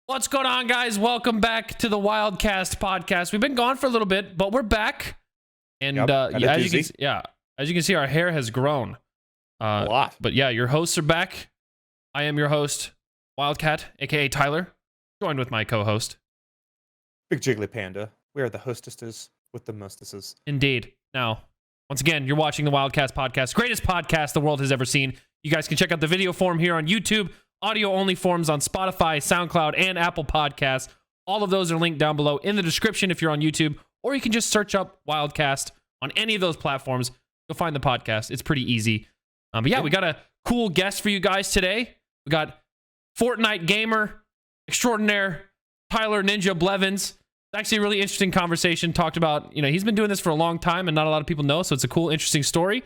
What's going on, guys? Welcome back to the WILDCAST podcast. We've been gone for a little bit, but we're back. And as you can see, our hair has grown a lot. But yeah, your hosts are back. I am your host, WILDCAT, aka Tyler, joined with my co-host, Big Jiggly Panda. We are the hostesses with the mostesses. Indeed. Now, once again, you're watching the WILDCAST podcast, greatest podcast the world has ever seen. You guys can check out the video form here on YouTube. Audio-only forms on Spotify, SoundCloud, and Apple Podcasts. All of those are linked down below in the description if you're on YouTube, or you can just search up WILDCAST on any of those platforms. You'll find the podcast. It's pretty easy. But yeah, we got a cool guest for you guys today. We got Fortnite gamer extraordinaire Tyler Ninja Blevins. It's actually a really interesting conversation. Talked about, he's been doing this for a long time and not a lot of people know, so it's a cool, interesting story.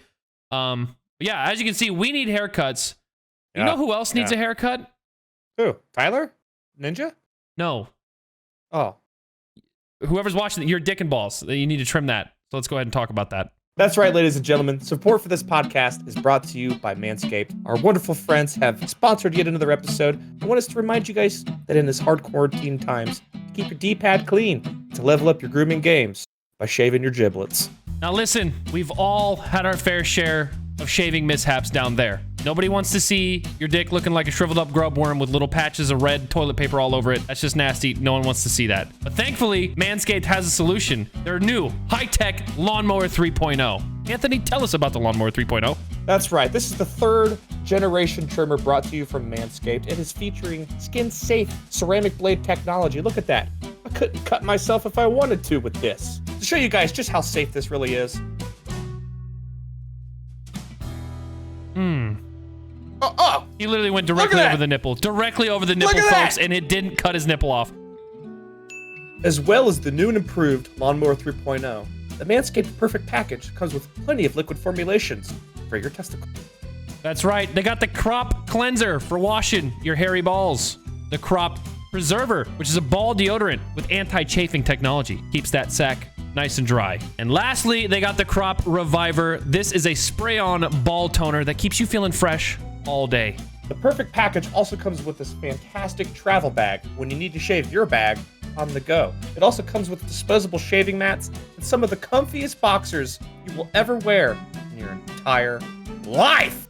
But yeah, as you can see, we need haircuts. You know who else needs a haircut? Who? Tyler? Ninja? No. Oh. Whoever's watching, your dick and balls. You need to trim that. So let's go ahead and talk about that. That's right, ladies and gentlemen. Support for this podcast is brought to you by Manscaped. Our wonderful friends have sponsored yet another episode. I want us to remind you guys that in this hard quarantine times, keep your D-pad clean to level up your grooming games by shaving your giblets. Now listen, we've all had our fair share of shaving mishaps down there. Nobody wants to see your dick looking like a shriveled up grub worm with little patches of red toilet paper all over it. That's just nasty. No one wants to see that. But thankfully, Manscaped has a solution. Their new high-tech Lawnmower 3.0. Anthony, tell us about the Lawnmower 3.0. That's right. This is the third generation trimmer brought to you from Manscaped. It is featuring skin-safe ceramic blade technology. Look at that. I couldn't cut myself if I wanted to with this. To show you guys just how safe this really is. He literally went directly over the nipple. Directly over the nipple, folks, and it didn't cut his nipple off. As well as the new and improved Lawnmower 3.0, the Manscaped Perfect Package comes with plenty of liquid formulations for your testicles. That's right. They got the Crop Cleanser for washing your hairy balls. The Crop Preserver, which is a ball deodorant with anti-chafing technology. Keeps that sack nice and dry. And lastly, they got the Crop Reviver. This is a spray-on ball toner that keeps you feeling fresh all day. The Perfect Package also comes with this fantastic travel bag when you need to shave your bag on the go. It also comes with disposable shaving mats and some of the comfiest boxers you will ever wear in your entire life.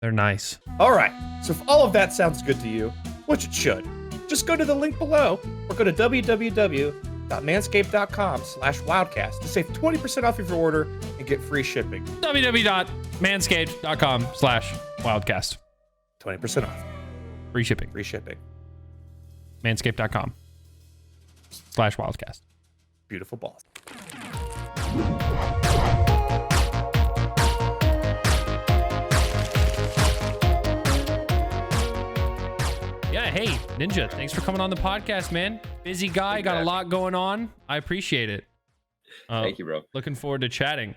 They're nice. All right, so if all of that sounds good to you, which it should, just go to the link below or go to www.manscaped.com/wildcast to save 20% off of your order and get free shipping. www.manscaped.com/wildcast. 20% off. Free shipping. Free shipping. Manscaped.com/wildcast. Beautiful balls. Yeah, hey, Ninja, thanks for coming on the podcast, man. Busy guy, got a lot going on. I appreciate it. Thank you, bro. Looking forward to chatting.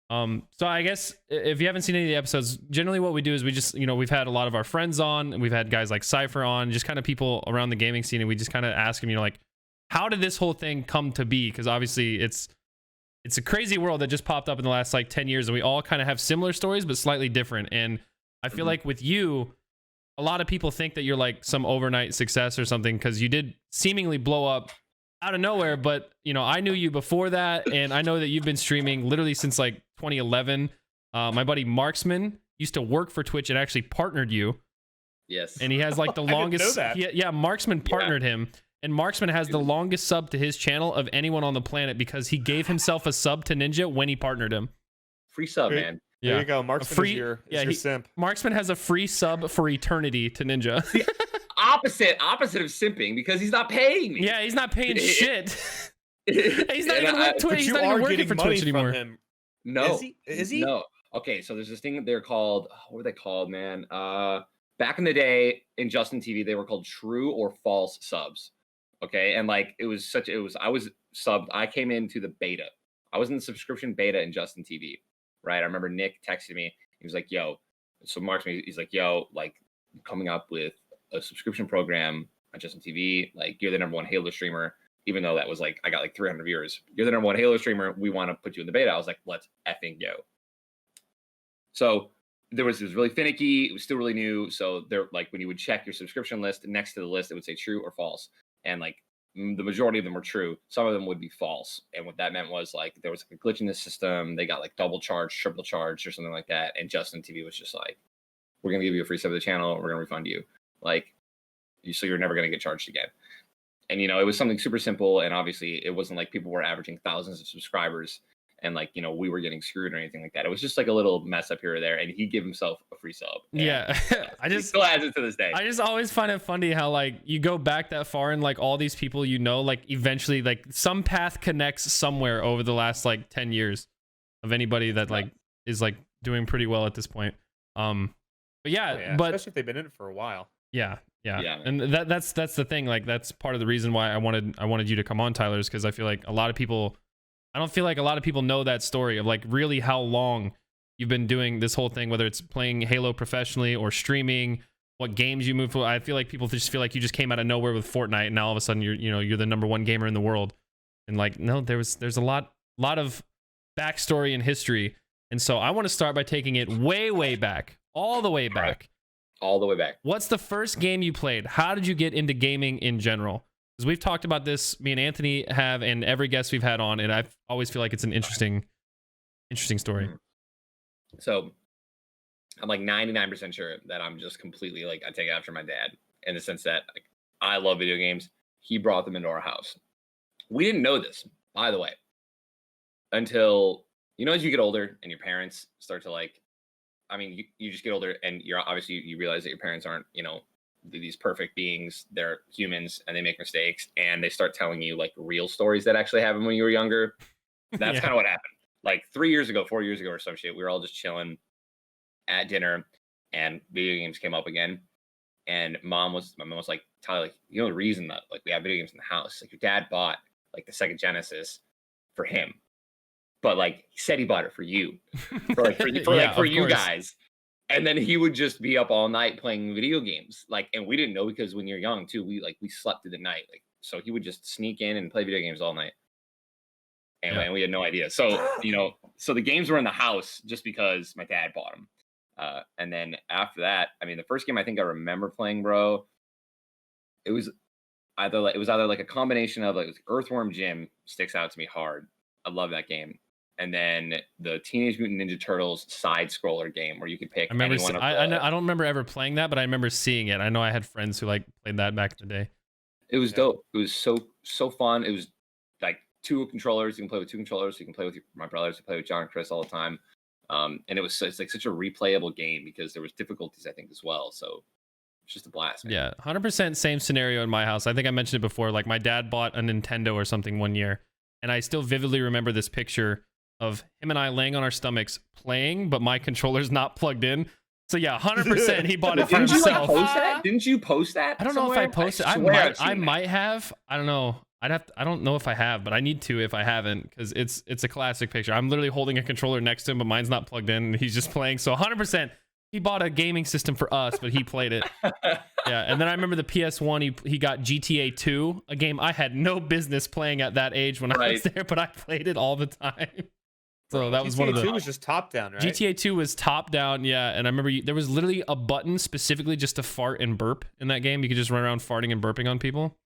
So I guess if you haven't seen any of the episodes, generally what we do is we just, we've had a lot of our friends on, and we've had guys like Cypher on, just kind of people around the gaming scene, and we just kind of ask them, like, how did this whole thing come to be? Because obviously it's a crazy world that just popped up in the last 10 years, and we all kind of have similar stories, but slightly different. And I feel like with you, a lot of people think that you're like some overnight success or something because you did seemingly blow up out of nowhere. But, I knew you before that, and I know that you've been streaming literally since 2011. My buddy Marksman used to work for Twitch and actually partnered you. Yes. And he has the longest. I didn't know that. Marksman partnered him. And Marksman has the longest sub to his channel of anyone on the planet because he gave himself a sub to Ninja when he partnered him. Free sub, man. There you go. Marksman is your simp. Marksman has a free sub for eternity to Ninja. opposite of simping because he's not paying me. Yeah, he's not paying shit. He's not even with Twitch. He's not even working for Twitch anymore. No. Is he? No. Okay, so there's this thing they're called. What were they called, man? Back in the day in Justin TV, they were called true or false subs. Okay, and I was subbed. I came into the beta. I was in the subscription beta in Justin TV. Right. I remember Nick texted me. He was like, yo, so Marksman, he's like, yo, coming up with a subscription program on Justin TV. You're the #1 Halo streamer, even though that was I got 300 viewers. You're the #1 Halo streamer. We want to put you in the beta. I was like, let's effing go. So it was really finicky. It was still really new. So there, like when you would check your subscription list, next to the list, it would say true or false. And like the majority of them were true. Some of them would be false. And what that meant was like there was like a glitch in the system. They got like double charged, triple charged, or something like that. And Justin TV was just like, we're gonna give you a free sub of the channel. We're gonna refund you. Like, so you're never gonna get charged again. And it was something super simple. And obviously, it wasn't like people were averaging thousands of subscribers. And like, we were getting screwed or anything like that. It was just like a little mess up here or there. And he gave himself a free sub. Yeah. He still has it to this day. I just always find it funny how like you go back that far and like all these people, like eventually like some path connects somewhere over the last like 10 years of anybody that like is like doing pretty well at this point. But yeah, but especially if they've been in it for a while. Yeah. And that's the thing. Like that's part of the reason why I wanted you to come on, Tyler, is because I feel like I don't feel like a lot of people know that story of like really how long you've been doing this whole thing, whether it's playing Halo professionally or streaming, what games you move to. I feel like people just feel like you just came out of nowhere with Fortnite and now all of a sudden you're the #1 gamer in the world. And like, no, there's a lot of backstory and history. And so I want to start by taking it way back, all the way back. All the way back. What's the first game you played? How did you get into gaming in general? Because we've talked about this, me and Anthony have, and every guest we've had on, and I always feel like it's an interesting story. So I'm like 99% sure that I'm just completely like, I take after my dad in the sense that like, I love video games. He brought them into our house. We didn't know this, by the way, until, as you get older and your parents start to like, you just get older and you're obviously, you realize that your parents aren't, these perfect beings. They're humans and they make mistakes, and they start telling you like real stories that actually happened when you were younger. That's kind of what happened. Like 4 years ago or some shit, we were all just chilling at dinner and video games came up again. And my mom was like, Tyler, like, the reason that like we have video games in the house, like your dad bought like the Sega Genesis for him, but like he said he bought it for you, for you guys. And then he would just be up all night playing video games. Like, and we didn't know because when you're young too, we slept through the night. Like, so he would just sneak in and play video games all night. And we had no idea. So, so the games were in the house just because my dad bought them. And then after that, the first game I think I remember playing, bro, it was either like a combination of like Earthworm Jim sticks out to me hard. I love that game. And then the Teenage Mutant Ninja Turtles side scroller game where you could pick. I don't remember ever playing that, but I remember seeing it. I know I had friends who like played that back in the day. It was dope. It was so fun. It was like 2 controllers. You can play with 2 controllers. You can play with my brothers. You play with John and Chris all the time. And it's like such a replayable game because there was difficulties I think as well. So it's just a blast, man. Yeah, 100% same scenario in my house. I think I mentioned it before. Like my dad bought a Nintendo or something one year, and I still vividly remember this picture of him and I laying on our stomachs playing, but my controller's not plugged in. So yeah, 100% he bought it for himself. Didn't you post that? I don't know if I posted. I might have. I don't know. I don't know if I have, but I need to if I haven't, because it's a classic picture. I'm literally holding a controller next to him, but mine's not plugged in, and he's just playing. So 100%, he bought a gaming system for us, but he played it. Yeah, and then I remember the PS1. He got GTA 2, a game I had no business playing at that age when I was there, but I played it all the time. So that was GTA one of the. GTA 2 was just top down, right? GTA 2 was top down, yeah. And I remember there was literally a button specifically just to fart and burp in that game. You could just run around farting and burping on people.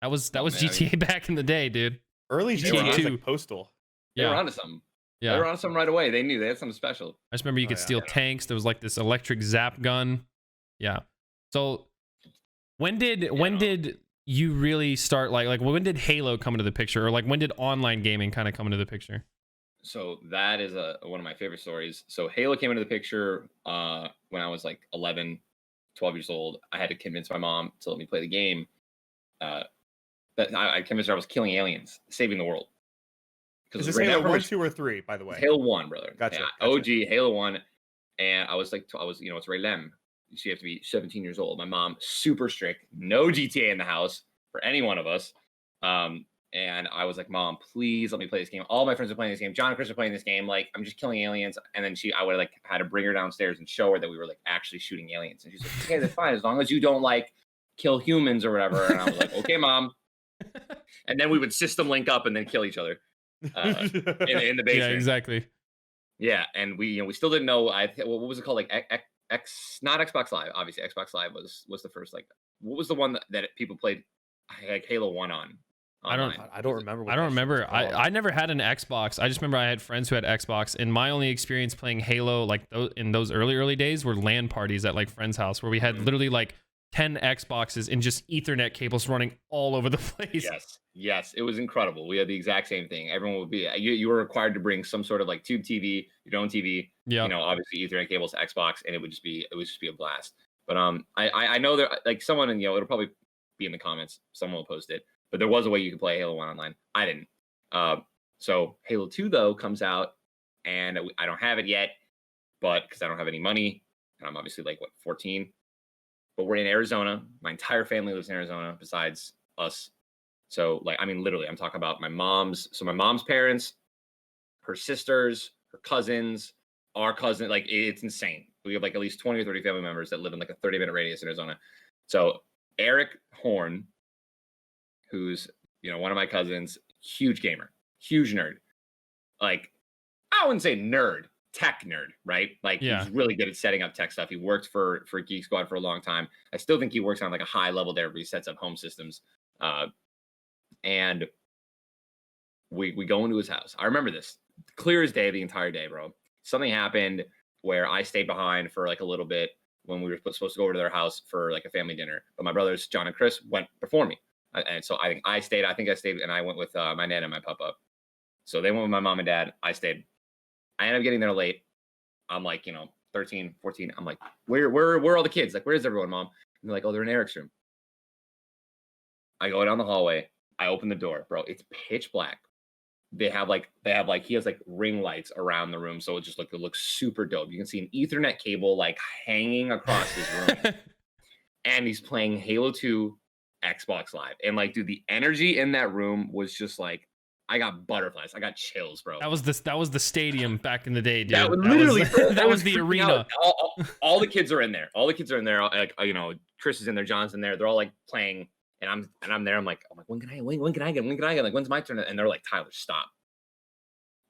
That was GTA back in the day, dude. Early GTA 2 was like Postal. They were onto something. Yeah, they were onto something right away. They knew they had something special. I just remember you could steal tanks. There was like this electric zap gun. Yeah. So when did you really start like when did Halo come into the picture, or like when did online gaming kind of come into the picture? So that is one of my favorite stories. So Halo came into the picture when I was like 11, 12 years old. I had to convince my mom to let me play the game. That I convinced her I was killing aliens, saving the world. Is this Halo 1, 2, or 3, by the way? Halo 1, brother. Gotcha. Yeah, OG Halo 1. And I was it's Raylem. So you have to be 17 years old. My mom, super strict, no GTA in the house for any one of us. And I was like, Mom, please let me play this game. All my friends are playing this game. John and Chris are playing this game. Like, I'm just killing aliens. And then I would like had to bring her downstairs and show her that we were like actually shooting aliens. And she's like, okay, that's fine, as long as you don't like kill humans or whatever. And I was like, okay, Mom. And then we would system link up and then kill each other in the basement. Yeah, exactly. Yeah, and we still didn't know. What was it called? Like not Xbox Live. Obviously, Xbox Live was the first. Like, what was the one that people played like Halo 1 on I don't. online? I don't remember. What I don't that shit was remember. called. I never had an Xbox. I just remember I had friends who had Xbox, and my only experience playing Halo, like in those early days, were LAN parties at like friends' house where we had literally like 10 Xboxes and just Ethernet cables running all over the place. Yes, it was incredible. We had the exact same thing. Everyone would be you were required to bring some sort of like tube TV, your own TV. Yeah. You know, obviously Ethernet cables to Xbox, and it would just be a blast. But I know there like someone, and it'll probably be in the comments. Someone will post it. But there was a way you could play Halo 1 online. I didn't. So Halo 2 though comes out, and I don't have it yet, but because I don't have any money, and I'm obviously like 14. But we're in Arizona. My entire family lives in Arizona besides us. So like, I mean, literally, I'm talking about my mom's parents, her sisters, her cousins, our cousin. Like, it's insane. We have like at least 20 or 30 family members that live in like a 30-minute radius in Arizona. So Eric Horn, who's one of my cousins, huge gamer, huge nerd. Like, I wouldn't say nerd, tech nerd, right? Like, he's really good at setting up tech stuff. He worked for Geek Squad for a long time. I still think he works on like a high level there where he sets up home systems. And we go into his house. I remember this clear as day, the entire day, bro. Something happened where I stayed behind for like a little bit when we were supposed to go over to their house for like a family dinner. But my brothers, John and Chris, went before me. And so I think I stayed, and I went with my nan and my papa. So they went with my mom and dad. I stayed. I ended up getting there late. I'm like, 13, 14. I'm like, where are all the kids? Like, where's everyone, Mom? And they're like, oh, they're in Eric's room. I go down the hallway. I open the door, bro. It's pitch black. He has like ring lights around the room, so it looks super dope. You can see an Ethernet cable like hanging across his room, and he's playing Halo 2 Xbox Live. And like, dude, the energy in that room was just like, I got butterflies. I got chills, bro. That was the stadium back in the day, dude. That was literally that was the arena. All the kids are in there. All the kids are in there. Like, Chris is in there, John's in there. They're all like playing. And I'm there. I'm like, when can I get? Like, when's my turn? And they're like, Tyler, stop.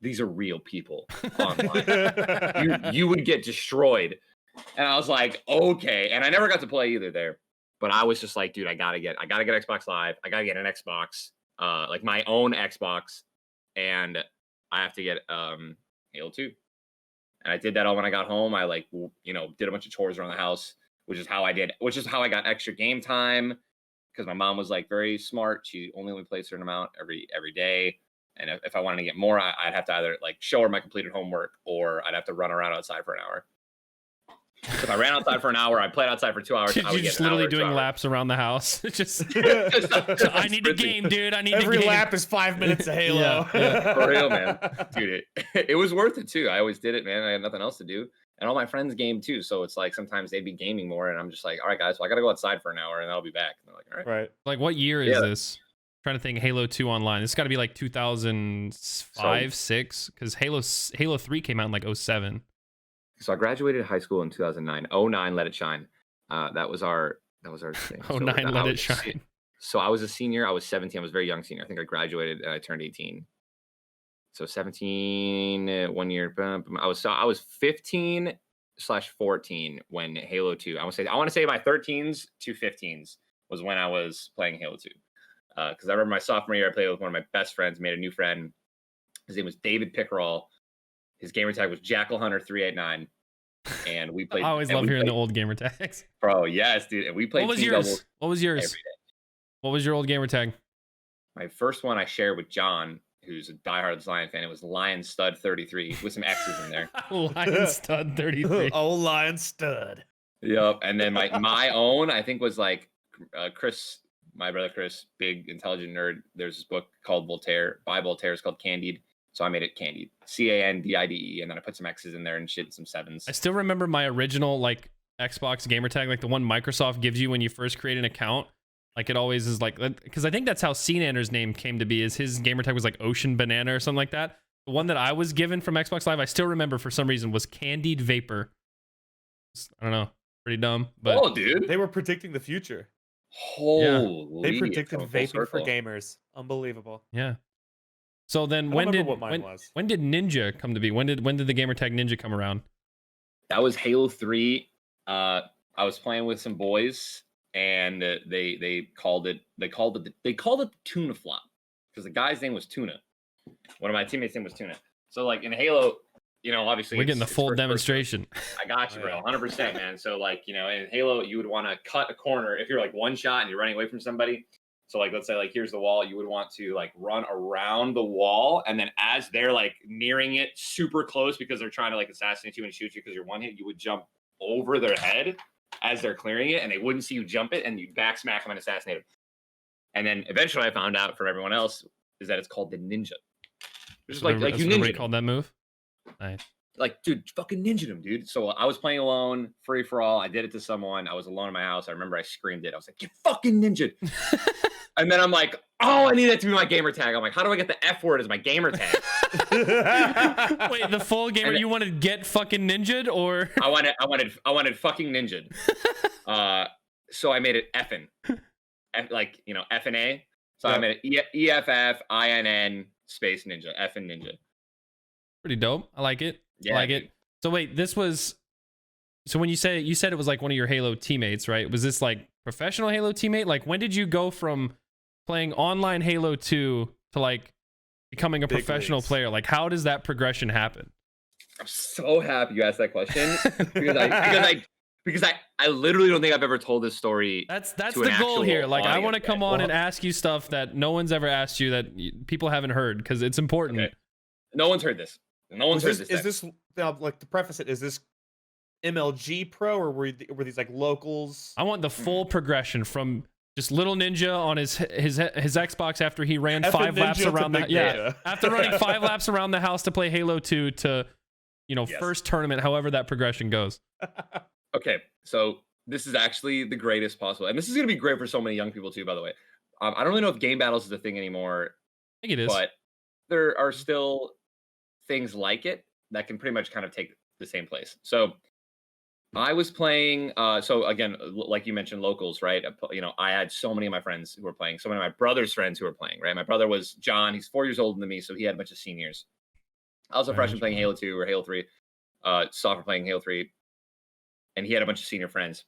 These are real people online. you would get destroyed. And I was like, okay. And I never got to play either there. But I was just like, dude, I gotta get Xbox Live. I gotta get an Xbox, like my own Xbox, and I have to get Halo 2. And I did that all when I got home. I did a bunch of chores around the house, which is how I got extra game time. Because my mom was like very smart. She only plays a certain amount every day. And if I wanted to get more, I'd have to either like show her my completed homework, or I'd have to run around outside for an hour. So if I ran outside for an hour, I played outside for 2 hours. You're just literally doing laps around the house. I need a game, dude. I need every a game. lap is 5 minutes of Halo. Yeah. For real, man. Dude, it was worth it too. I always did it, man. I had nothing else to do. And all my friends game too. So it's like sometimes they'd be gaming more, and I'm just like, all right, guys, well, I got to go outside for an hour and I'll be back. And they're like, all right. Right. Like, what year is this? I'm trying to think. Halo 2 online. It's got to be like 2005, 6, because Halo 3 came out in like 07. So I graduated high school in 2009. 09, Let It Shine. That was our thing. 09, Let It Shine. So I was a senior. I was 17. I was a very young senior. I think I graduated and I turned 18. So 17, 1 year. I was 15/14 when Halo 2. I want to say my 13s to 15s was when I was playing Halo 2. Because I remember my sophomore year, I played with one of my best friends. Made a new friend. His name was David Pickerel. His gamer tag was Jackal Hunter 389, and we played. I always love hearing the old gamer tags. Bro, yes, dude. And we played. What was yours? What was yours? What was your old gamer tag? My first one I shared with John, who's a diehard Lion fan. It was Lion Stud 33 with some X's in there. Lion Stud 33. Oh, Lion Stud. Yep. And then my own, I think, was like Chris, my brother Chris, big intelligent nerd. There's this book called Voltaire. By Voltaire. It's called Candide. So I made it Candide, Candide, and then I put some X's in there and shit and some 7s. I still remember my original like Xbox gamer tag, like the one Microsoft gives you when you first create an account. Like, it always is like, because I think that's how Cnander's name came to be, is his gamer tag was like Ocean Banana or something like that. The one that I was given from Xbox Live, I still remember for some reason, was Candied Vapor. I don't know, pretty dumb, but oh, dude, they were predicting the future. Holy, they predicted vaping for gamers. Unbelievable. Yeah. So then I when don't did remember what mine was. when did Ninja come to be? When did the gamertag Ninja come around? That was Halo 3. I was playing with some boys, and they called it Tuna Flop because the guy's name was Tuna. One of my teammates' name was Tuna. So like in Halo, obviously We're getting the full first person. demonstration. I got you, Oh, bro. yeah. 100%, man. So like, in Halo, you would want to cut a corner if you're like one shot and you're running away from somebody. So like, let's say like here's the wall, you would want to like run around the wall, and then as they're like nearing it super close because they're trying to like assassinate you and shoot you because you're one hit, you would jump over their head as they're clearing it, and they wouldn't see you jump it, and you back smack them and assassinate them. And then eventually I found out from everyone else is that it's called the Ninja. Just like you ninja called that move. Nice. Like, dude, fucking ninja him, dude. So I was playing alone, free for all. I did it to someone. I was alone in my house. I remember I screamed it. I was like, you fucking ninja. And then I'm like, oh, I need that to be my gamer tag. I'm like, how do I get the F word as my gamer tag? Wait, the full gamer, you wanted get fucking ninja'd, or I wanted fucking ninja'd. So I made it effin'. Like, F and A. So I made it EFFINN space ninja. Effin' ninja. pretty dope. I like it. Yeah, I like it. So wait, so when you said it was like one of your Halo teammates, right? Was this like professional Halo teammate? Like when did you go from playing online Halo 2 to like becoming a Big professional leagues. player? Like how does that progression happen? I'm so happy you asked that question because I literally don't think I've ever told this story. That's to the an goal actual here. Like I audience, want to come man. on and ask you stuff that no one's ever asked you that people haven't heard because it's important. Okay. No one's heard this. No one's heard this. Is this like to preface it? Is this MLG Pro or were these like locals? I want the full progression from just little ninja on his Xbox after he ran Effing 5 laps Ninja to around the Big yeah Ninja. after running 5 laps around the house to play Halo 2 to Yes. first tournament, however that progression goes. Okay, so this is actually the greatest possible, and this is going to be great for so many young people too. By the way, I don't really know if game battles is a thing anymore, I think it is. but there are still things like it that can pretty much kind of take the same place. So I was playing. So again, like you mentioned, locals, right? I had so many of my friends who were playing. So many of my brother's friends who were playing. Right, my brother was John. He's 4 years older than me, so he had a bunch of seniors. I was a freshman playing Halo 2 or Halo 3. Sophomore playing Halo 3, and he had a bunch of senior friends.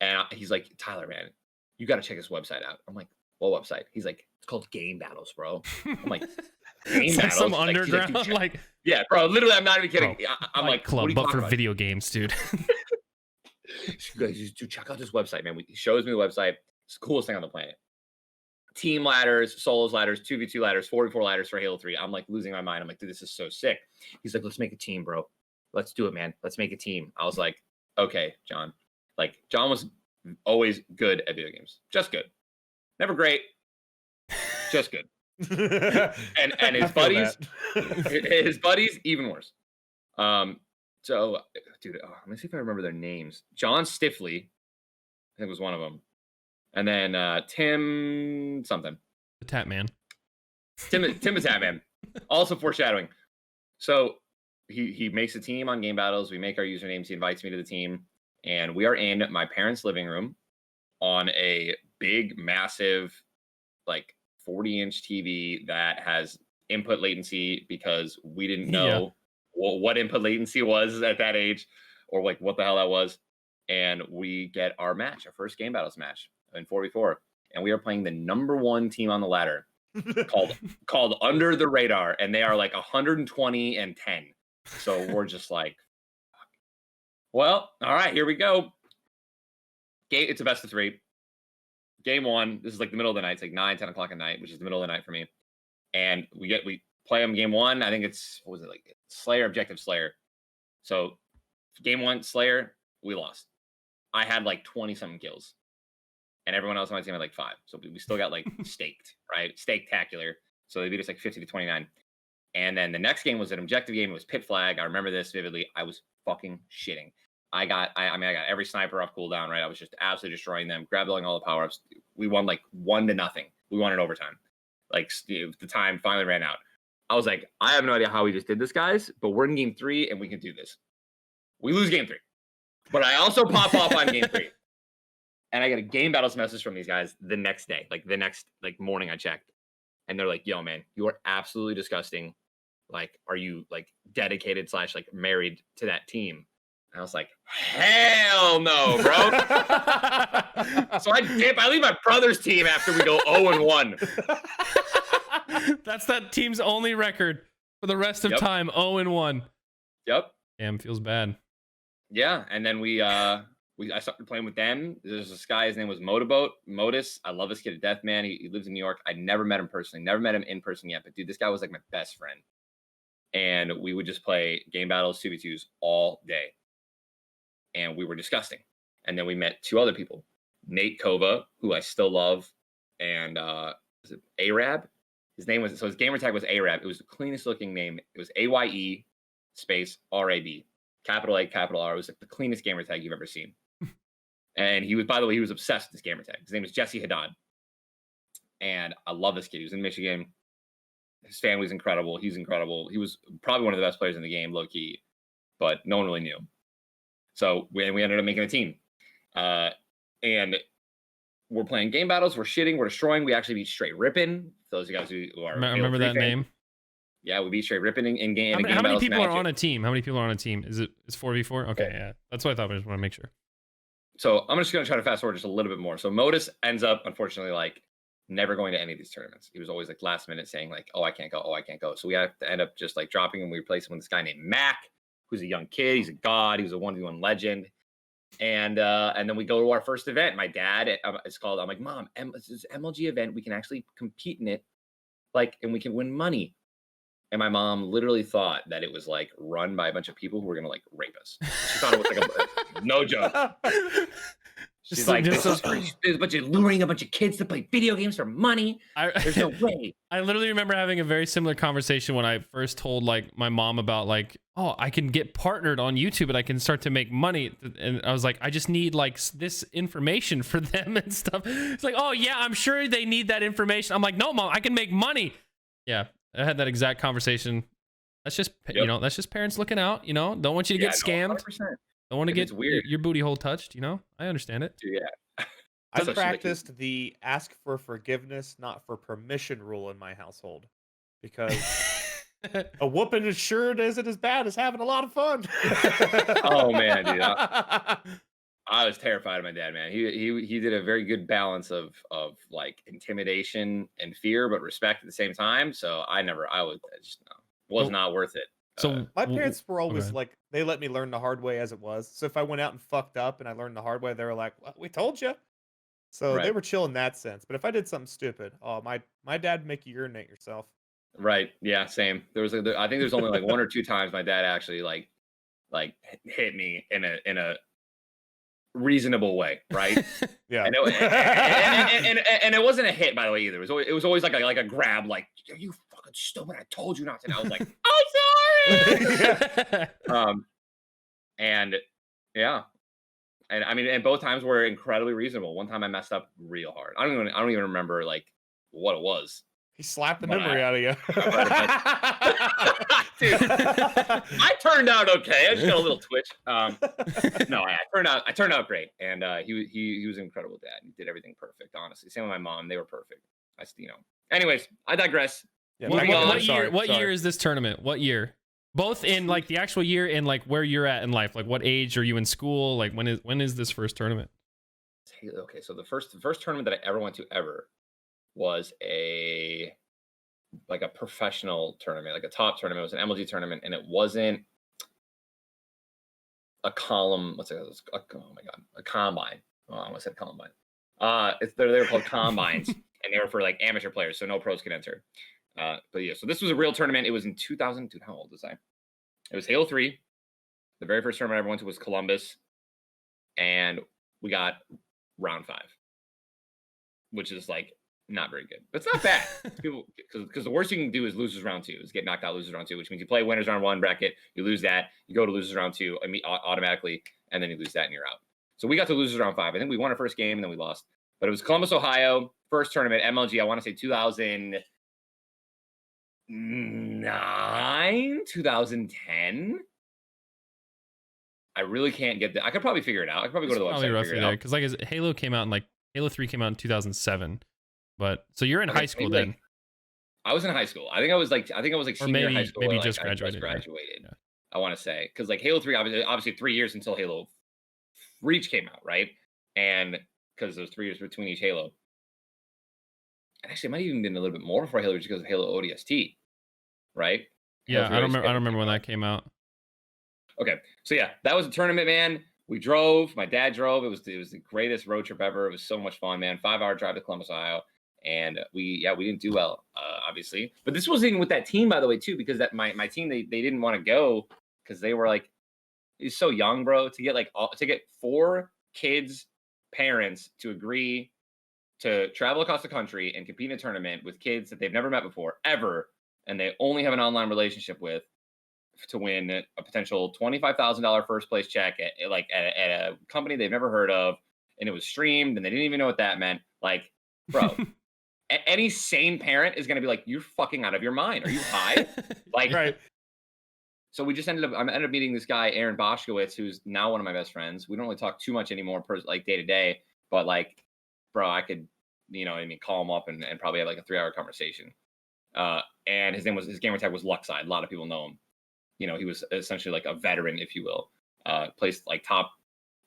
And he's like, Tyler, man, you got to check this website out. I'm like, what website? He's like, it's called Game Battles, bro. I'm like, Game It's like Battles? some He's like, underground "Dude, like yeah, bro. Literally, I'm not even kidding. Bro, I'm like, club, what are you but talking for about? video games, dude. Dude, check out this website, man. He shows me the website. It's the coolest thing on the planet. Team ladders, solos ladders, 2v2 ladders, 4v4 ladders for Halo 3. I'm like losing my mind. I'm like, dude, this is so sick. He's like, let's make a team, bro. Let's do it, man. Let's make a team. I was like, okay, John. Like, John was always good at video games. Just good. Never great. Just good. And his buddies, even worse. So, dude, let me see if I remember their names. John Stiffley, I think was one of them. And then Tim something. The Tap Man. Tim the Tap Man. Also foreshadowing. So he makes a team on Game Battles. We make our usernames. He invites me to the team. And we are in my parents' living room on a big, massive, like 40-inch TV that has input latency because we didn't know what input latency was at that age or like what the hell that was. And we get our match, our first Game Battles match in 4v4. And we are playing the #1 team on the ladder called Under the Radar. And they are like 120 and 10. So we're just like, well, all right, here we go. It's a best of 3. Game 1, this is like the middle of the night. It's like 9, 10 o'clock at night, which is the middle of the night for me. And we play them game 1. I think it's, what was it, like Slayer, Objective Slayer. So game 1, Slayer, we lost. I had like 20-something kills. And everyone else on my team had like 5. So we still got like staked, right? Staketacular. So they beat us like 50-29. And then the next game was an objective game. It was Pit Flag. I remember this vividly. I was fucking shitting. I got every sniper off cooldown, right? I was just absolutely destroying them, grabbing all the power-ups. We won like 1-0. We won in overtime. Like the time finally ran out. I was like, I have no idea how we just did this, guys, but we're in game 3 and we can do this. We lose game 3. But I also pop off on game 3. And I get a Game Battles message from these guys the next day, like the next morning I checked. and they're like, "Yo, man, you are absolutely disgusting. Like, are you like dedicated / like married to that team?" And I was like, "Hell no, bro." So I leave my brother's team after we go 0-1. That's that team's only record for the rest of Yep. time. 0-1. Yep. Damn, feels bad. Yeah, and then I started playing with them. There's this guy, his name was Modus. I love this kid to death, man. He lives in New York. I never met him personally, never met him in person yet, but dude, this guy was like my best friend. And we would just play game battles, 2v2s all day. And we were disgusting. And then we met 2 other people, Nate Kova, who I still love, and was it Arab? His gamer tag was Arab. It was the cleanest looking name. It was AYE space RAB. Capital A, capital R. It was like the cleanest gamer tag you've ever seen. And he was, by the way, he was obsessed with this gamer tag. His name was Jesse Haddad. And I love this kid. He was in Michigan. His family's incredible. He's incredible. He was probably one of the best players in the game, low key, but no one really knew him. So we ended up making a team. And we're playing game battles. We're shitting. We're destroying. We actually beat Straight Rippin'. Those of you guys who are Remember that fans. name? Yeah, we beat Straight Rippin' in game. How many people are on a team? How many people are on a team? Is 4v4? Okay, yeah. That's what I thought. I just want to make sure. So I'm just going to try to fast forward just a little bit more. So Modus ends up, unfortunately, like never going to any of these tournaments. He was always like last minute saying like, "Oh, I can't go. Oh, I can't go." So we have to end up just like dropping him. We replace him with this guy named Mac, who's a young kid. He's a god. He was a 1v1 legend. And then we go to our first event. My dad, it's called, I'm like, "Mom, it's this MLG event. We can actually compete in it, like, and we can win money." And my mom literally thought that it was like run by a bunch of people who were gonna like rape us. She thought it was like no joke. She's like, "This is crazy. There's a bunch of luring a bunch of kids to play video games for money. There's no way." I literally remember having a very similar conversation when I first told like my mom about like, "Oh, I can get partnered on YouTube and I can start to make money." And I was like, "I just need like this information for them and stuff." It's like, "Oh yeah, I'm sure they need that information." I'm like, "No, Mom, I can make money." Yeah, I had that exact conversation. That's just that's just parents looking out. Don't want you to get scammed. 100%. Don't want to get weird. your booty hole touched. I understand it. Yeah. I practiced the ask for forgiveness, not for permission rule in my household, because a whooping assured isn't as bad as having a lot of fun. Oh man, dude. I was terrified of my dad, man. He did a very good balance of like intimidation and fear, but respect at the same time. So was not worth it. So my parents were always like, they let me learn the hard way as it was. So if I went out and fucked up and I learned the hard way, they were like, "Well, we told you." So they were chill in that sense. But if I did something stupid, my dad would make you urinate yourself. Right. Yeah. Same. I think there's only like 1 or 2 times my dad actually like hit me in a reasonable way, right? Yeah. And it wasn't a hit, by the way, either. It was always like a grab, like, "You fucking stupid! I told you not to." And I was like, "I'm sorry." And yeah, and I mean, and both times were incredibly reasonable. One time I messed up real hard. I don't even remember like what it was. He slapped the memory out of you. Dude, I turned out okay. I just got a little twitch. No, I turned out great, and he was an incredible dad. He did everything perfect. Honestly, same with my mom. They were perfect. Anyways, I digress. Yeah, what year is this tournament? What year? Both in like the actual year and like where you're at in life. Like what age are you in school? Like when is this first tournament? Okay, so the first tournament that I ever went to was a professional tournament, like a top tournament. It was an MLG tournament, and it wasn't a column. Oh my god, a combine. Oh, I almost said combine. They were called combines, and they were for like amateur players, so no pros could enter. But yeah, so this was a real tournament. It was in 2000. Dude, how old was I? It was Halo 3. The very first tournament I ever went to was Columbus, and we got round 5, which is like not very good, but it's not bad. Because the worst you can do is losers round 2, is get knocked out losers round 2, which means you play winners round 1 bracket, you lose that, you go to losers round 2 automatically, and then you lose that and you're out. So we got to losers round 5. I think we won our first game and then we lost. But it was Columbus, Ohio, first tournament, MLG. I want to say 2009, 2010. I really can't get that. I could probably figure it out. I could probably go to the website and figure it out. Because like Halo 3 came out in 2007. But so you're in high school then. I was in high school. I think I was like Or senior in high maybe school. maybe Or, like, just I just graduated. Yeah. graduated. I want to say because like Halo 3, obviously 3 years until Halo Reach came out, right? And because there's 3 years between each Halo. And actually, it might have even been a little bit more before Halo Reach because of Halo ODST, right? Halo Yeah, 3 I don't ODST remember. I don't remember came when out. that came out. Okay, so yeah, that was a tournament, man. We drove. My dad drove. It was the greatest road trip ever. It was so much fun, man. 5 hour drive to Columbus, Ohio, and we didn't do well, obviously. But this wasn't even with that team, by the way, too, because that my team they didn't want to go because they were like, he's so young, bro. To get 4 kids' parents to agree to travel across the country and compete in a tournament with kids that they've never met before ever, and they only have an online relationship with, to win a potential $25,000 first place check at a company they've never heard of, and it was streamed, and they didn't even know what that meant. Like, bro, any sane parent is gonna be like, "You're fucking out of your mind. Are you high?" Like, Right. so we just ended up meeting this guy, Aaron Boschkowitz, who's now one of my best friends. We don't really talk too much anymore, like day to day, but like, bro, I could, call him up and probably have like a 3 hour conversation. And his gamer tag was Luckside. A lot of people know him. He was essentially like a veteran, if you will. Placed like top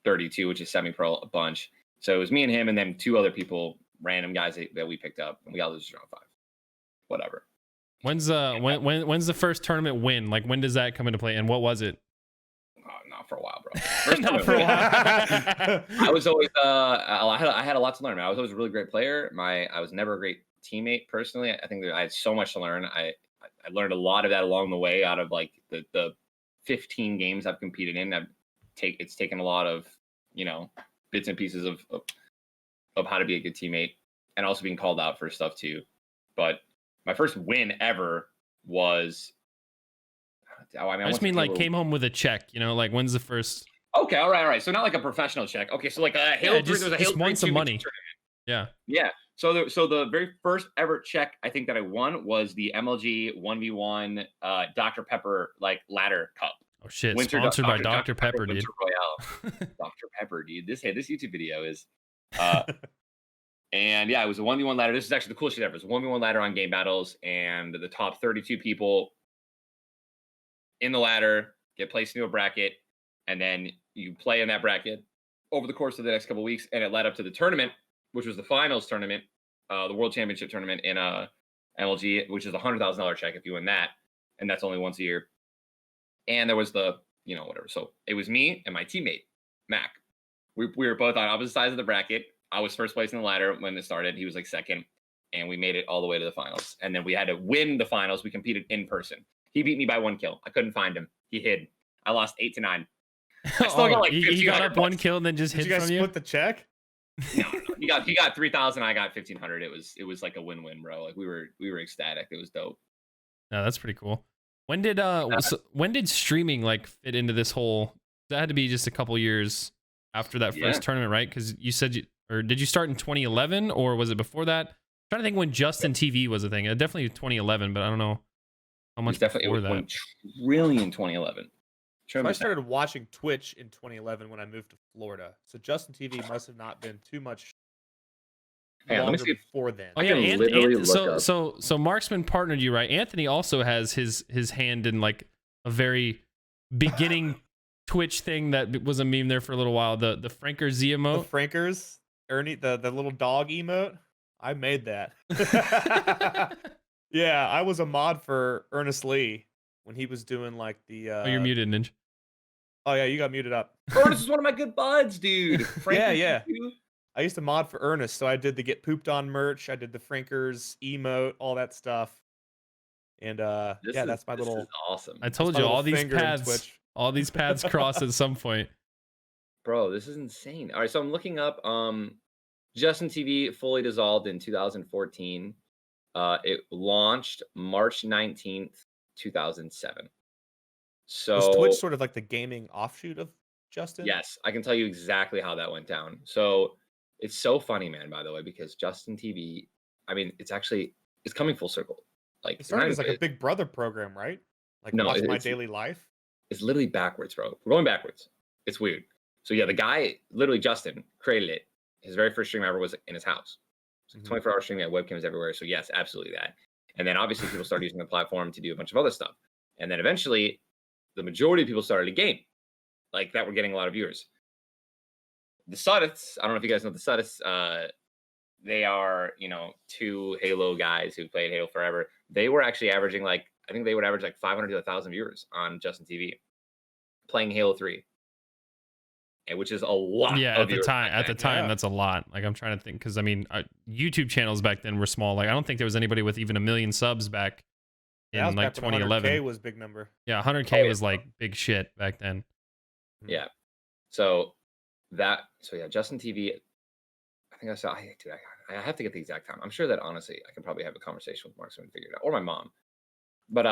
32, which is semi-pro a bunch. So it was me and him, and then 2 other people, random guys that we picked up, and we got losers round 5. Whatever. When's the first tournament win? Like, when does that come into play, and what was it? Not for a while, bro. First Not for a while. I was always I had a lot to learn, man. I was always a really great player. I was never a great teammate personally. I think that I had so much to learn. I learned a lot of that along the way out of like the 15 games I've competed in. It's taken a lot of, bits and pieces of how to be a good teammate, and also being called out for stuff too. But my first win ever was, I just mean like came home with a check, like when's the first? Okay, all right. So not like a professional check. Okay, so like Halo 3, there was a Halo 3 won some money. Tournament. Yeah. So the very first ever check I think that I won was the MLG 1v1 Dr. Pepper like ladder cup. Oh shit! Sponsored by Dr. Pepper, dude. Royale. Dr. Pepper, dude. This YouTube video is, and yeah, it was a 1v1 ladder. This is actually the coolest shit ever. It was a 1v1 ladder on game battles, and the top 32 people in the ladder get placed into a bracket, and then you play in that bracket over the course of the next couple of weeks, and it led up to the tournament, which was the finals tournament, the World Championship tournament in MLG, which is a $100,000 check if you win that, and that's only once a year. And there was the, whatever. So it was me and my teammate, Mac. We were both on opposite sides of the bracket. I was first place in the ladder when it started. He was like second, and we made it all the way to the finals. And then we had to win the finals. We competed in person. He beat me by 1 kill. I couldn't find him. He hid. I lost 8-9. I still got like he got up 1 kill and then just hid Did you guys from you. split the check? No. He got 3,000. I got 1,500. It was like a win-win, bro. Like we were ecstatic. It was dope. No, that's pretty cool. When did streaming like fit into this whole? That had to be just a couple years after that first tournament, right? Because you said did you start in 2011 or was it before that? I'm trying to think when Justin TV was a thing. Definitely 2011, but I don't know how much before that. Went trillion 2011. So I started watching Twitch in 2011 when I moved to Florida. So Justin TV must have not been too much longer before then. Oh yeah, so Marksman partnered you, right? Anthony also has his hand in like a very beginning Twitch thing that was a meme there for a little while. The Franker Z emote. The Frankers, Ernie, the little dog emote. I made that. Yeah, I was a mod for Ernest Lee when he was doing like the. Oh, you're muted, Ninja. Oh yeah, you got muted up. Ernest is one of my good buds, dude. Yeah. I used to mod for Ernest, so I did the get pooped on merch. I did the Frankers emote, all that stuff. And that's my little. This is awesome. I told you all these paths cross at some point. Bro, this is insane. All right, so I'm looking up. Justin TV fully dissolved in 2014. It launched March 19th, 2007. So was Twitch sort of like the gaming offshoot of Justin? Yes, I can tell you exactly how that went down. So it's so funny, man, by the way, because Justin TV, I mean, it's coming full circle. Like it started as like a Big Brother program, right? Like no, Watch My Daily Life. It's literally backwards, bro. We're going backwards. It's weird. So yeah, the guy, literally Justin, created it. His very first stream ever was in his house. 24-hour streaming at webcams everywhere. So yes, absolutely that. And then obviously people started using the platform to do a bunch of other stuff. And then eventually the majority of people started a game like that were getting a lot of viewers. The Suddists, I don't know if you guys know the Suddists, they are, you know, 2 Halo guys who played Halo forever. They were actually averaging like, I think they would average like 500 to 1,000 viewers on Justin TV playing Halo 3. And which is a lot. Yeah, of at the time, that's a lot. Like I'm trying to think, because I mean, YouTube channels back then were small. Like I don't think there was anybody with even 1 million subs back in like back when 2011. 100K was big number. Yeah, 100K was like big shit back then. Yeah. So yeah, Justin TV. I think I saw. Dude, I have to get the exact time. I'm sure that honestly, I can probably have a conversation with Mark so we can figure it out, or my mom. But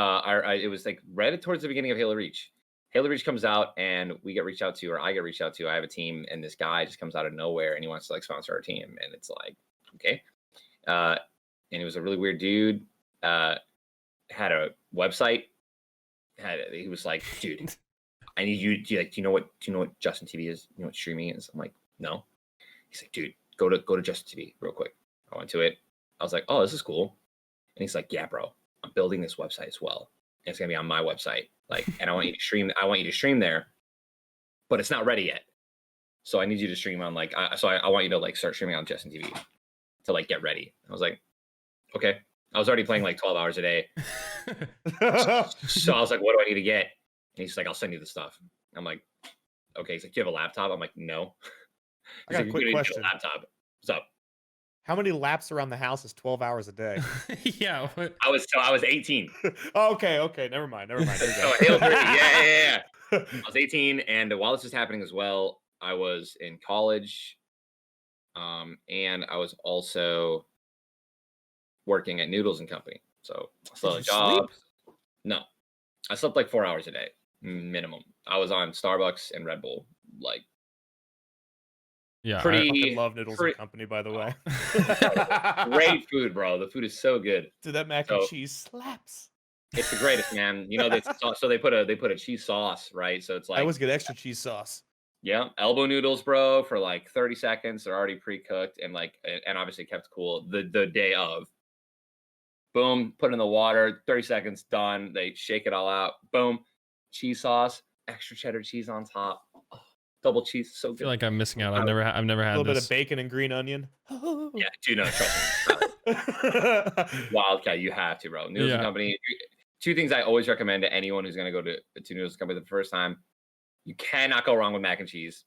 it was like right towards the beginning of Halo Reach. Halo Reach comes out and we get reached out to, or I get reached out to. I have a team, and this guy just comes out of nowhere and he wants to like sponsor our team, and it's like, okay. And he was a really weird dude. Had a website. He was like, dude, I need you. Do you know what Justin TV is? You know what streaming is? I'm like, no. He's like, dude, go to Justin TV real quick. I went to it. I was like, oh, this is cool. And he's like, yeah, bro, I'm building this website as well. And it's gonna be on my website. Like, and I want you to stream. I want you to stream there, but it's not ready yet. So I need you to stream on like. I want you to like start streaming on Justin TV to like get ready. I was like, okay. I was already playing like 12 hours a day. So I was like, what do I need to get? And he's like, I'll send you the stuff. I'm like, okay. He's like, do you have a laptop? I'm like, no. I got a quick question. Laptop. What's up? How many laps around the house is 12 hours a day? Yeah. I was 18. Oh, okay. Never mind. There we go. Oh, Halo 3. Yeah. I was 18, and while this was happening as well, I was in college, and I was also working at Noodles and Company. So I still had a job. No, I slept like 4 hours a day minimum. I was on Starbucks and Red Bull, like. Yeah, I fucking love Noodles and Company, by the way. Great food, bro. The food is so good. Dude, that mac and cheese slaps. It's the greatest, man. You know, they put a cheese sauce, right? So it's like I always get extra cheese sauce. Yeah, elbow noodles, bro, for like 30 seconds. They're already pre-cooked and like, and obviously kept cool the day of. Boom, put in the water, 30 seconds, done. They shake it all out. Boom, cheese sauce, extra cheddar cheese on top. Oh, double cheese, so good. I feel like I'm missing out. I've never had A little this. bit of bacon and green onion. Yeah, dude, no, trust me. WILDCAT, you have to, bro. Noodles and Company. 2 things I always recommend to anyone who's gonna go to Noodles and Company the first time. You cannot go wrong with mac and cheese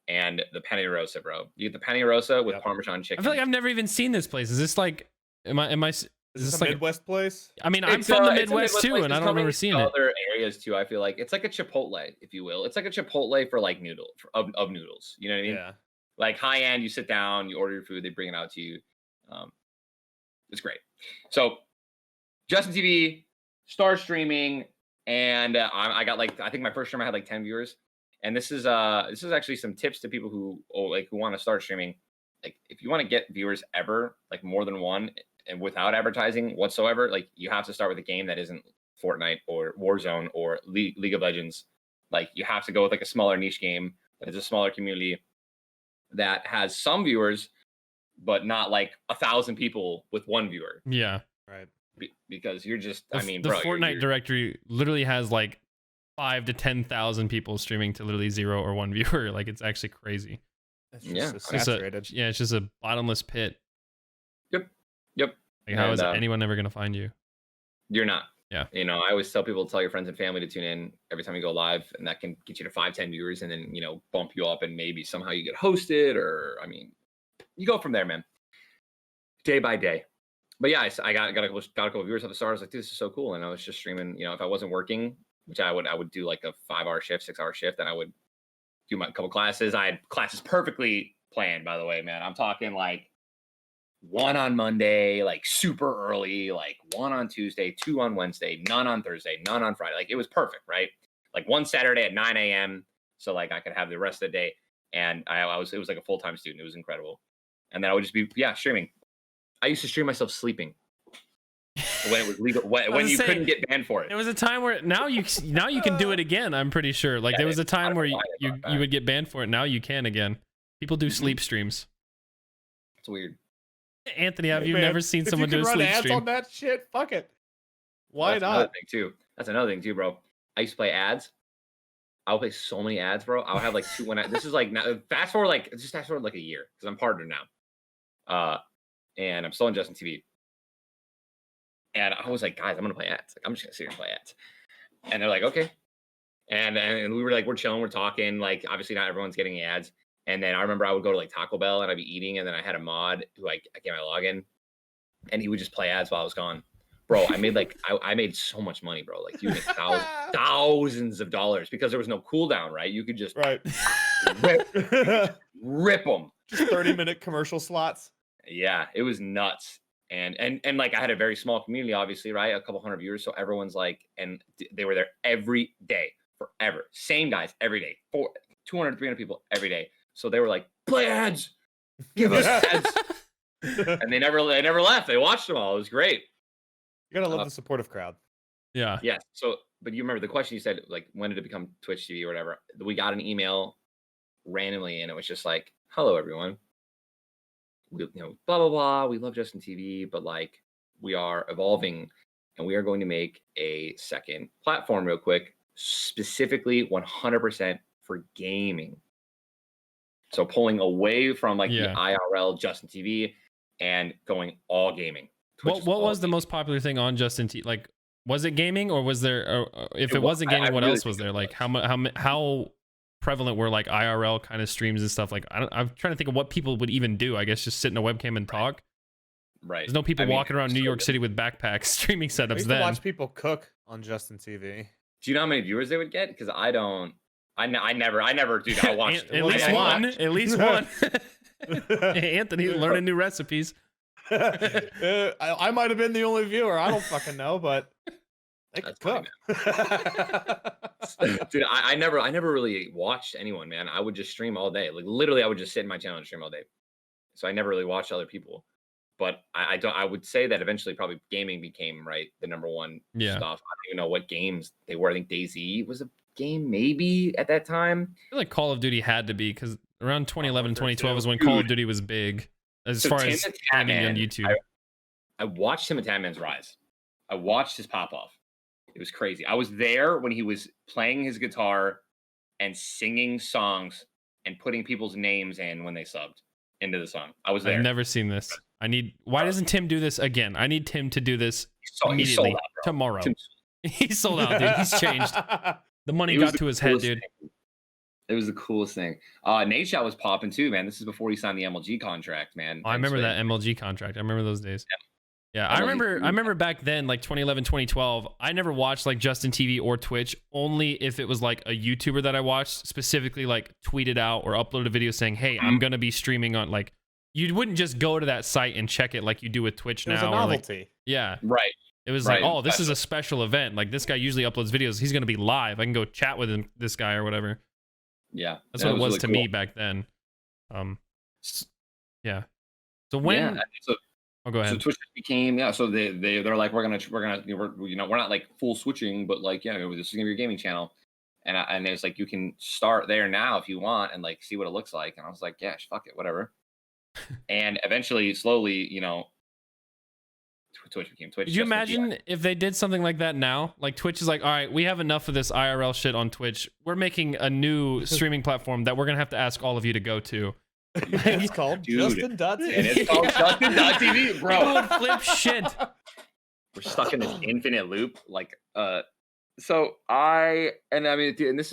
and the penne rosa, bro. You get the penne rosa with Parmesan chicken. I feel like I've never even seen this place. Is this like, am I? Is this a like Midwest place? I mean, I'm from the Midwest too, and I don't remember seeing it. Other areas too. I feel like it's like a Chipotle, if you will. It's like a Chipotle for like of noodles. You know what I mean? Yeah. Like high end. You sit down, you order your food, they bring it out to you. It's great. So Justin TV, start streaming, and I got like, I think my first stream I had like 10 viewers. And this is actually some tips to people who want to start streaming. Like if you want to get viewers ever, like more than one, and without advertising whatsoever, like you have to start with a game that isn't Fortnite or Warzone or League of Legends. Like you have to go with like a smaller niche game that has a smaller community that has some viewers, but not like 1,000 people with 1 viewer. Yeah, right. Because you're just, the Fortnite directory literally has like 5,000 to 10,000 people streaming to literally 0 or 1 viewer. Like it's actually crazy. It's just so saturated. It's just a bottomless pit. Yep. Like how is anyone ever gonna find you? You're not. Yeah. You know, I always tell people to tell your friends and family to tune in every time you go live, and that can get you to 5-10 viewers, and then bump you up, and maybe somehow you get hosted, or I mean, you go from there, man. Day by day. But yeah, I got a couple viewers at the start. I was like, dude, this is so cool, and I was just streaming. If I wasn't working, which I would do like a 5-hour shift, 6-hour shift, and I would do my couple classes. I had classes perfectly planned, by the way, man. I'm talking like 1 on Monday, like super early, like 1 on Tuesday, 2 on Wednesday, none on Thursday, none on Friday. Like it was perfect, right? Like 1 Saturday at 9 a.m. So like I could have the rest of the day. And it was like a full-time student. It was incredible. And then I would just be, streaming. I used to stream myself sleeping when it was legal, when you couldn't get banned for it. There was a time where now you can do it again. I'm pretty sure. Like there was a time where you would get banned for it. Now you can again. People do sleep streams. It's weird. Anthony, have Hey, you man, never seen if someone you do can a run sleep ads stream? on that shit, fuck it. Why That's another not? thing too. That's another thing too, bro. I used to play ads. I would play so many ads, bro. I'll have like 2 when this is like now fast forward like a year because I'm partner now. And I'm still on Justin TV. And I was like, guys, I'm gonna play ads. Like, I'm just gonna sit here and play ads. And they're like, okay. And we were like, we're chilling, we're talking. Like, obviously not everyone's getting ads. And then I remember I would go to like Taco Bell and I'd be eating, and then I had a mod who I get my login, and he would just play ads while I was gone. Bro, I made like I made so much money, bro. Like you make thousands of dollars because there was no cooldown, right? You could just Right. rip them. Just 30-minute commercial slots. Yeah, it was nuts. And like I had a very small community, obviously, right? A couple hundred viewers. So everyone's like, and they were there every day, forever. Same guys every day. 200, 300 people every day. So they were like, play ads, give us ads. And they never left. They watched them all. It was great. You gotta love the supportive crowd. Yeah. Yes. So, but you remember the question you said, like, when did it become Twitch TV or whatever? We got an email randomly, and it was just like, hello, everyone. We, blah, blah, blah. We love Justin TV, but like, we are evolving, and we are going to make a second platform real quick, specifically 100% for gaming. So pulling away from like the IRL Justin TV and going all gaming. What was the most popular thing on Justin TV? Like, was it gaming, or was there? If it wasn't gaming, what else was there? Like, how prevalent were like IRL kind of streams and stuff? Like, I'm trying to think of what people would even do. I guess just sit in a webcam and talk. Right. There's no people walking around New York City with backpacks streaming setups. I used to watch people cook on Justin TV. Do you know how many viewers they would get? Because I don't. I never, dude. I watched at least one. At least one. Anthony learning new recipes. I might have been the only viewer. I don't fucking know, but they could cook. Dude, I never really watched anyone, man. I would just stream all day. Like literally, I would just sit in my channel and stream all day. So I never really watched other people. But I would say that eventually probably gaming became the number one stuff. I don't even know what games they were. I think DayZ was a game maybe at that time. I feel like Call of Duty had to be, because around 2011, 2012 is when Call of Duty was big. As far as streaming on YouTube. I watched Tim and Tatman's rise. I watched his pop off. It was crazy. I was there when he was playing his guitar and singing songs and putting people's names in when they subbed into the song. I was there. I've never seen this. Why doesn't Tim do this again? I need Tim to do this immediately. He's sold out, tomorrow. He's sold out, dude. He's changed. The money got to his head, dude. It was the coolest thing. Nate Shot was popping too, man. This is before he signed the MLG contract, man. Oh, I remember that MLG contract. I remember those days. Yeah, I remember back then, like 2011, 2012, I never watched like Justin TV or Twitch, only if it was like a YouTuber that I watched, specifically like tweeted out or uploaded a video saying, hey, I'm going to be streaming on, like, you wouldn't just go to that site and check it like you do with Twitch now. It was a novelty. Like, yeah. Right. It was like, oh, this is a special event. Like, this guy usually uploads videos. He's going to be live. I can go chat with this guy or whatever. Yeah. That's what it was really to me back then. Yeah. So when... Oh, go ahead. So Twitch became so they're like we're not like full switching, but like this is gonna be your gaming channel, and it's like you can start there now if you want and like see what it looks like, and I was like yeah, fuck it, whatever. And eventually, slowly, Twitch became Twitch. Could you imagine if they did something like that now? Like Twitch is like, all right, we have enough of this IRL shit on Twitch. We're making a new streaming platform that we're gonna have to ask all of you to go to. It's called Justin.TV. It's called Justin.TV, bro. People would flip shit. We're stuck in this infinite loop. Like, and this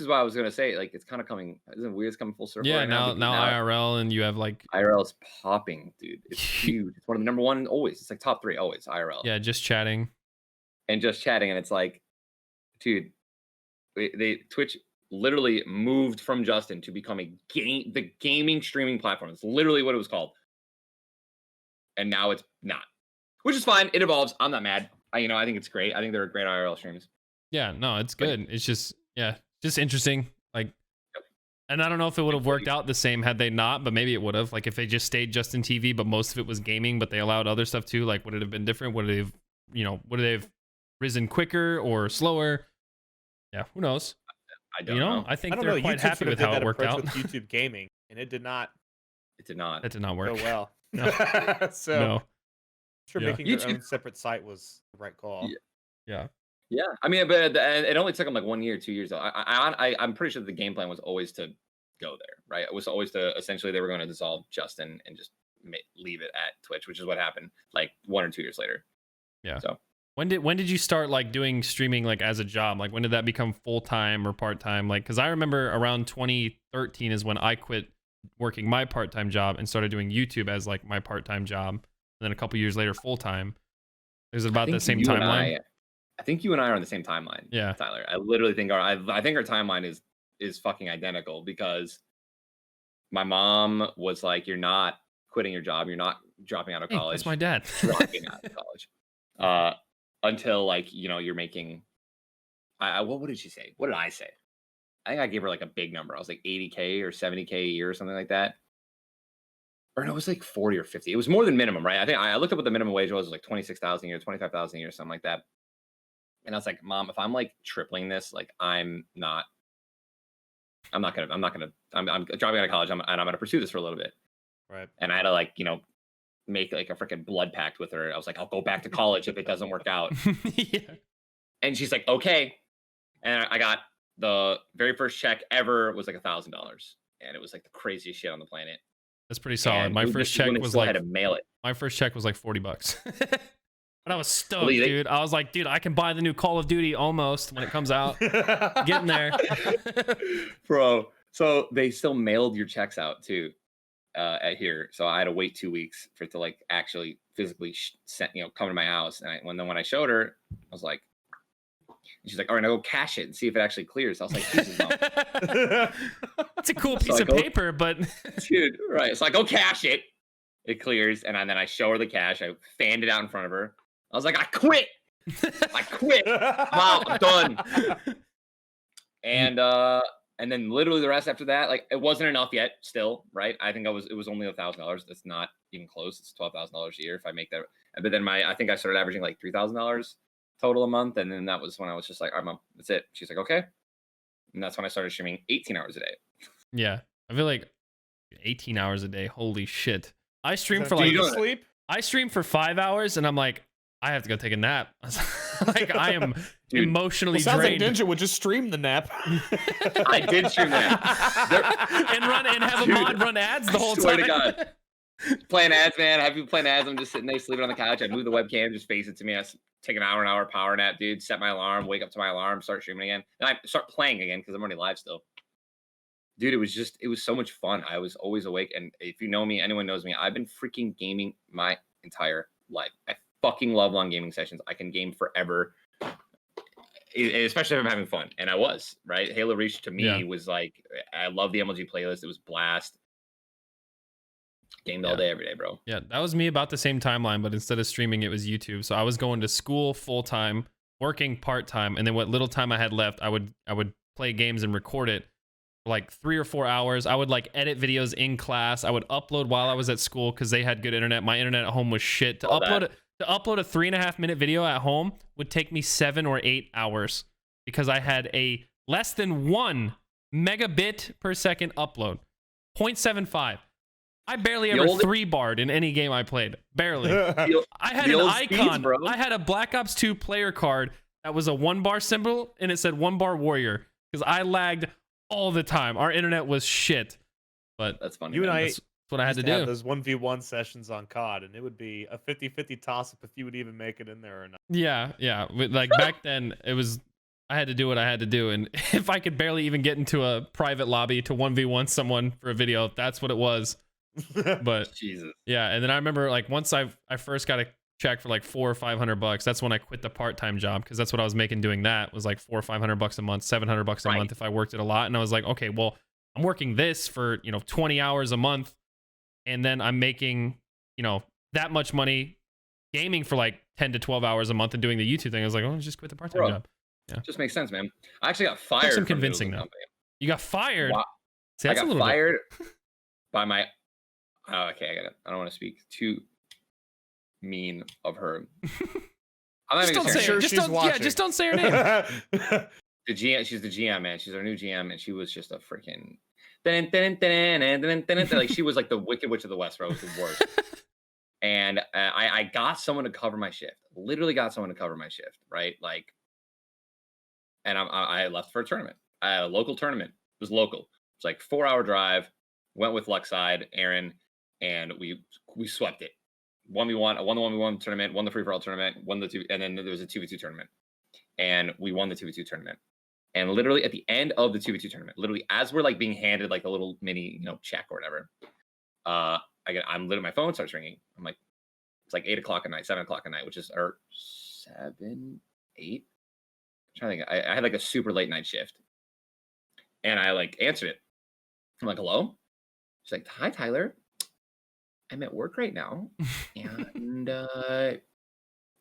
is why I was gonna say, like, it's kind of coming. Isn't it weird? It's coming full circle. Yeah, right now IRL, and you have like IRL is popping, dude. It's huge. It's one of the number one always. It's like top 3 always. IRL. Yeah, just chatting. And it's like, dude, they Twitch literally moved from Justin to become the gaming streaming platform. It's literally what it was called. And now it's not, which is fine. It evolves. I'm not mad. I think it's great. I think they're great IRL streams. Yeah, no, it's good. It's just interesting. Like, and I don't know if it would have worked out the same had they not, but maybe it would have. Like if they just stayed Justin TV, but most of it was gaming, but they allowed other stuff too. Like, would it have been different? Would it have risen quicker or slower? Yeah, who knows? I don't know. I think they're quite happy with how it worked out. With YouTube gaming, and it did not. It did not. That did not work. Go well. So No. I'm sure Yeah. making your own separate site was the right call. Yeah. Yeah, I mean, but it only took them like 1 year, 2 years. Though. I'm pretty sure the game plan was always to go there, right? It was always to essentially they were going to dissolve Justin and just leave it at Twitch, which is what happened like 1 or 2 years later. Yeah. So when did you start like doing streaming like as a job? Like when did that become full time or part time? Like because I remember around 2013 is when I quit working my part time job and started doing YouTube as like my part time job. And then a couple years later, full time. Is it about the same timeline? I think you and I are on the same timeline. Yeah, Tyler. I literally think I think our timeline is fucking identical because my mom was like, "You're not quitting your job. You're not dropping out of college." That's my dad. Dropping out of college. Until like you're making. What did she say? What did I say? I think I gave her like a big number. I was like 80K or 70K a year or something like that. Or no, it was like 40 or 50. It was more than minimum, right? I think I looked up what the minimum wage was like 26,000 a year, 25,000 a year, something like that. And I was like, Mom, if I'm like tripling this, like I'm dropping out of college and I'm gonna pursue this for a little bit. Right. And I had to like, make like a freaking blood pact with her. I was like, I'll go back to college if it doesn't work out. Yeah. And she's like, okay. And I got the very first check ever was like $1,000. And it was like the craziest shit on the planet. That's pretty solid. And My first check was like I had to mail it. my first check was like $40. But I was stoked, Believe it. dude. I was like, dude, I can buy the new Call of Duty almost when it comes out. Getting there. Bro. So they still mailed your checks out too at here. So I had to wait 2 weeks for it to like actually physically come to my house. And when I showed her, I was like, she's like, all right, now go cash it and see if it actually clears. I was like, Jesus, Mom. That's a cool piece of paper, but dude, right. So I go cash it. It clears. And then I show her the cash. I fanned it out in front of her. I was like, I quit. I quit. Wow, I'm done. And then literally the rest after that, like it wasn't enough yet still, right? I think it was only $1,000. That's not even close. It's $12,000 a year if I make that. But then I think I started averaging like $3,000 total a month. And then that was when I was just like, all right, Mom, that's it. She's like, okay. And that's when I started streaming 18 hours a day. yeah, I feel like 18 hours a day. Holy shit. I stream for Do like you sleep? I stream for 5 hours and I'm like, I have to go take a nap. Like I am emotionally Sounds drained. like Ninja would just stream the nap. I did stream that. and have a mod run ads the whole swear time. to God. Playing ads, man. Have you playing ads? I'm just sitting there sleeping on the couch. I move the webcam, just face it to me. I take an hour power nap, dude. Set my alarm, wake up to my alarm, start streaming again. And I start playing again because I'm already live still. Dude, it was so much fun. I was always awake. And if you know me, anyone knows me, I've been freaking gaming my entire life. I fucking love long gaming sessions. I can game forever, especially if I'm having fun. And I was, right? Halo Reach to me was like, I love the MLG playlist. It was blast. Gamed all day, every day, bro. Yeah, that was me about the same timeline, but instead of streaming, it was YouTube. So I was going to school full time, working part time, and then what little time I had left, I would play games and record it for like 3 or 4 hours. I would like edit videos in class. I would upload while I was at school because they had good internet. My internet at home was shit. To upload a 3.5 minute video at home would take me 7 or 8 hours because I had a less than 1 megabit per second upload, 0.75. I barely ever 3-barred in any game I played. Barely. I had an icon. Speeds, I had a Black Ops 2 player card that was a 1-bar symbol, and it said 1-bar warrior because I lagged all the time. Our internet was shit. But that's funny. That's what I had to do. Have those 1v1 sessions on COD, and it would be a 50-50 toss-up if you would even make it in there or not. Yeah. Like back then, I had to do what I had to do, and if I could barely even get into a private lobby to 1v1 someone for a video, that's what it was. But Jesus. Yeah, and then I remember like once I first got a check for like $400 or $500, that's when I quit the part-time job because that's what I was making doing that was like $400 or $500 a month, $700 a month if I worked it a lot. And I was like, okay, well, I'm working this for 20 hours a month, and then I'm making that much money gaming for like 10 to 12 hours a month and doing the YouTube thing. I was like, oh, just quit the part-time job. Yeah, just makes sense, man. I actually got fired. Some convincing though. You got fired. Wow. See, I got fired by my. Oh, okay, I got it. I don't want to speak too mean of her. I'm not just don't say her. Just don't say her name. The GM, she's the GM, man. She's our new GM, and she was just a freaking. Like she was like the Wicked Witch of the West, bro. It was the worst. And I got someone to cover my shift. Literally got someone to cover my shift, right? Like, and I left for a tournament. A local tournament. It was local. It's like 4-hour drive. Went with Luckside, Aaron, and we swept it. 1v1, I won the 1v1 tournament, won the free-for-all tournament, won the 2, and then there was a 2v2 tournament. And we won the 2v2 tournament. And literally at the end of the 2v2 tournament, literally as we're like being handed like a little mini, check or whatever, I'm literally, my phone starts ringing. I'm like, it's like 8 o'clock at night, 7 o'clock at night, which is, or 7, 8. I'm trying to think. I had like a super late night shift. And I like answered it. I'm like, hello? She's like, hi, Tyler. I'm at work right now. And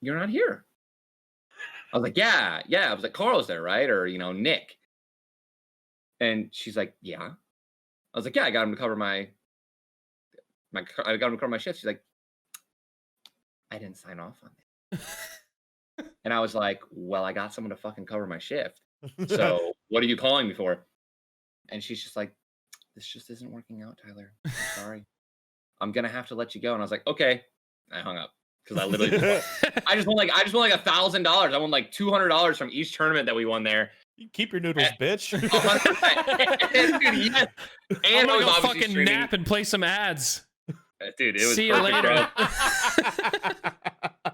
you're not here. I was like, yeah. I was like, Carl's there, right? Or, Nick. And she's like, yeah. I was like, yeah, I got him to cover my shift. She's like, I didn't sign off on it. And I was like, well, I got someone to fucking cover my shift. So what are you calling me for? And she's just like, this just isn't working out, Tyler. I'm sorry. I'm gonna have to let you go. And I was like, okay. I hung up because I literally I just won like $1,000. I won like $200 from each tournament that we won there. You keep your noodles, bitch. Dude, yes. And I'm I gonna was go obviously fucking streaming. nap and play some ads. Dude, it was See you perfect, later. bro.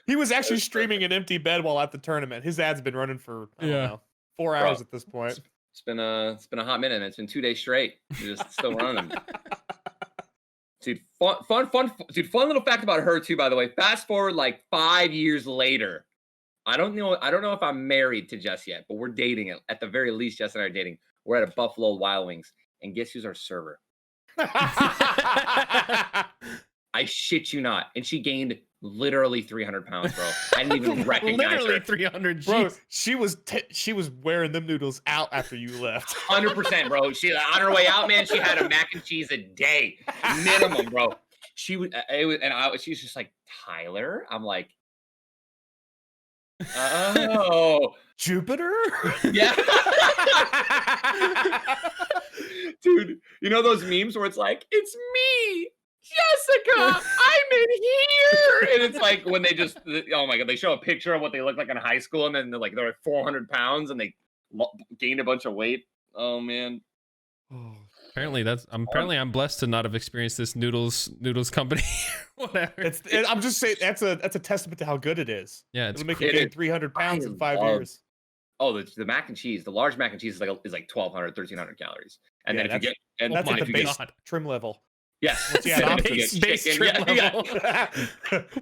He was actually streaming an empty bed while at the tournament. His ad's been running for I don't know 4 hours at this point. It's been a hot minute. It's been 2 days straight. You're just still running. Dude, fun little fact about her too, by the way. Fast forward like 5 years later. I don't know if I'm married to Jess yet, but we're dating it. At the very least, Jess and I are dating. We're at a Buffalo Wild Wings, and guess who's our server? I shit you not. And she gained literally 300 pounds, bro. I didn't even recognize Literally her. 300. Bro, she was wearing them noodles out after you left. 100%, bro. She on her way out, man. She had a mac and cheese a day, minimum, bro. She was just like, Tyler. I'm like, oh, Jupiter. yeah. Dude, you know those memes where it's like, it's me, Jessica, I'm in here. And it's like when they just, oh my God, they show a picture of what they look like in high school and then they're like 400 pounds and they gained a bunch of weight. Oh, man. Apparently I'm blessed to not have experienced this noodles company. Whatever. I'm just saying that's a testament to how good it is. Yeah, it's it'll make you gain 300 pounds in 5 years. Oh, the mac and cheese, the large mac and cheese is like 1,200, 1,300 Yeah, calories. And then if you get, and that's at the base God. trim level. yes, Once you add options, base trim level.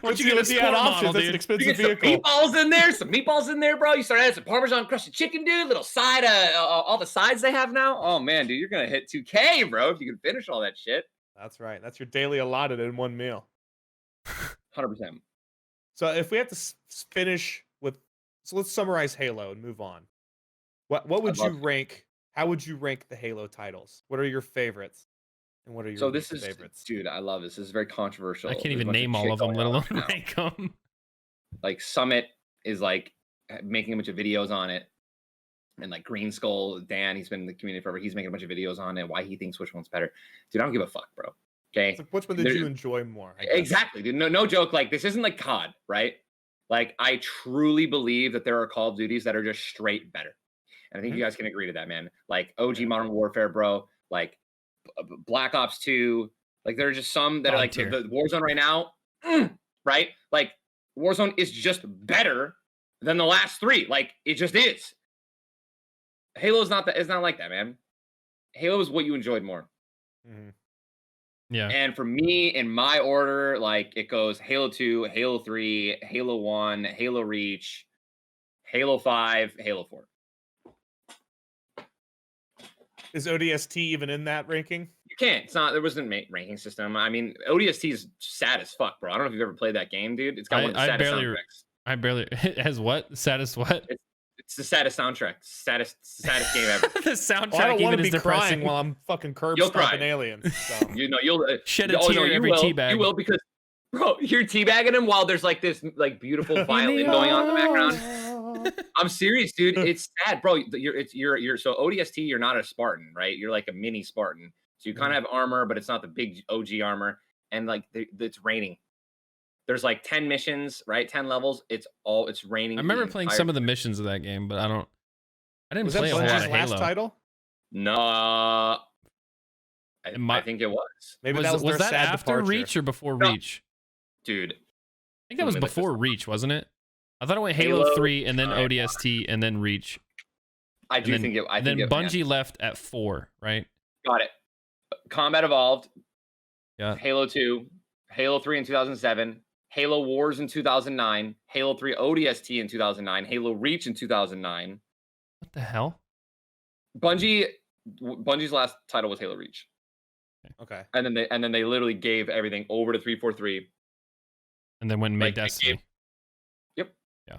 Once you get a add sport options, model, that's an dude. expensive you get vehicle. some meatballs in there, bro. You start adding some Parmesan crusted chicken, dude. Little side, all the sides they have now. Oh man, dude, you're gonna hit 2K, bro, if you can finish all that shit. That's right. That's your daily allotted in one meal. 100%. So if we have to finish with, so let's summarize Halo and move on. What would you rank? How would you rank the Halo titles? What are your favorites? And what are your favorites? Dude, I love this. This is very controversial. I can't There's a even bunch name all shit of them, going let on alone right now. rank them. Like Summit is like making a bunch of videos on it. And like Green Skull, Dan, he's been in the community forever. He's making a bunch of videos on it, why he thinks which one's better. Dude, I don't give a fuck, bro. Okay. It's like, which one did you enjoy more? I guess? Exactly. Dude. No joke. Like, this isn't like COD, right? Like, I truly believe that there are Call of Duties that are just straight better. And I think you guys can agree to that, man. Like OG Modern Warfare, bro. Like Black Ops 2. Like, there are just some that are like the Warzone right now, right? Like, Warzone is just better than the last 3. Like, it just is. Halo is not that. It's not like that, man. Halo is what you enjoyed more. Mm-hmm. Yeah. And for me, in my order, like it goes Halo 2, Halo 3, Halo 1, Halo Reach, Halo 5, Halo 4. Is ODST even in that ranking? You can't. It's not. There wasn't a ranking system. I mean, ODST is sad as fuck, bro. I don't know if you've ever played that game, dude. It's got one of the saddest soundtracks. I barely has what? Saddest what? It's the saddest soundtrack. Saddest game ever. The soundtrack I don't even want to is be crying depressing. while I'm fucking curb You'll stomping cry. aliens. So. You'll Shed a tear every teabag. You will because Bro, you're teabagging him while there's like this like beautiful violin going on in the background. I'm serious, dude. It's sad, bro. You're so ODST. You're not a Spartan, right? You're like a mini Spartan. So you kind of have armor, but it's not the big OG armor. And like it's raining. There's like 10 missions, right? 10 levels. It's raining. I remember playing some of the missions of that game, but I didn't play a whole lot of last Halo. title? No. I think it was. Maybe was that that sad after departure. Reach or before Reach? Dude. I think that was before Reach, wasn't it? I thought it went Halo 3 and then ODST and then Reach. I do think it. Then Bungie left at 4, right? Got it. Combat Evolved. Yeah. Halo 2. Halo 3 in 2007. Halo Wars in 2009. Halo 3 ODST in 2009. Halo Reach in 2009. What the hell? Bungie's last title was Halo Reach. Okay. And then they literally gave everything over to 343. And then went and made Destiny. Yep. Yeah.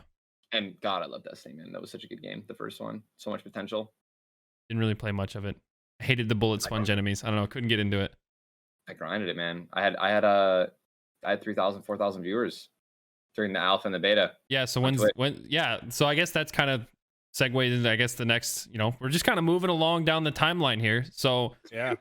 And God, I love Destiny, man. That was such a good game. The first one. So much potential. Didn't really play much of it. I hated the bullet sponge enemies. I don't know. Couldn't get into it. I grinded it, man. I had 3,000, 4,000 viewers during the alpha and the beta. Yeah. So so I guess that's kind of segues into, I guess, the next, we're just kind of moving along down the timeline here. So yeah,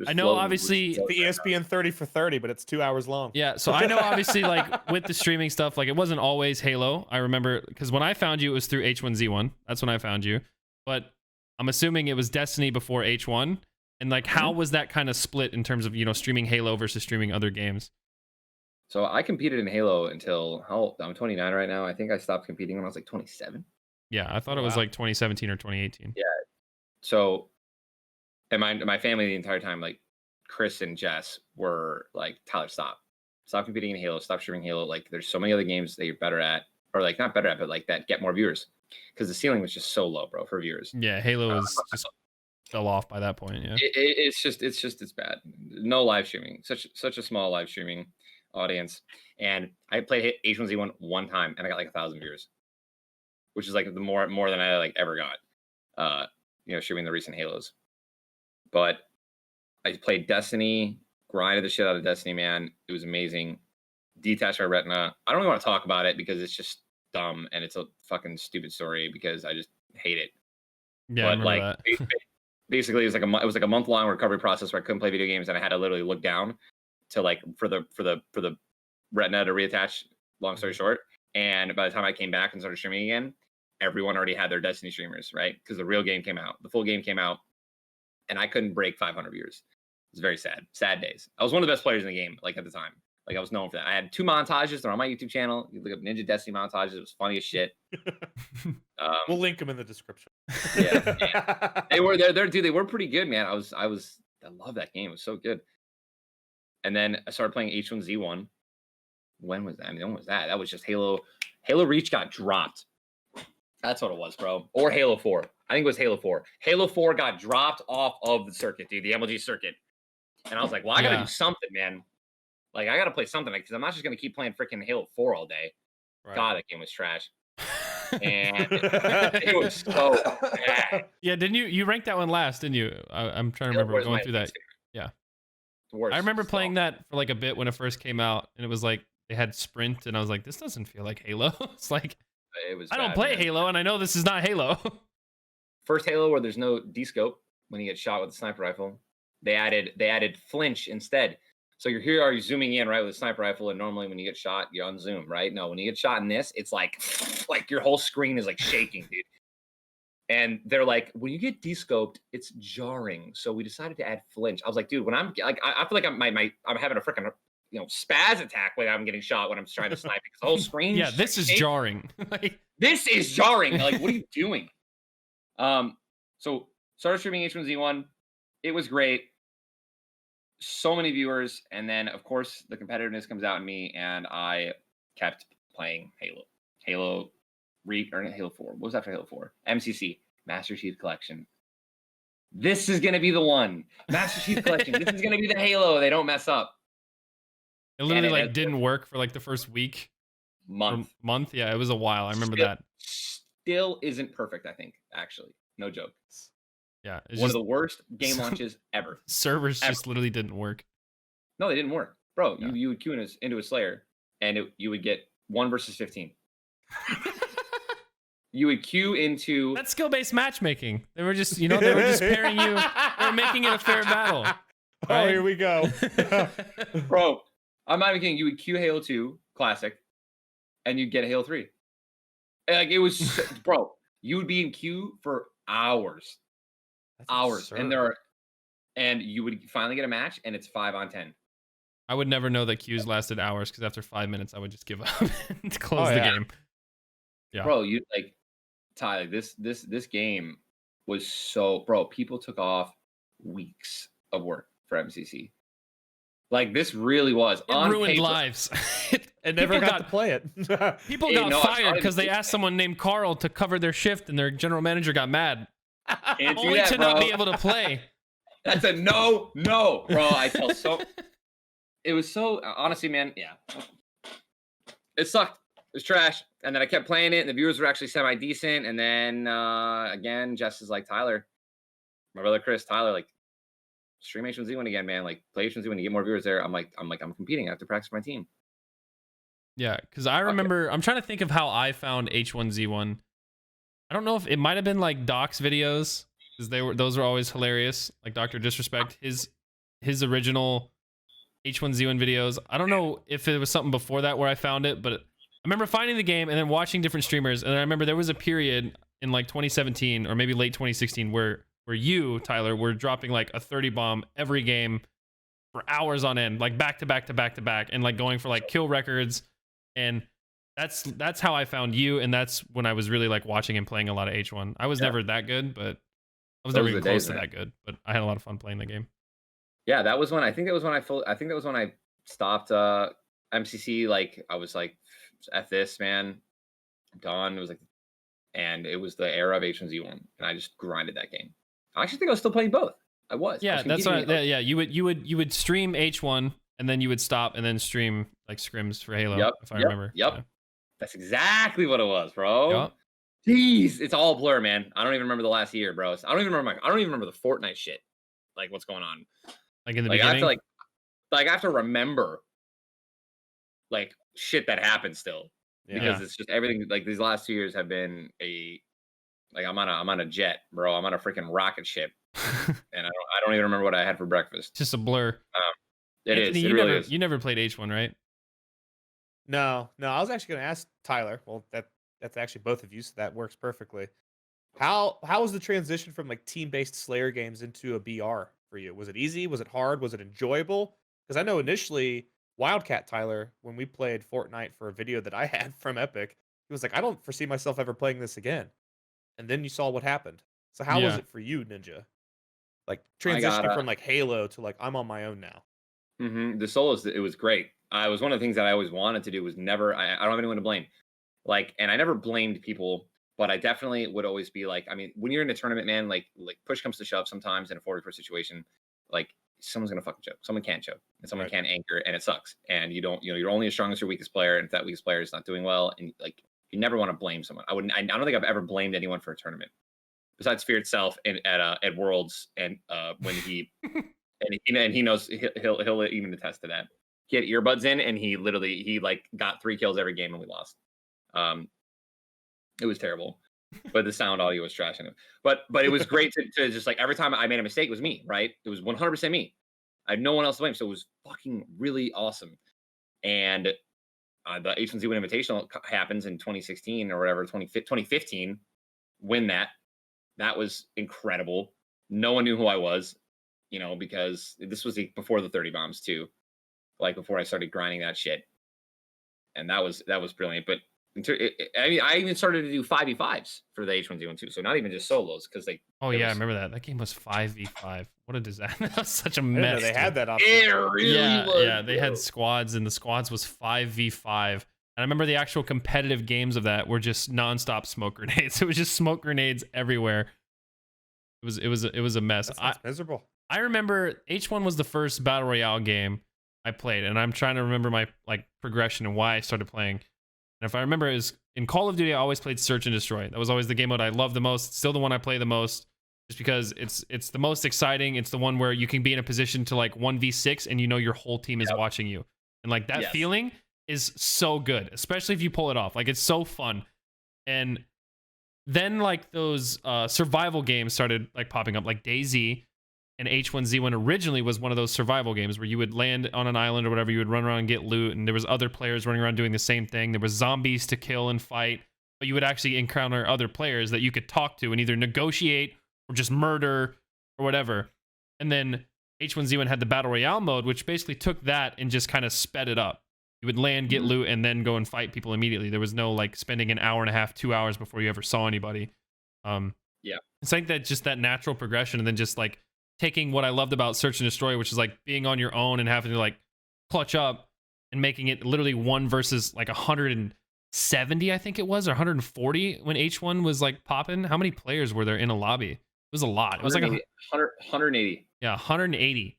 I know obviously the ESPN 30 for 30, but it's 2 hours long. Yeah. So I know obviously like with the streaming stuff, like it wasn't always Halo. I remember because when I found you, it was through H1Z1. That's when I found you. But I'm assuming it was Destiny before H1. And like, how was that kind of split in terms of, streaming Halo versus streaming other games? So I competed in Halo until I'm 29 right now. I think I stopped competing when I was like 27. Yeah, I thought it was like 2017 or 2018. Yeah. So, and my family the entire time, like Chris and Jess were like, Tyler, stop competing in Halo, stop streaming Halo. Like, there's so many other games that you're better at, or like not better at, but like that get more viewers, because the ceiling was just so low, bro, for viewers. Yeah, Halo was just fell off by that point. Yeah, it's bad. No live streaming, such a small live streaming audience, and I played H1Z1 one time, and I got like 1,000 viewers, which is like the more than I like ever got, streaming the recent Halos. But I played Destiny, grinded the shit out of Destiny, man. It was amazing. Detached my retina. I don't really want to talk about it because it's just dumb and it's a fucking stupid story because I just hate it. Yeah, but like basically it was like a month-long recovery process where I couldn't play video games and I had to literally look down to like for the retina to reattach, long story short. And by the time I came back and started streaming again, everyone already had their Destiny streamers, right? Because the real game came out, the full game came out, and I couldn't break 500 viewers. It was very sad days. I was one of the best players in the game, like at the time. Like I was known for that. I had 2 montages. They're on my YouTube channel. You look up Ninja Destiny montages. It was funny as shit. We'll link them in the description. Yeah. They were there, dude. They were pretty good, man. I love that game. It was so good. And then I started playing H1Z1. When was that? I mean, when was that? That was just Halo. Halo Reach got dropped. That's what it was, bro. Or Halo 4. I think it was Halo 4. Halo 4 got dropped off of the circuit, dude. The MLG circuit. And I was like, well, I gotta do something, man. Like, I gotta play something because I'm not just gonna keep playing freaking Halo 4 all day. Right. God, that game was trash. And it was so bad. Yeah, didn't you ranked that one last, didn't you? I'm trying to remember going through that. Yeah. I remember playing that for like a bit when it first came out, and it was like they had sprint, and I was like, this doesn't feel like Halo. It's like I don't play Halo, and I know this is not Halo. First Halo where there's no D-scope when you get shot with a sniper rifle. They added flinch instead. So you're zooming in, right, with a sniper rifle, and normally when you get shot, you unzoom, right? No, when you get shot in this, it's like your whole screen is like shaking, dude. And they're like, when you get descoped, it's jarring. So we decided to add flinch. I was like, dude, when I'm like, I feel like I'm having a freaking spaz attack when I'm getting shot when I'm trying to snipe because the whole screen. Yeah, this is jarring. This is jarring. Like, what are you doing? So started streaming H1Z1. It was great. So many viewers, and then of course the competitiveness comes out in me, and I kept playing Halo. Halo 4. What was after Halo 4? MCC, Master Chief Collection. This is gonna be the one. Master Chief Collection. This is gonna be the Halo. They don't mess up. It literally didn't work for like the first week. Month. Yeah, it was a while. I remember that. Still isn't perfect, I think, actually. No joke. Yeah. It's one of the worst game launches ever. Servers just literally didn't work. No, they didn't work. bro. Yeah. You would queue into a Slayer, and you would get 1 versus 15. You would queue into That's skill-based matchmaking. They were just, they were just pairing you. They were making it a fair battle. Oh, Right? here we go. bro. I'm not even kidding. You would queue Halo 2 Classic, and you'd get a Halo 3. And, like it was, bro. You would be in queue for hours, That's and absurd. and you would finally get a match, and it's 5 on 10. I would never know that queues lasted hours because after 5 minutes, I would just give up and close Oh, the yeah. game. Yeah. Bro, you like Tyler, this game was so, bro, people took off weeks of work for MCC. Like this really was It on ruined paper. lives. And never people got to play it. People Yeah, got no, I fired started because they to- asked someone named Carl to cover their shift, and their general manager got mad. Can't do Only that, to bro. not be able to play. That's a no, bro. I felt so. It was so honestly, man. Yeah, it sucked. It was trash. And then I kept playing it, and the viewers were actually semi decent. And then again, Jess is like, Tyler, my brother Chris, Tyler, like, stream H1Z1 again, man. Like, play H1Z1 to get more viewers there. I'm competing. I have to practice my team. Yeah, because I remember, I'm trying to think of how I found H1Z1. I don't know if it might have been like Doc's videos, because those were always hilarious. Like Dr. Disrespect, his original H1Z1 videos. I don't know if it was something before that where I found it, but I remember finding the game and then watching different streamers. And then I remember there was a period in like 2017 or maybe late 2016 where you, Tyler, were dropping like a 30 bomb every game for hours on end, like back to back to back to back, and like going for like kill records. And that's how I found you, and that's when I was really like watching and playing a lot of H1. I was never that good, but I was never even close to that good. But I had a lot of fun playing the game. Yeah, that was when I think that was when I stopped MCC. Like I was like, at this, man, done. It was like, and it was the era of H1Z1, and I just grinded that game. I actually think I was still playing both. I was. Yeah, that's what. Yeah, you would stream H1 and then you would stop and then stream like scrims for Halo. Yep, if I remember. Yep. Yeah. That's exactly what it was, bro. Yep. Jeez, it's all blur, man. I don't even remember the last year, bro. I don't even remember the Fortnite shit. Like what's going on? Like in the Like I beginning. have to I have to remember like shit that happened still. Because it's just everything. Like these last 2 years have been I'm on a jet, bro. I'm on a freaking rocket ship, and I don't even remember what I had for breakfast. Just a blur. It Anthony, is. It really is. You never played H1, right? No. I was actually going to ask Tyler. Well, that's actually both of you, so that works perfectly. How was the transition from like team-based Slayer games into a BR for you? Was it easy? Was it hard? Was it enjoyable? Because I know initially WILDCAT Tyler, when we played Fortnite for a video that I had from Epic, he was like, I don't foresee myself ever playing this again. And then you saw what happened. So how was Yeah. it for you, Ninja? Like transitioning from like Halo to like I'm on my own now. The solos, it was great. I was one of the things that I always wanted to do was never. I don't have anyone to blame. Like, and I never blamed people, but I definitely would always be like, I mean, when you're in a tournament, man, like push comes to shove sometimes in a 40-4 situation, like someone's gonna fucking choke. Someone can't choke, and someone can't anchor, and it sucks. And you don't, you're only as strong as your weakest player, and if that weakest player is not doing well, and like you never want to blame someone. I don't think I've ever blamed anyone for a tournament, besides Fear itself at Worlds, and when he and he knows he'll even attest to that. He had earbuds in, and he like got 3 kills every game, and we lost. It was terrible, but the sound audio was trash. But it was great to just like every time I made a mistake, it was me, right? It was 100% me. I had no one else to blame, so it was fucking really awesome. And the H1Z1 Invitational happens in 2016 or whatever, 2015. Win that. That was incredible. No one knew who I was, because this was before the 30 bombs too, like before I started grinding that shit. And that was brilliant. But I mean, I even started to do 5v5s for the H1Z1 too. So not even just solos, because like. Oh yeah, I remember that. That game was 5v5. What a disaster! That was such a mess. I didn't know they had that option. It really was, yeah. They had squads, and the squads was 5v5. And I remember the actual competitive games of that were just nonstop smoke grenades. It was just smoke grenades everywhere. It was a mess. That's miserable. I remember H1 was the first battle royale game I played, and I'm trying to remember my like progression and why I started playing. And if I remember, it was in Call of Duty, I always played Search and Destroy. That was always the game mode I loved the most. Still the one I play the most. just because it's the most exciting. It's the one where you can be in a position to like 1v6 and you know your whole team is watching you. And like that feeling is so good, especially if you pull it off. Like it's so fun. And then like those survival games started like popping up, like DayZ and H1Z1 originally was one of those survival games where you would land on an island or whatever, you would run around and get loot, and there was other players running around doing the same thing. There was zombies to kill and fight, but you would actually encounter other players that you could talk to and either negotiate or just murder or whatever. And then H1Z1 had the Battle Royale mode, which basically took that and just kind of sped it up. You would land, get loot, and then go and fight people immediately. There was no like spending an hour and a half, 2 hours before you ever saw anybody. It's like that, just that natural progression, and then just like taking what I loved about Search and Destroy, which is like being on your own and having to like clutch up and making it literally 1 versus like 170, I think it was, or 140 when H1 was like popping. How many players were there in a lobby? It was a lot. It was like 180. Yeah, 180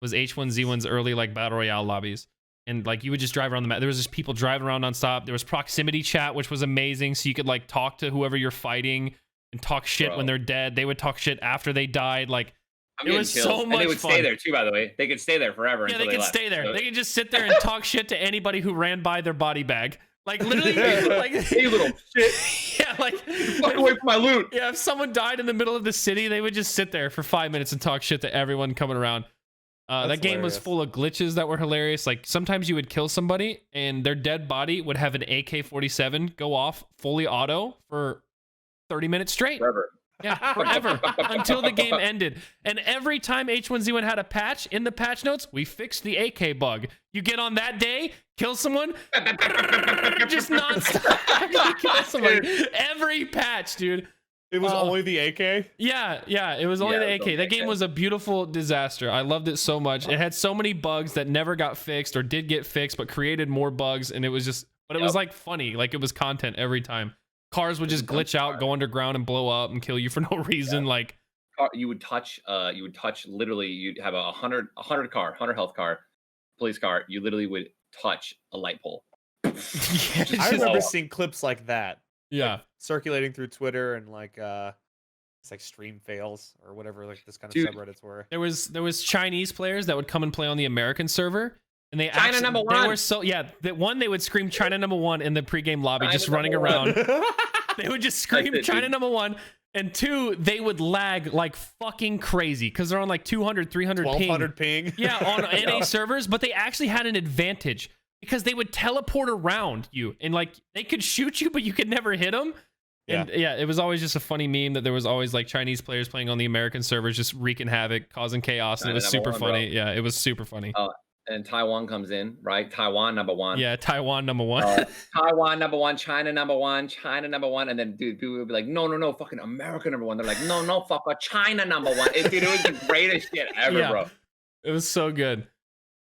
was H1Z1's early like battle royale lobbies. And like you would just drive around the map. There was just people driving around nonstop. There was proximity chat, which was amazing. So you could like talk to whoever you're fighting and talk shit when they're dead. They would talk shit after they died. Like it was so much fun. And they would stay there too, by the way. They could stay there forever. Yeah, they could stay there. They could just sit there and talk shit to anybody who ran by their body bag. Like literally, like hey little shit. Yeah, like fuck away from my loot. Yeah, if someone died in the middle of the city, they would just sit there for 5 minutes and talk shit to everyone coming around. That game was full of glitches that were hilarious. Like sometimes you would kill somebody and their dead body would have an AK-47 go off fully auto for 30 minutes straight. Forever. Yeah, forever until the game ended. And every time H1Z1 had a patch, in the patch notes, we fixed the AK bug. You get on that day, kill someone, just nonstop. Kill someone. Every patch, dude. It was only the AK? Yeah, it was only the AK. That game was a beautiful disaster. I loved it so much. It had so many bugs that never got fixed or did get fixed, but created more bugs. And it was just, but it was like funny. Like it was content every time. Cars would just glitch out, go underground, and blow up and kill you for no reason. Like you would touch literally. You'd have a 100 health car, police car. You literally would touch a light pole. I remember seeing clips like that. Yeah, like, circulating through Twitter and like it's like stream fails or whatever like this kind of subreddits were. There was Chinese players that would come and play on the American server. And they China number one. They were so that one they would scream China number one in the pregame lobby, just running around. They would just scream China number one. And 2, they would lag like fucking crazy because they're on like 200, 300 1200 ping. Yeah, on NA servers, but they actually had an advantage because they would teleport around you and like they could shoot you, but you could never hit them. And it was always just a funny meme that there was always like Chinese players playing on the American servers, just wreaking havoc, causing chaos, and it was super funny. Yeah, it was super funny. And Taiwan comes in, right? Taiwan number one. Yeah, Taiwan number one. Taiwan number one, China number one, China number one. And then dude, people would be like, no, fucking America number one. They're like, no, fucker, China number one. Dude, it was the greatest shit ever, bro. It was so good.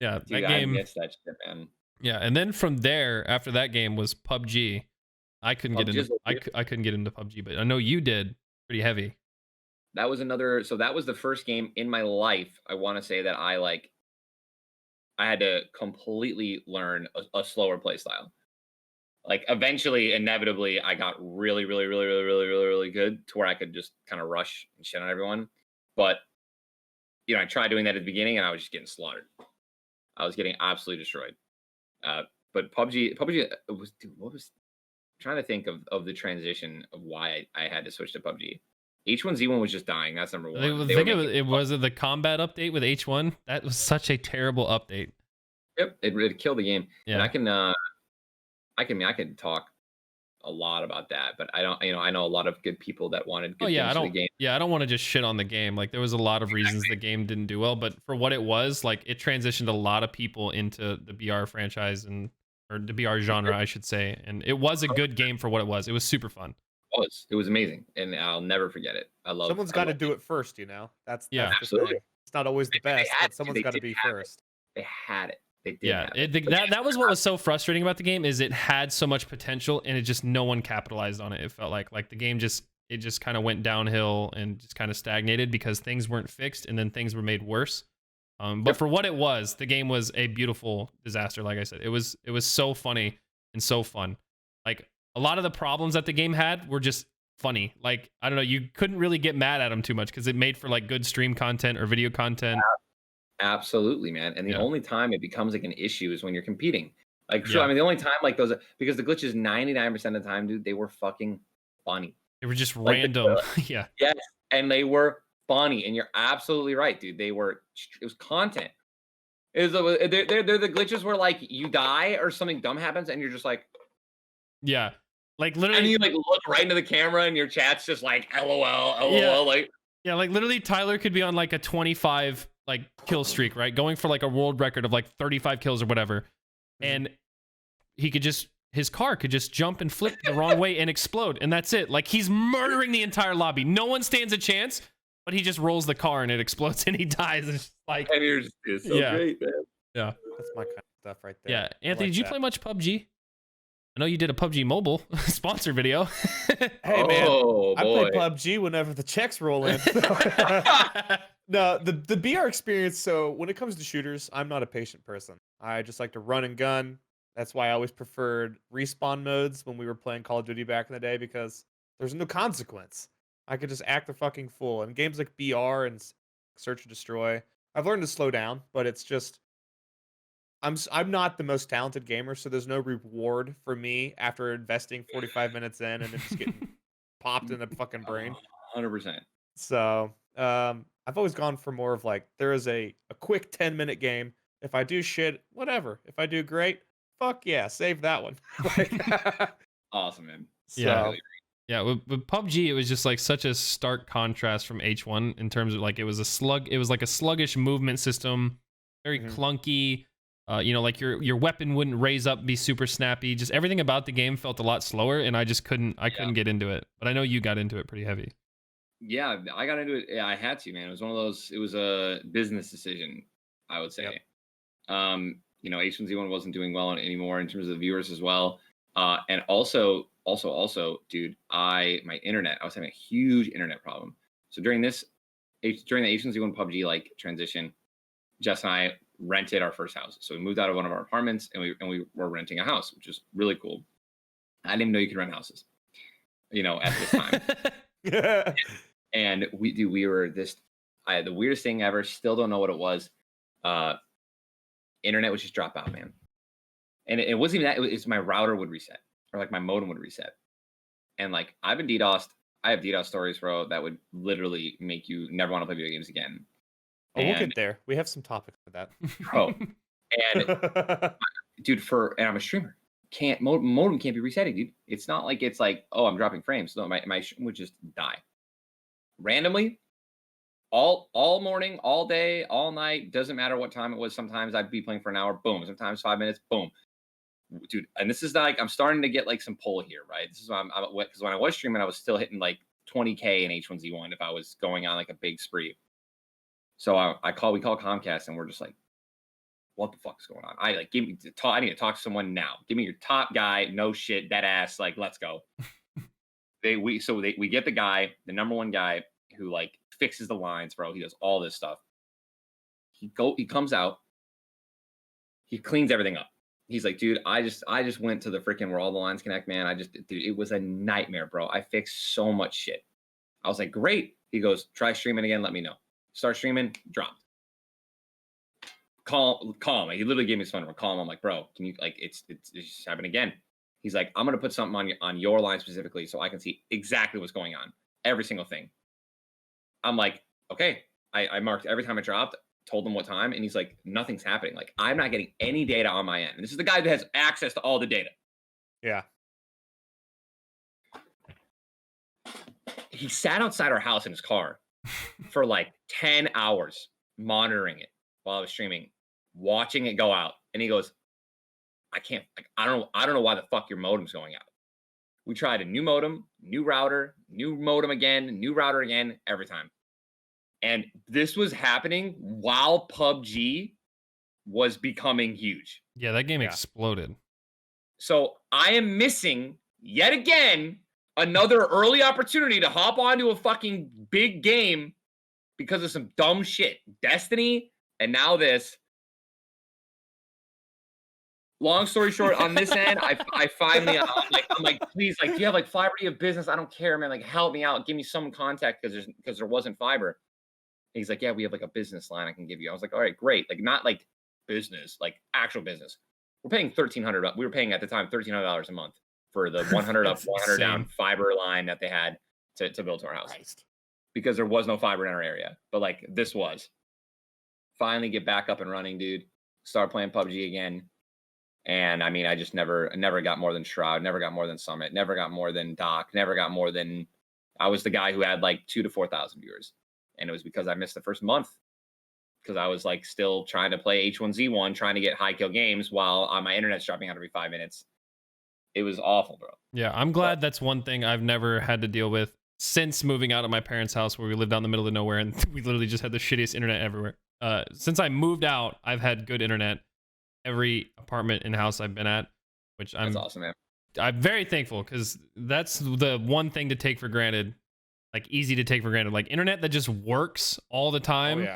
Yeah, dude, that game. I miss that shit, man. Yeah, and then from there, after that game was PUBG. I couldn't get into I couldn't get into PUBG, but I know you did pretty heavy. That was that was the first game in my life, I want to say, that I had to completely learn a slower play style. Like eventually, inevitably, I got really, really, really, really, really, really, really good to where I could just kind of rush and shit on everyone. But I tried doing that at the beginning, and I was just getting slaughtered. I was getting absolutely destroyed. But PUBG was, dude, what was? I'm trying to think of the transition of why I had to switch to PUBG. H1Z1 was just dying. That's number one. I think it was the combat update with H1. That was such a terrible update. Yep, it killed the game. Yeah, and I can talk a lot about that, but I don't. I know a lot of good people that wanted good things for the game. Yeah, I don't want to just shit on the game. Like there was a lot of reasons the game didn't do well, but for what it was, like it transitioned a lot of people into the BR franchise or the BR genre, I should say. And it was a good game for what it was. It was super fun. It was amazing, and I'll never forget it. Someone's got to do it first, That's absolutely. It's not always the best, but someone's got to be first. They had it. They did. Yeah, that was what was so frustrating about the game is it had so much potential and it just no one capitalized on it. It felt like the game just kind of went downhill and just kind of stagnated because things weren't fixed and then things were made worse. But for what it was, the game was a beautiful disaster. Like I said, it was so funny and so fun. Like a lot of the problems that the game had were just funny. Like, I don't know, you couldn't really get mad at him too much because it made for like good stream content or video content. Absolutely, man. And the Yeah. only time it becomes like an issue is when you're competing. Like, sure, Yeah. I mean, the only time like those, because the glitches 99% of the time, dude, they were fucking funny. They were just Like, random. Yeah. Yes, and they were funny. And you're absolutely right, dude. It was content. They're the glitches where like you die or something dumb happens and you're just like, Yeah. Like and literally. you like look right into the camera and your chat's just like LOL, LOL, Yeah. like. Yeah, like literally Tyler could be on like a 25 like kill streak, right? Going for like a world record of like 35 kills or whatever. And he could just his car could just jump and flip the wrong way and explode. And that's it. Like he's murdering the entire lobby. No one stands a chance, but he just rolls the car and it explodes and he dies. And it's just like And it's so great, man. Yeah. That's my kind of stuff right there. Yeah. Anthony, like did you that. play much PUBG? I know you did a PUBG Mobile sponsor video. Hey man, Oh, I play boy. PUBG whenever the checks roll in. No, the BR experience. So when it comes to shooters, I'm not a patient person. I just like to run and gun. That's why I always preferred respawn modes when we were playing Call of Duty back in the day because there's no consequence. I could just act the fucking fool. And games like BR and Search and Destroy, I've learned to slow down, but it's just I'm not the most talented gamer, so there's no reward for me after investing 45 minutes in and then just getting popped in the fucking brain. 100%. So I've always gone for more of like there is a quick 10-minute game. If I do shit, whatever. If I do great, fuck yeah, save that one. Like, Awesome, man. Yeah. so, Yeah, with PUBG, it was just like such a stark contrast from H1 in terms of like it was like a sluggish movement system, very Mhm. clunky. You know, like your weapon wouldn't raise up, be super snappy. Just everything about the game felt a lot slower, and I just couldn't get into it. But I know you got into it pretty heavy. Yeah, I got into it. Yeah, I had to, man. It was one of those. It was a business decision, I would say. Yep. You know, H1Z1 wasn't doing well anymore in terms of the viewers as well. And also, dude, my internet. I was having a huge internet problem. So during the H1Z1 PUBG like transition, Jess and I rented our first house. So we moved out of one of our apartments and we were renting a house, which is really cool. I didn't even know you could rent houses, you know, at this time. And we were the weirdest thing ever. Still don't know what it was. Internet would just drop out, man. And it wasn't even that. It's my router would reset or like my modem would reset. And like I've been DDoSed. I have DDoS stories, bro, that would literally make you never want to play video games again. oh, we'll get there. We have some topics for that. Bro. And dude, and I'm a streamer. Modem can't be resetting, dude. It's not like it's like, oh, I'm dropping frames. No, my stream would just die randomly, all morning, all day, all night. Doesn't matter what time it was. Sometimes I'd be playing for an hour, boom. Sometimes 5 minutes, boom, dude. And this is like I'm starting to get like some pull here, right? This is why because when I was streaming, I was still hitting like 20K in H1Z1 if I was going on like a big spree. So we call Comcast and we're just like, what the fuck is going on? I need to talk to someone now. Give me your top guy. No shit, that ass. Like, let's go. We get the guy, the number one guy who like fixes the lines, bro. He does all this stuff. He comes out. He cleans everything up. He's like, dude, I just went to the freaking where all the lines connect, man. Dude, it was a nightmare, bro. I fixed so much shit. I was like, great. He goes, try streaming again. Let me know. Start streaming, dropped. Call him. He literally gave me his phone number. Call him. I'm like, bro, can you like it's just happened again. He's like, I'm gonna put something on your line specifically so I can see exactly what's going on. Every single thing. I'm like, okay. I marked every time it dropped, told him what time, and he's like, nothing's happening. Like, I'm not getting any data on my end. And this is the guy that has access to all the data. Yeah. He sat outside our house in his car for like 10 hours monitoring it while I was streaming, watching it go out. And he goes, I don't know why the fuck your modem's going out. We tried a new modem, new router, new modem again, new router again, every time. And this was happening while PUBG was becoming huge. Yeah, that game exploded. So I am missing yet again another early opportunity to hop onto a fucking big game because of some dumb shit. Destiny, and now this. long story short, on this end, I finally, I'm like, please, like, do you have like fiber? Do you have business? I don't care, man. Like, help me out. Give me some contact because there wasn't fiber. And he's like, yeah, we have like a business line I can give you. I was like, all right, great. Like, not like business, like actual business. We're paying $1,300. We were paying at the time $1,300 a month for the 100 up, 100 down fiber line that they had to build to our house. Christ. Because there was no fiber in our area. But like this was. Finally get back up and running, dude. Start playing PUBG again. And I mean, I just never got more than Shroud, never got more than Summit, never got more than Doc, never got more than, I was the guy who had like 2,000 to 4,000 viewers. And it was because I missed the first month. Because I was like still trying to play H1Z1, trying to get high kill games while my internet's dropping out every 5 minutes. It was awful, bro. Yeah, I'm glad that's one thing I've never had to deal with since moving out of my parents' house where we lived out in the middle of nowhere and we literally just had the shittiest internet everywhere. Since I moved out, I've had good internet every apartment and house I've been at, which That's awesome, man. I'm very thankful because that's the one thing to take for granted, like easy to take for granted. Like internet that just works all the time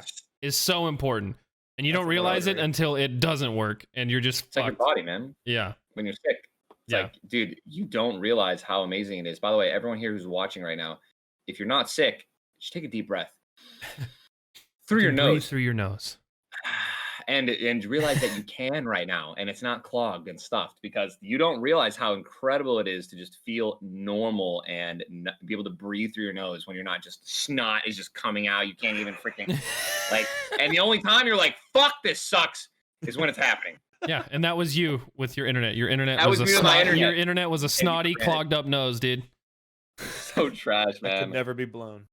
is so important. And you don't realize it until it doesn't work and you're just it's like your body, man. Yeah. When you're sick. It's like, dude, you don't realize how amazing it is. By the way, everyone here who's watching right now, if you're not sick, just take a deep breath through your nose. Through your nose. And realize that you can right now, and it's not clogged and stuffed, because you don't realize how incredible it is to just feel normal and be able to breathe through your nose when you're not just snot is just coming out. You can't even freaking like, and the only time you're like, fuck, this sucks is when it's happening. Yeah, and that was you with your internet. Your internet that was a snotty, your internet was a snotty, clogged up nose, dude. So trash, man. That could never be blown.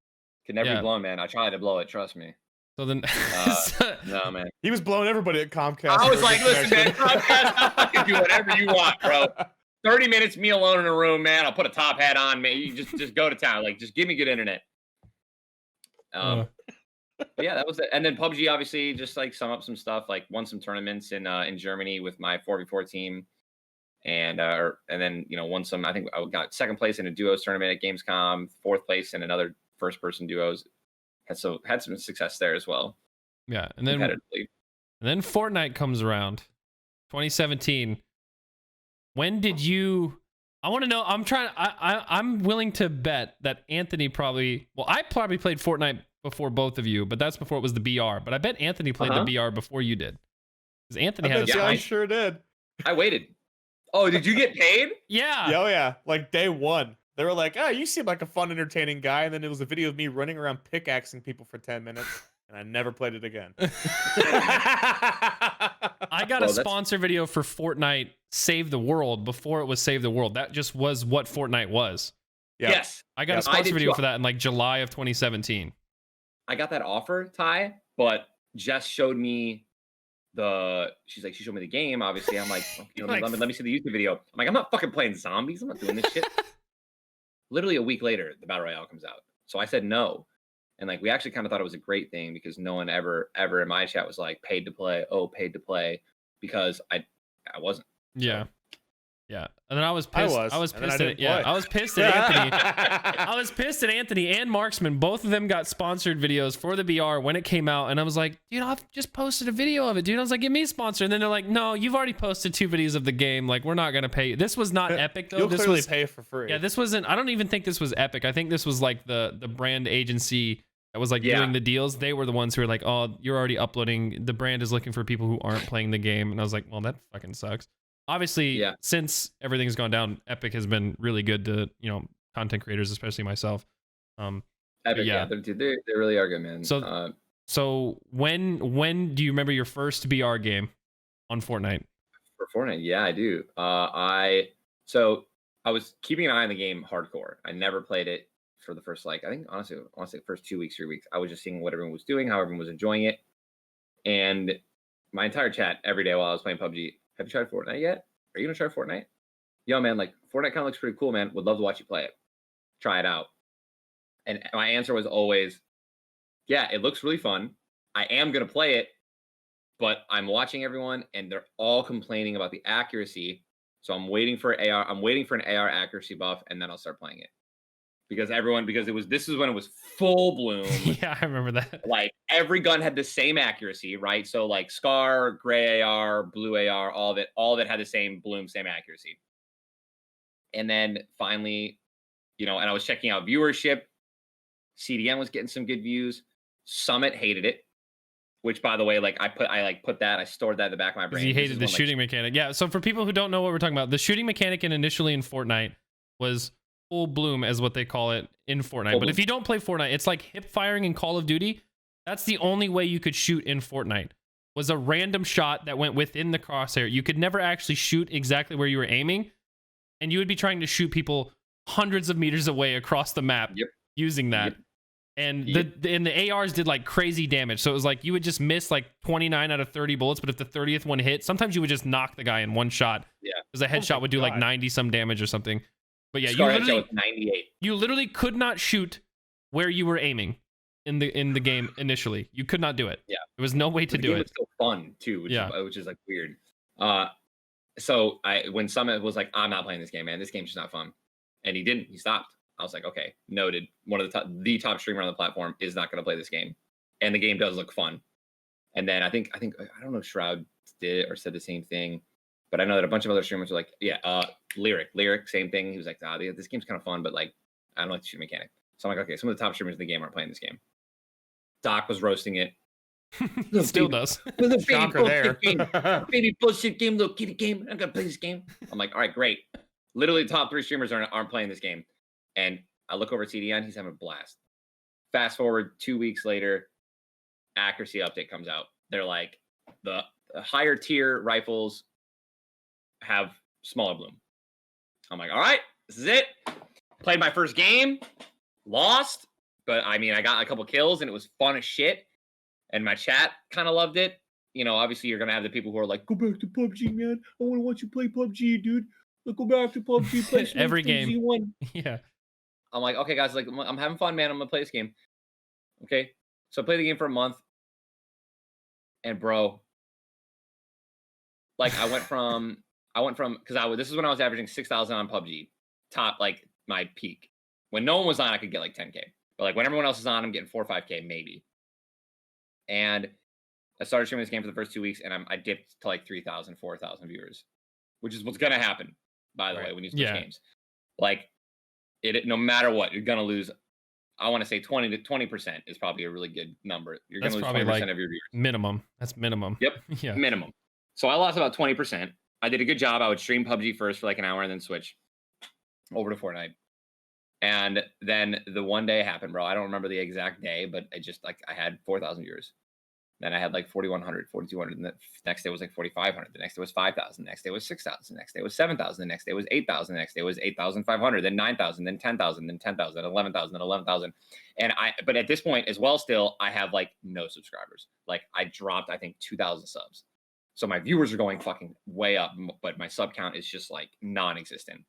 Could never be blown, man. I tried to blow it, trust me. So then, no, man. He was blowing everybody at Comcast. I was like, listen, man, Comcast, I can do whatever you want, bro. 30 minutes, me alone in a room, man. I'll put a top hat on, man. You just go to town. Like, just give me good internet. But yeah, that was it. And then PUBG, obviously, just like sum up some stuff. Like, won some tournaments in Germany with my 4v4 team, and then won some. I think I got second place in a duos tournament at Gamescom, fourth place in another first-person duos. Had some success there as well. Yeah, and then Fortnite comes around, 2017. When did you? I want to know. I'm willing to bet that Anthony probably. Well, I probably played Fortnite before both of you, but that's before it was the BR. But I bet Anthony played the BR before you did, because Anthony had a. I sure did. I waited. Oh, did you get paid? Yeah. Oh yeah, like day one. They were like, oh, you seem like a fun, entertaining guy. And then it was a video of me running around pickaxing people for 10 minutes. And I never played it again. I got a sponsor video for Fortnite Save the World before it was Save the World. That just was what Fortnite was. Yep. Yes. I got a sponsor video for that in like July of 2017. I got that offer, Ty, but Jess showed me she showed me the game, obviously. I'm like, let me see the YouTube video. I'm like, I'm not fucking playing zombies. I'm not doing this shit. Literally a week later, the Battle Royale comes out. So I said no. And like, we actually kind of thought it was a great thing because no one ever in my chat was like paid to play. Oh, paid to play, because I wasn't. Yeah. Yeah. And then I was pissed. I was pissed at Anthony. I was pissed at Anthony and Marksman. Both of them got sponsored videos for the BR when it came out. And I was like, dude, I've just posted a video of it, dude. I was like, give me a sponsor. And then they're like, no, you've already posted 2 videos of the game. Like, we're not going to pay you. This was not Epic, though. You'll clearly pay for free. Yeah, this wasn't. I don't even think this was Epic. I think this was like the brand agency that was like doing the deals. They were the ones who were like, oh, you're already uploading. The brand is looking for people who aren't playing the game. And I was like, well, that fucking sucks. Obviously, since everything's gone down, Epic has been really good to, content creators, especially myself. Epic, they really are good, man. So when do you remember your first BR game on Fortnite? For Fortnite, yeah, I do. I was keeping an eye on the game hardcore. I never played it for the first, I think honestly, the first 2 weeks, 3 weeks. I was just seeing what everyone was doing, how everyone was enjoying it, and my entire chat every day while I was playing PUBG. Have you tried Fortnite yet? Are you gonna try Fortnite? Yo, man, like Fortnite kind of looks pretty cool, man. Would love to watch you play it. Try it out. And my answer was always, yeah, it looks really fun. I am gonna play it, but I'm watching everyone and they're all complaining about the accuracy. So I'm waiting for AR. I'm waiting for an AR accuracy buff, and then I'll start playing it. because this is when it was full bloom. Yeah, I remember that. Like every gun had the same accuracy, right? So like Scar, gray AR, blue AR, all of it had the same bloom, same accuracy. And then finally, and I was checking out viewership. CDN was getting some good views. Summit hated it, which by the way, I stored that in the back of my brain. He hated the shooting mechanic. Yeah. So for people who don't know what we're talking about, the shooting mechanic initially in Fortnite was full bloom, as what they call it in Fortnite. But if you don't play Fortnite, it's like hip firing in Call of Duty. That's the only way you could shoot in Fortnite, was a random shot that went within the crosshair. You could never actually shoot exactly where you were aiming, and you would be trying to shoot people hundreds of meters away across the map using that. And the ARs did like crazy damage. So it was like you would just miss like 29 out of 30 bullets, but if the 30th one hit, sometimes you would just knock the guy in one shot. Yeah. Because a headshot would do like 90 some damage or something. But yeah, you literally could not shoot where you were aiming in the game initially. You could not do it. Yeah. There was no way to do it. It was so fun too, which is like weird. So when Summit was like, I'm not playing this game, man. This game's just not fun. And he stopped. I was like, okay, noted. One of the top streamer on the platform is not going to play this game. And the game does look fun. And then I think I don't know if Shroud did it or said the same thing, but I know that a bunch of other streamers were like, Lyric, same thing. He was like, this game's kind of fun, but like, I don't like the shooting mechanic. So I'm like, okay, some of the top streamers in the game aren't playing this game. Doc was roasting it. Still does. Shocker there. Baby bullshit game, little kitty game. I'm gonna play this game. I'm like, all right, great. Literally, top 3 streamers aren't playing this game. And I look over at CDN, he's having a blast. Fast forward 2 weeks later, accuracy update comes out. They're like, the higher tier rifles have smaller bloom. I'm like, all right, this is it. Played my first game, lost, but I mean, I got a couple kills and it was fun as shit. And my chat kind of loved it. Obviously you're gonna have the people who are like, go back to PUBG, man. I want to watch you play PUBG, dude. Let's go back to PUBG. Play every game. Z1. Yeah. I'm like, okay, guys, like I'm having fun, man. I'm gonna play this game. Okay, so I played the game for a month, and bro, like I went from because this is when I was averaging 6,000 on PUBG, top like my peak. When no one was on, I could get like 10K, but like when everyone else is on, I'm getting 4 or 5K maybe. And I started streaming this game for the first 2 weeks, and I dipped to like 3,000, 4,000 viewers, which is what's gonna happen, by the way, when you switch games. Like. No matter what, you're gonna lose. I want to say 20% is probably a really good number. You're gonna lose 20% like of your viewers. Minimum. That's minimum. Yep. Yeah. Minimum. So I lost about 20%. I did a good job. I would stream PUBG first for like an hour and then switch over to Fortnite. And then the one day happened, bro. I don't remember the exact day, but I just like I had 4,000 viewers. Then I had like 4,100, 4,200. And the next day was like 4,500. The next day was 5,000. The next day was 6,000. The next day was 7,000. The next day was 8,000. The next day was 8,500. Then 9,000. Then 10,000. Then 10,000. Then 11,000. Then 11,000. But at this point as well, still, I have like no subscribers. Like I dropped, I think 2,000 subs. So my viewers are going fucking way up, but my sub count is just like non-existent.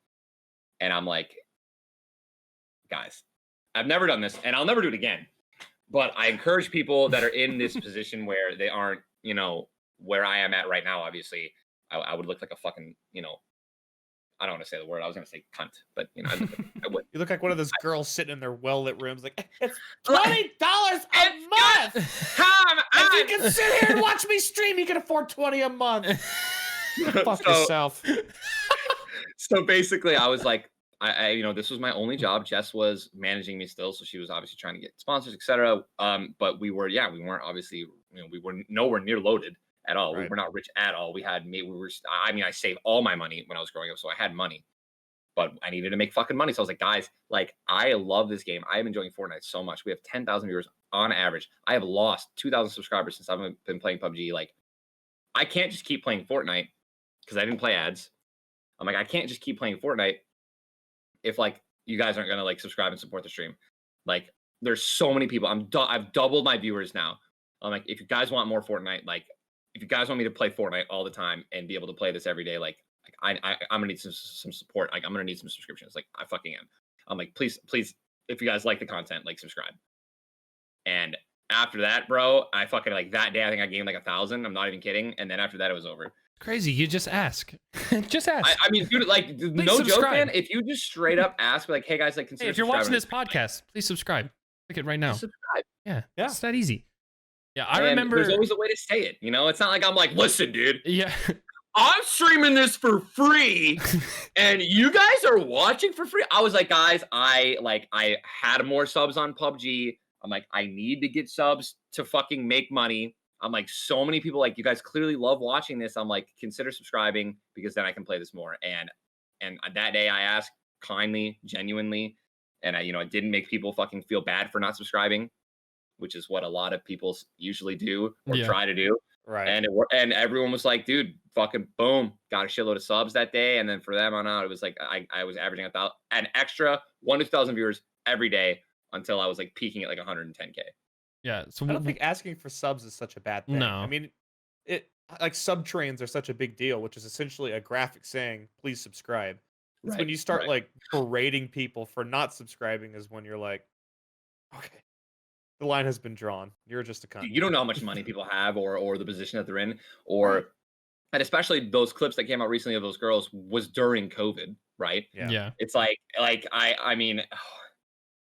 And I'm like, guys, I've never done this and I'll never do it again. But I encourage people that are in this position where they aren't, where I am at right now. Obviously, I would look like a fucking, I don't want to say the word. I was going to say cunt, but I would. You look like one of those girls sitting in their well-lit rooms, like it's $20 a month. If you can sit here and watch me stream, you can afford $20 a month. Fuck yourself. So basically, I was like, I this was my only job. Jess was managing me still, so she was obviously trying to get sponsors, etc. But we weren't obviously, we were nowhere near loaded at all. Right. We were not rich at all. I saved all my money when I was growing up, so I had money, but I needed to make fucking money. So I was like, guys, like I love this game. I am enjoying Fortnite so much. We have 10,000 viewers on average. I have lost 2,000 subscribers since I've been playing PUBG. Like, I can't just keep playing Fortnite because I didn't play ads. I'm like, I can't just keep playing Fortnite if like you guys aren't gonna like subscribe and support the stream. Like there's so many people. I've doubled my viewers now. I'm like, if you guys want more Fortnite, like if you guys want me to play Fortnite all the time and be able to play this every day, like I'm gonna need some support. Like I'm gonna need some subscriptions. Like I fucking am. I'm like, please, if you guys like the content, like subscribe. And after that, bro, I fucking like that day I think I gained like 1,000. I'm not even kidding. And then after that, it was over. Crazy. You just ask. Just ask. I mean, dude, like, no joke, subscribe. man. If you just straight up ask, like, hey guys, like, consider. Hey, if you're watching subscribing this podcast, please subscribe. Click it right now. just subscribe. Yeah. Yeah. It's that easy. Yeah. I And remember. there's always a way to say it. You know, it's not like I'm like, listen, dude, Yeah. I'm streaming this for free, and you guys are watching for free. I was like, guys, I had more subs on PUBG. I'm like, I need to get subs to fucking make money. I'm like, so many people, like, you guys clearly love watching this. I'm like, consider subscribing because then I can play this more. And that day I asked kindly, genuinely, and I didn't make people fucking feel bad for not subscribing, which is what a lot of people usually do or try to do. Right. And everyone was like, dude, fucking boom, got a shitload of subs that day. And then for them on out, it was like I was averaging an extra 1,000 to 2,000 viewers every day until I was like peaking at like 110K. Yeah. So I don't think asking for subs is such a bad thing. No. I mean, it like sub trains are such a big deal, which is essentially a graphic saying, please subscribe. It's when you start like berating people for not subscribing is when you're like, okay, the line has been drawn. You're just a cunt. You don't know how much money people have or the position that they're in, and especially those clips that came out recently of those girls was during COVID, right? Yeah. It's like I mean,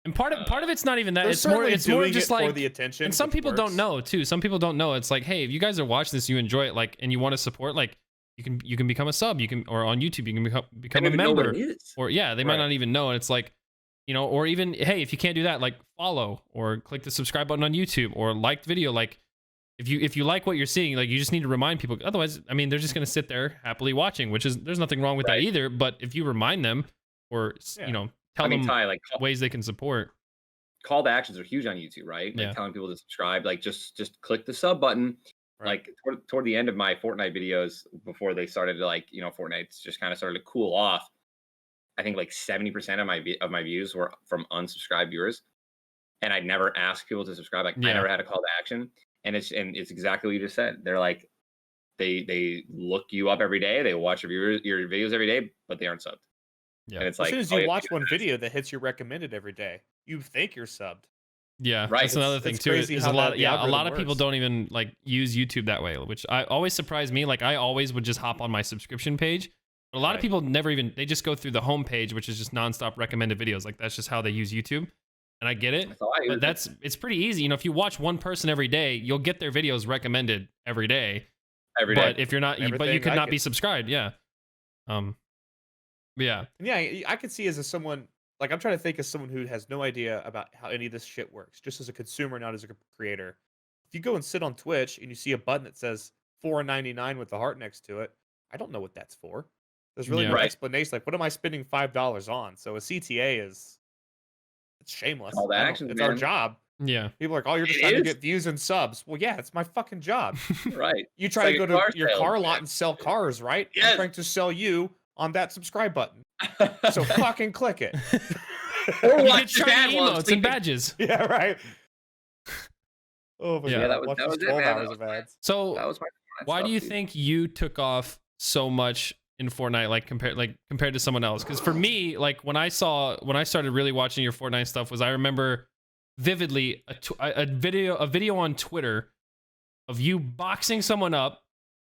and part of it's not even that. They're It's more certainly just doing it like for the attention. And some which people don't works. know too. Some people don't know. It's like, hey, if you guys are watching this, you enjoy it, like, and you want to support, like, you can become a sub. You can, or on YouTube, you can become a member. Or they might not even know. And it's like, or even, hey, if you can't do that, like, follow or click the subscribe button on YouTube or like the video. Like, if you like what you're seeing, like, you just need to remind people. Otherwise, I mean, they're just gonna sit there happily watching, which is there's nothing wrong with that either. But if you remind them or tell them ways they can support. Call to actions are huge on YouTube, right? Like telling people to subscribe, like just click the sub button. Like toward the end of my Fortnite videos, before they started to Fortnite just kind of started to cool off. I think like 70% of my views were from unsubscribed viewers, and I'd never asked people to subscribe. Like I never had a call to action, and it's exactly what you just said. They're like, they look you up every day, they watch your videos every day, but they aren't subbed. Yeah, and it's as like soon as you watch one video that hits your recommended every day, you think you're subbed. Yeah, that's another thing too. Is a lot of people don't even like use YouTube that way, which always surprised me. Like I always would just hop on my subscription page. But a lot of people they just go through the home page, which is just nonstop recommended videos. Like that's just how they use YouTube. And I get it. But it's pretty easy. If you watch one person every day, you'll get their videos recommended every day. But if you're not, but you could not be subscribed. Yeah. Yeah. Yeah, I could see as someone, like, I'm trying to think as someone who has no idea about how any of this shit works, just as a consumer, not as a creator. If you go and sit on Twitch and you see a button that says $4.99 with the heart next to it, I don't know what that's for. There's really no explanation. Like, what am I spending $5 on? So a CTA it's shameless. All the action, it's our job. Yeah. People are like, oh, you're just trying to get views and subs. Well, yeah, it's my fucking job. Right. You try to go to your car lot and sell cars, right? Yes. I'm trying to sell you on that subscribe button. So fucking click it. Or watch your emotes and badges. Yeah, right. Oh, yeah, that was 12 hours of ads. So that was my why do you think you took off so much in Fortnite, like compared to someone else? Because for me, like when I started really watching your Fortnite stuff, was I remember vividly a video on Twitter of you boxing someone up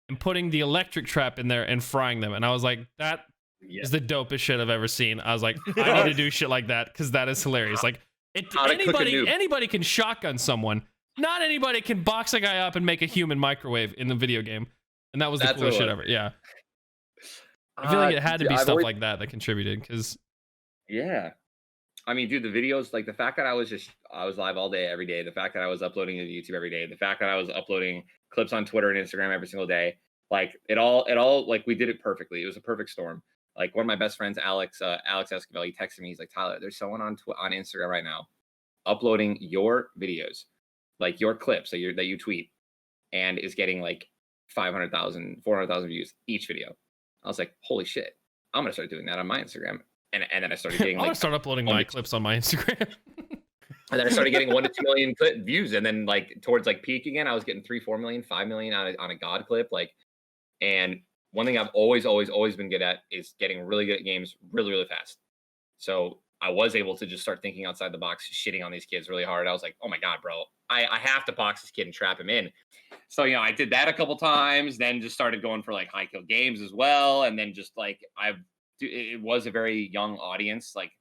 and putting the electric trap in there and frying them, and I was like, that is the dopest shit I've ever seen. I was like, I need to do shit like that because that is hilarious. Like anybody can shotgun someone. Not anybody can box a guy up and make a human microwave in the video game, and that was the coolest shit ever. Yeah. I feel like it had to be stuff like that contributed, because I mean, dude, the videos, like the fact that I was live all day, every day, the fact that I was uploading to YouTube every day, the fact that I was uploading clips on Twitter and Instagram every single day, like it all, like we did it perfectly. It was a perfect storm. Like one of my best friends, Alex Esquivel, he texted me. He's like, Tyler, there's someone on Instagram right now uploading your videos, like your clips that you tweet, and is getting like 500,000, 400,000 views each video. I was like, holy shit, I'm gonna start doing that on my Instagram. And then I started getting I'm gonna start uploading my clips on my Instagram. And then I started getting 1 to 2 million views. And then like towards like peak again, I was getting 3, 4 million, 5 million on a God clip. Like, and one thing I've always been good at is getting really good at games really, really fast. So I was able to just start thinking outside the box, shitting on these kids really hard. I was like, oh my God, bro, I have to box this kid and trap him in. So, I did that a couple times, then just started going for like high kill games as well. And then just like, it was a very young audience. Like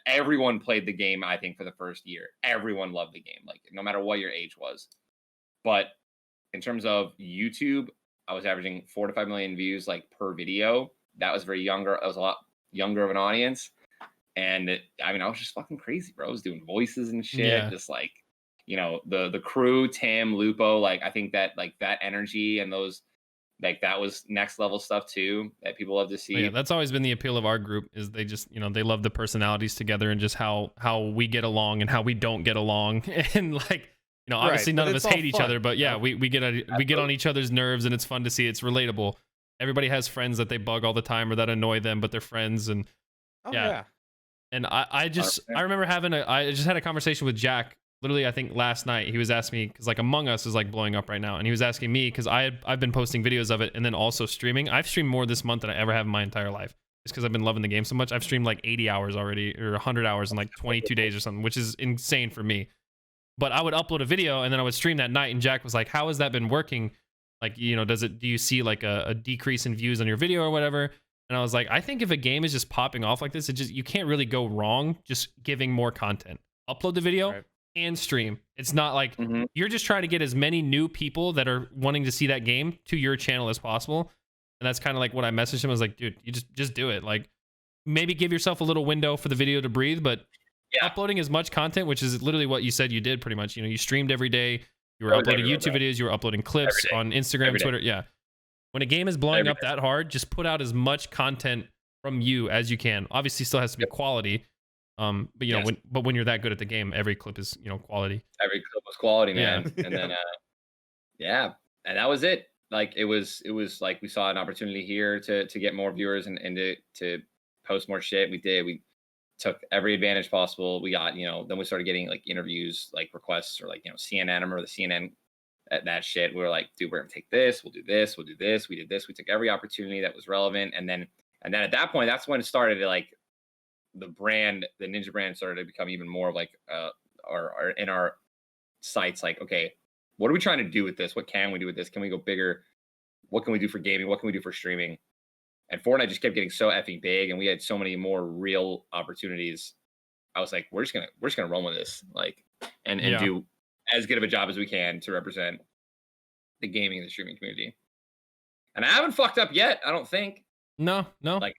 everyone played the game, I think, for the first year. Everyone loved the game, like no matter what your age was. But in terms of YouTube, I was averaging 4 to 5 million views like per video. That was very younger. I was a lot younger of an audience. And I was just fucking crazy, bro. I was doing voices and shit. Just like, the crew, Tim, Lupo, like I think that like that energy and those, like that was next level stuff too that people love to see. Yeah, that's always been the appeal of our group, is they just, they love the personalities together and just how we get along and how we don't get along. And like, obviously none of us hate each other, but we get on each other's nerves, and it's fun to see. It's relatable. Everybody has friends that they bug all the time or that annoy them, but they're friends. And and I remember I just had a conversation with Jack literally, I think last night. He was asking me, because like Among Us is like blowing up right now, and he was asking me because I've been posting videos of it and then also streaming. I've streamed more this month than I ever have in my entire life, just because I've been loving the game so much. I've streamed like 80 hours already, or 100 hours in like 22 days or something, which is insane for me. But I would upload a video and then I would stream that night, and Jack was like, how has that been working? Like, do you see like a decrease in views on your video or whatever? And I was like, I think if a game is just popping off like this, you can't really go wrong just giving more content. Upload the video and stream. It's not like you're just trying to get as many new people that are wanting to see that game to your channel as possible. And that's kind of like what I messaged him. I was like, dude, you just do it. Like, maybe give yourself a little window for the video to breathe, but uploading as much content, which is literally what you said you did pretty much. You streamed every day. You were uploading YouTube videos. You were uploading clips on Instagram, Twitter. Yeah. When a game is blowing up that hard, just put out as much content from you as you can. Obviously, still has to be quality. But when you're that good at the game, every clip is quality. Every clip was quality, man. And then and that was it. Like it was like we saw an opportunity here to get more viewers and to post more shit. We did. We took every advantage possible. We got then we started getting like interviews, like requests, or like CNN or the CNN. That shit, we were like, dude, we're gonna take this, we'll do this, we'll do this. We did this. We took every opportunity that was relevant, and then at that point, that's when it started to like the Ninja brand started to become even more of like our in our sights. Like, okay, what are we trying to do with this? What can we do with this? Can we go bigger? What can we do for gaming? What can we do for streaming? And Fortnite just kept getting so effing big, and we had so many more real opportunities. I was like, we're just gonna run with this, like, and do as good of a job as we can to represent the gaming and the streaming community. And I haven't fucked up yet, I don't think. No. I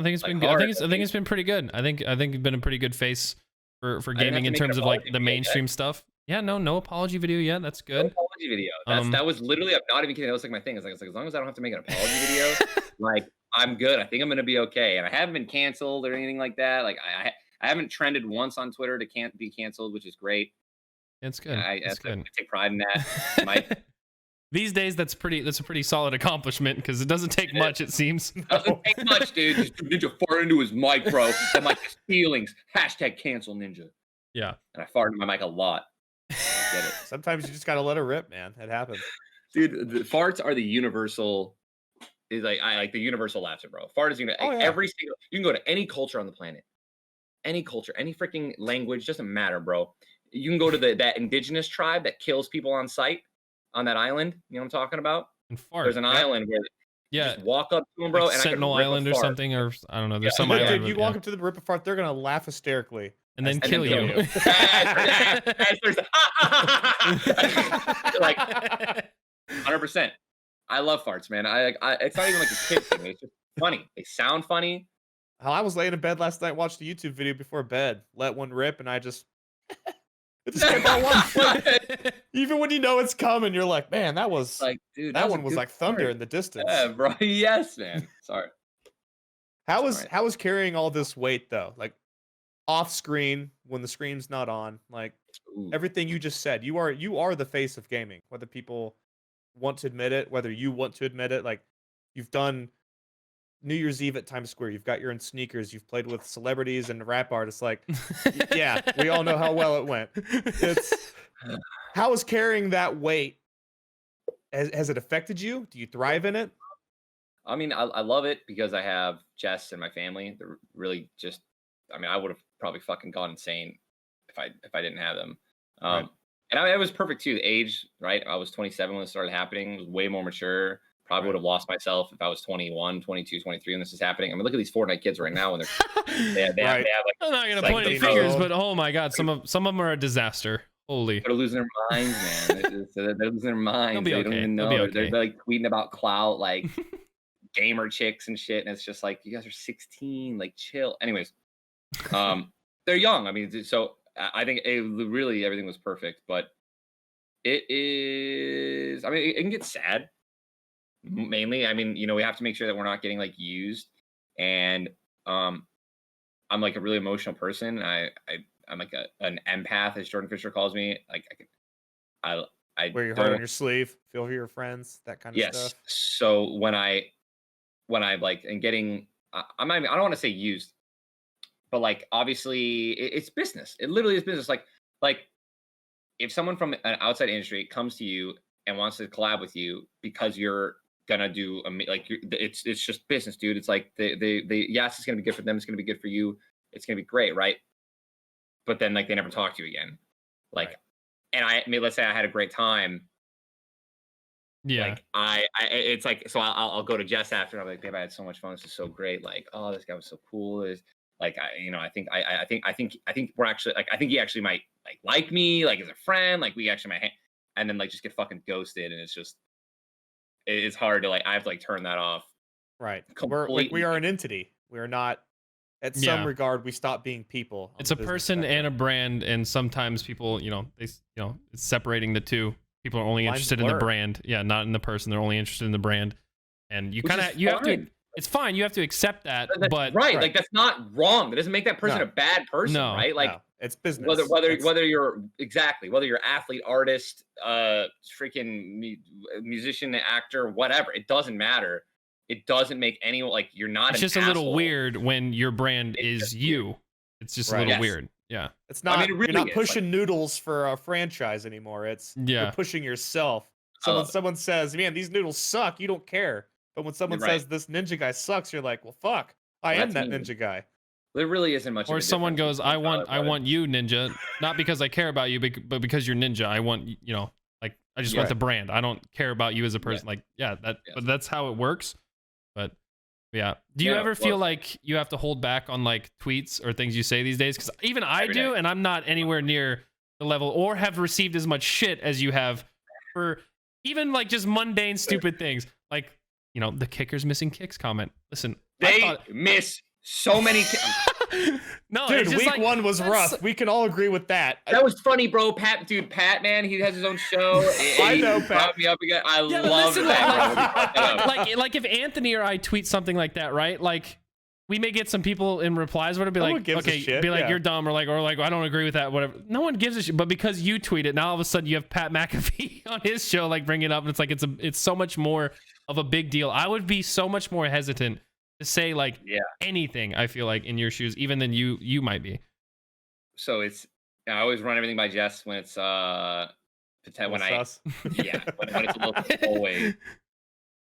think it's been good. I think it's been pretty good. I think you've been a pretty good face for gaming in terms of like the mainstream stuff. Yeah, no apology video yet. That's good. No apology video. That was literally, I'm not even kidding. That was like my thing. It's like as long as I don't have to make an apology video, like I'm good. I think I'm gonna be okay. And I haven't been canceled or anything like that. Like I haven't trended once on Twitter to can't be canceled, which is great. It's good. I take pride in that. These days, that's a pretty solid accomplishment, because it doesn't take much, it seems. Doesn't take much, dude. Just Ninja fart into his mic, bro. That mic has feelings. # cancel Ninja. Yeah. And I fart into my mic a lot. Get it. Sometimes you just gotta let it rip, man. It happens. Dude, the farts are the universal. Is like I like the universal laughter, bro. Fart is every single. You can go to any culture on the planet, any culture, any freaking language, doesn't matter, bro. You can go to that indigenous tribe that kills people on sight on that island. You know what I'm talking about? And fart. There's an island where you just walk up to them, bro, like and Sentinel Island or something, or I don't know. There's some dude, island. you walk up to the rip a fart, they're gonna laugh hysterically and then kill you. Like 100%. I love farts, man. It's not even like a kid thing. It's just funny. They sound funny. I was laying in bed last night, watched a YouTube video before bed, let one rip, and I just it just kept on one. Even when you know it's coming, you're like, man, that was like, dude, that one was like thunder in the distance. Yeah, bro. Yes, man. Sorry. How was carrying all this weight though? Like off screen when the screen's not on, like everything you just said. You are the face of gaming, whether people want to admit it, whether you want to admit it. Like you've done New Year's Eve at Times Square. You've got your own sneakers. You've played with celebrities and rap artists. Like, yeah, we all know how well it went. How is carrying that weight? Has it affected you? Do you thrive in it? I mean, I love it because I have Jess and my family. They're really just. I mean, I would have probably fucking gone insane if I didn't have them. Right. And it was perfect too. The age, right? I was 27 when it started happening. I was way more mature. Probably would have lost myself if I was 21, 22, 23 when this is happening. I mean, look at these Fortnite kids right now when they have like, I'm not gonna like point any 18 fingers, old. but oh my god, some of them are a disaster. Holy. They're losing their minds, man. They're losing their minds. They'll be They don't okay. even know. They'll be They're okay. like tweeting about clout, like gamer chicks and shit. And it's just like, you guys are 16, like chill. Anyways, they're young. I mean, so I think really everything was perfect, but it is, I mean, it can get sad. Mainly, I mean, you know, we have to make sure that we're not getting like used. And I'm like a really emotional person. I'm like an empath, as Jordan Fisher calls me. Like I Wear your heart on your sleeve, feel for your friends, that kind of yes. stuff. So when I like and getting, I don't want to say used, but like obviously it's business. It literally is business. Like if someone from an outside industry comes to you and wants to collab with you because you're gonna do it's just business, dude. It's like they yes, it's gonna be good for them. It's gonna be good for you. It's gonna be great, right? But then like they never talk to you again. Like, Right. and I mean, let's say I had a great time. Yeah. Like it's like, so I'll go to Jess after. I'm like, babe, I had so much fun. This is so great. Like, oh, this guy was so cool. Is like, I think we're actually like, I think he actually might like me, like as a friend. Like we actually might, and then like just get fucking ghosted, and it's just, it's hard to like, I have to like turn that off. Right. Completely. We are an entity. We are not. At some regard, we stop being people. It's a person and a brand, and sometimes people, it's separating the two. People are only interested in the brand, not in the person. They're only interested in the brand, and you have to. It's fine. You have to accept that, but right, like that's not wrong. That doesn't make that person a bad person, right? Like it's business. Whether you're athlete, artist, freaking musician, actor, whatever, it doesn't matter. It doesn't make any like you're not. It's just a little weird when your brand is you. Weird. It's just a little weird. Yeah, it's not. I mean, really you're not pushing noodles for a franchise anymore. It's you're pushing yourself. So when someone says, "Man, these noodles suck," you don't care. But when someone says this ninja guy sucks, you're like, "Well, fuck, I am that ninja guy." There really isn't much. Or someone goes, "I want you, ninja, not because I care about you, but because you're ninja. I want like I just want the brand. I don't care about you as a person." Like, but that's how it works. But yeah, do you ever feel like you have to hold back on like tweets or things you say these days? Because even I do, and I'm not anywhere near the level or have received as much shit as you have for even like just mundane, stupid things. Like, the kicker's missing kicks comment. Listen, they miss so many. No, dude, week one was rough. We can all agree with that. That was funny, bro. Pat, man, he has his own show. I know, Pat. Me up again. I love that. Like if Anthony or I tweet something like that, right? Like we may get some people in replies where it'll be like, okay, be like, you're dumb, or like I don't agree with that, whatever. No one gives a shit. But because you tweet it, now all of a sudden you have Pat McAfee on his show, like bring it up, and it's like it's so much more of a big deal. I would be so much more hesitant to say like anything, I feel like, in your shoes, even than you might be. So I always run everything by Jess when it's when it's a little away.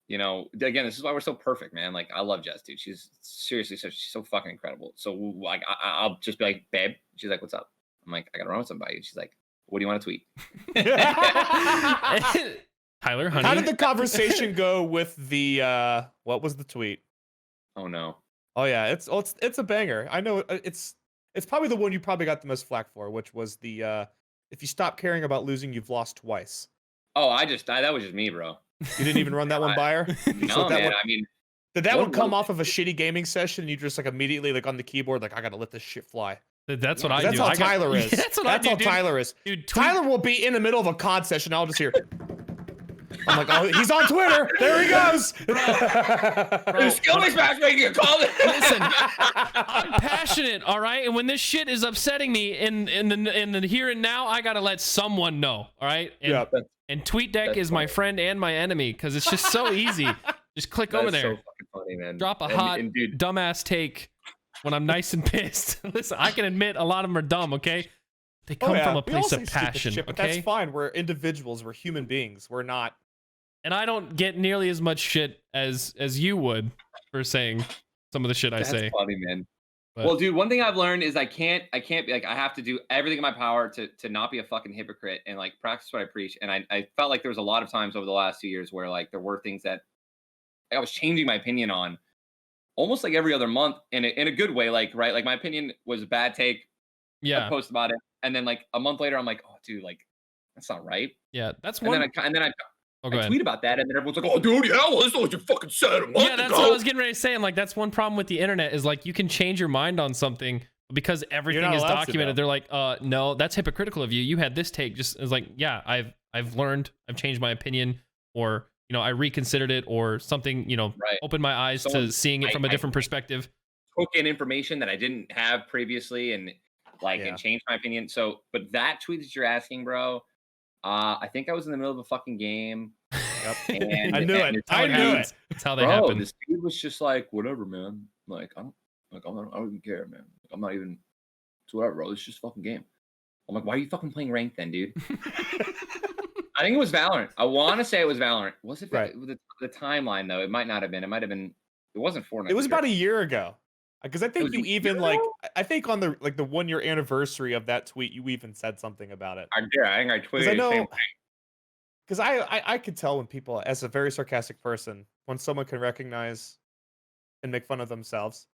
Again, this is why we're so perfect, man. Like I love Jess, dude. She's seriously she's so fucking incredible. So like I'll just be like, babe. She's like, what's up? I'm like, I gotta run something by you. She's like, what do you want to tweet? Tyler, honey. How did the conversation go with the what was the tweet? Oh no. Oh yeah, it's a banger. I know it's probably the one you probably got the most flack for, which was the if you stop caring about losing, you've lost twice. Oh, that was just me, bro. You didn't even run that one by her? No, man. Did that one come off of a shitty gaming session and you just like immediately like on the keyboard like I gotta let this shit fly? That's what I do. That's how Tyler is. That's how Tyler is. Dude, Tyler will be in the middle of a COD session. I'll just hear. I'm like, oh, he's on Twitter. There he goes. Skill-based matchmaking. Listen, I'm passionate, all right. And when this shit is upsetting me in the here and now, I gotta let someone know, all right. And TweetDeck is my friend and my enemy because it's just so easy. Just click over there. So fucking funny, man. Drop a hot dumbass take when I'm nice and pissed. Listen, I can admit a lot of them are dumb. Okay, they come from a place of passion. Shit, but that's fine. We're individuals. We're human beings. We're not. And I don't get nearly as much shit as you would for saying some of the shit I say. That's funny, man. But Well, dude, one thing I've learned is I can't be like, I have to do everything in my power to not be a fucking hypocrite and like practice what I preach. And I felt like there was a lot of times over the last 2 years where like there were things that I was changing my opinion on almost like every other month in a good way. Like, right. Like my opinion was a bad take. I yeah, post about it. And then like a month later, I'm like, oh, dude, like that's not right. yeah, that's And one. then I Oh, go ahead. tweet about that, and then everyone's like, "Oh, dude, yeah, well, that's not what you fucking said a month Yeah, that's ago." what I was getting ready to say. I'm like, that's one problem with the internet is like you can change your mind on something because everything not is allowed to, documented. though. They're like, no, that's hypocritical of you. You had this take. Just it's like, yeah, I've learned, I've changed my opinion, or I reconsidered it, or something. Right. Opened my eyes Someone- to seeing it from a different perspective. Took in information that I didn't have previously, and like Yeah. and changed my opinion. So, but that tweet that you're asking, bro, I think I was in the middle of a fucking game. And, I knew it. it's I how knew happens. it. That's how they Bro, happen. this dude was just like, whatever, man. Like, I don't even care, man. Like, I'm not even. It's whatever, bro. It's just a fucking game. I'm like, why are you fucking playing ranked then, dude? I think it was Valorant. I want to say it was Valorant. Was it Right. the timeline though? It might not have been. It might have been. It wasn't Fortnite. It was about a year ago. Because I think was you a year even like ago? I think on the 1 year anniversary of that tweet, you even said something about it. I think I tweeted. Because I the same know, because I could tell when people, as a very sarcastic person, when someone can recognize and make fun of themselves.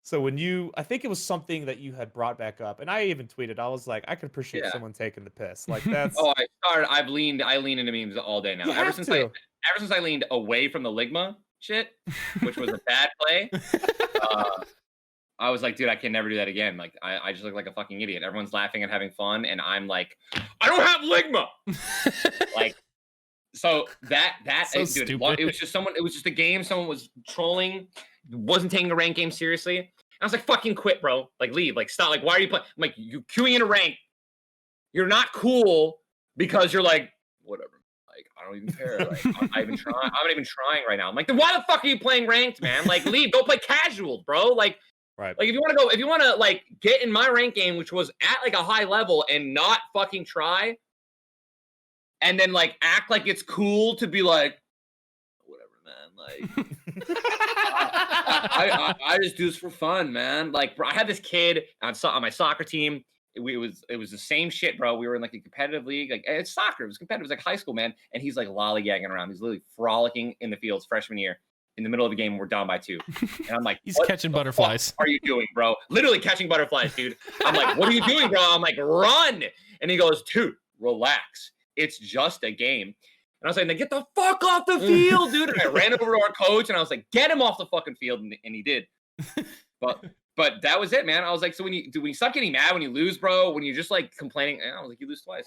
So when I think it was something that you had brought back up, and I even tweeted, I was like, I could appreciate Yeah. someone taking the piss. Like that's Oh, I lean into memes all day now. You Ever have since to. ever since I leaned away from the Ligma shit, which was a bad play, I was like, dude, I can never do that again. Like, I just look like a fucking idiot. Everyone's laughing and having fun, and I'm like, I don't have Ligma. Like, so that So dude, stupid. it was just someone. It was just a game. Someone was trolling, wasn't taking a rank game seriously. And I was like, fucking quit, bro. Like, leave. Like, stop. Like, why are you playing? I'm like, you queuing in a rank. You're not cool because you're like, whatever. Like, I don't even care. Like, I'm not even trying. I'm not even trying right now. I'm like, then why the fuck are you playing ranked, man? Like, leave. Go play casual, bro. Like, right. if you want to like get in my rank game, which was at like a high level, and not fucking try, and then like act like it's cool to be like, whatever, man. Like, I just do this for fun, man. Like, bro, I had this kid on my soccer team. It was the same shit, bro. We were in like a competitive league. Like, it's soccer. It was competitive. It was like high school, man. And he's like lollygagging around. He's literally frolicking in the fields freshman year. In the middle of the game, we're down by 2. And I'm like, He's what catching the butterflies. fuck are you doing, bro? Literally catching butterflies, dude. I'm like, what are you doing, bro? I'm like, run. And he goes, dude, relax. It's just a game. And I was like, get the fuck off the field, dude. And I ran over to our coach and I was like, get him off the fucking field. And he did. But that was it, man. I was like, so when you stop getting mad when you lose, bro, when you're just like complaining, I was like, you lose twice.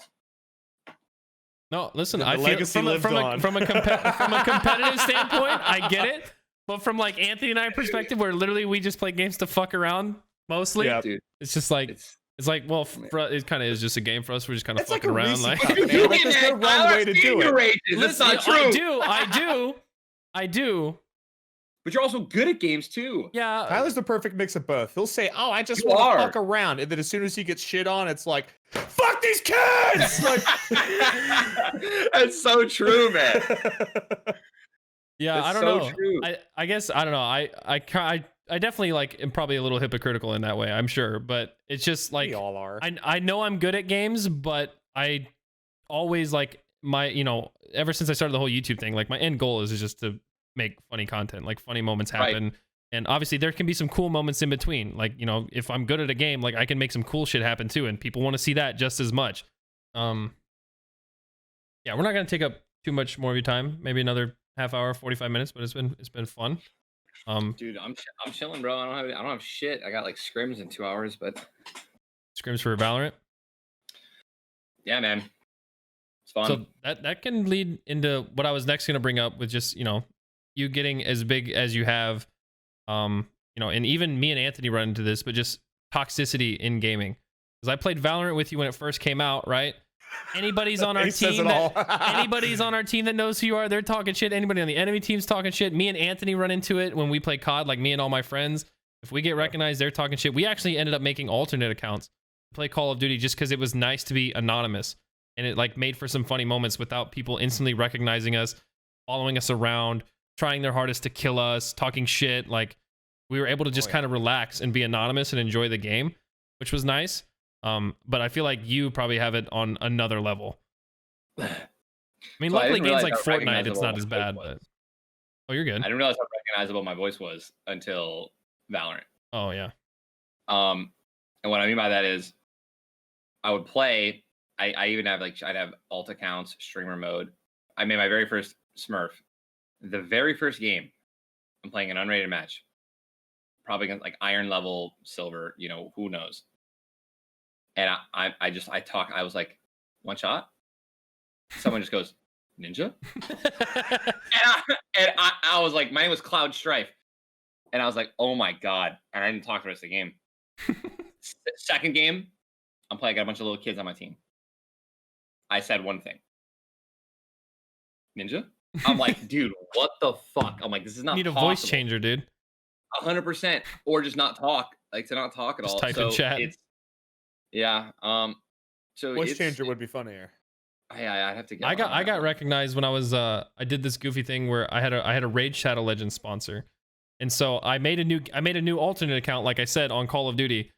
No, listen, The I feel legacy from a, lives from, a, on. from, a from a competitive standpoint, I get it. But from like Anthony and I perspective, where literally we just play games to fuck around mostly, Yeah. Dude, it's just like it's like, well, it kind of is just a game for us. We're just kind of It's like fucking a around. Reese's Like, Cup, you man. do Like, it, there's no man. wrong Tyler, way to do speaking it. your rages. That's listen, not true. I do. But you're also good at games too. Yeah, Tyler's the perfect mix of both. He'll say, "Oh, I just You want are. to fuck around," and then as soon as he gets shit on, it's like, "Fuck these kids!" Like, That's so true, man. yeah. That's I don't so know. true. I guess I don't know. I definitely like am probably a little hypocritical in that way. I'm sure, but it's just like we all are. I know I'm good at games, but I always like my ever since I started the whole YouTube thing, like my end goal is just to make funny content, like funny moments happen. Right. And obviously there can be some cool moments in between. Like, if I'm good at a game, like I can make some cool shit happen too, and people want to see that just as much. Yeah, we're not gonna take up too much more of your time. Maybe another half hour, 45 minutes, but it's been fun. Dude, I'm chilling, bro. I don't have shit. I got like scrims in 2 hours, but Scrims for Valorant. yeah, man. It's fun. So that can lead into what I was next gonna bring up with just, you getting as big as you have, and even me and Anthony run into this, but just toxicity in gaming. Because I played Valorant with you when it first came out, right? Anybody's on our He says team it all. anybody's on our team that knows who you are, they're talking shit. Anybody on the enemy team's talking shit. Me and Anthony run into it when we play COD, like me and all my friends. If we get recognized, they're talking shit. We actually ended up making alternate accounts to play Call of Duty just because it was nice to be anonymous. And it like made for some funny moments without people instantly recognizing us, following us around, trying their hardest to kill us, talking shit. Like, we were able to just kind of relax and be anonymous and enjoy the game, which was nice. But I feel like you probably have it on another level. I mean, So I luckily didn't games realize like how Fortnite, it's recognizable not my as voice bad, was. but oh, you're good. I didn't realize how recognizable my voice was until Valorant. Oh yeah. And what I mean by that is I would play. I even have I'd have alt accounts, streamer mode. I made my very first Smurf. The very first game, I'm playing an unrated match, probably against like iron level, silver. You know, who knows? And I talk. I was like, one shot. Someone just goes, Ninja. and I was like, my name was Cloud Strife, and I was like, oh my god. And I didn't talk the rest of the game. Second game, I'm playing. I got a bunch of little kids on my team. I said one thing. Ninja? I'm like, dude, what the fuck? I'm like, this is not You need a possible. voice changer, dude. 100%. Or just not talk. Like, to not talk at Just all. type in chat. It's, yeah. So Voice changer would be funnier. I'd have to get I got recognized when I was I did this goofy thing where I had a Raid Shadow Legends sponsor. And so I made a new alternate account, like I said, on Call of Duty.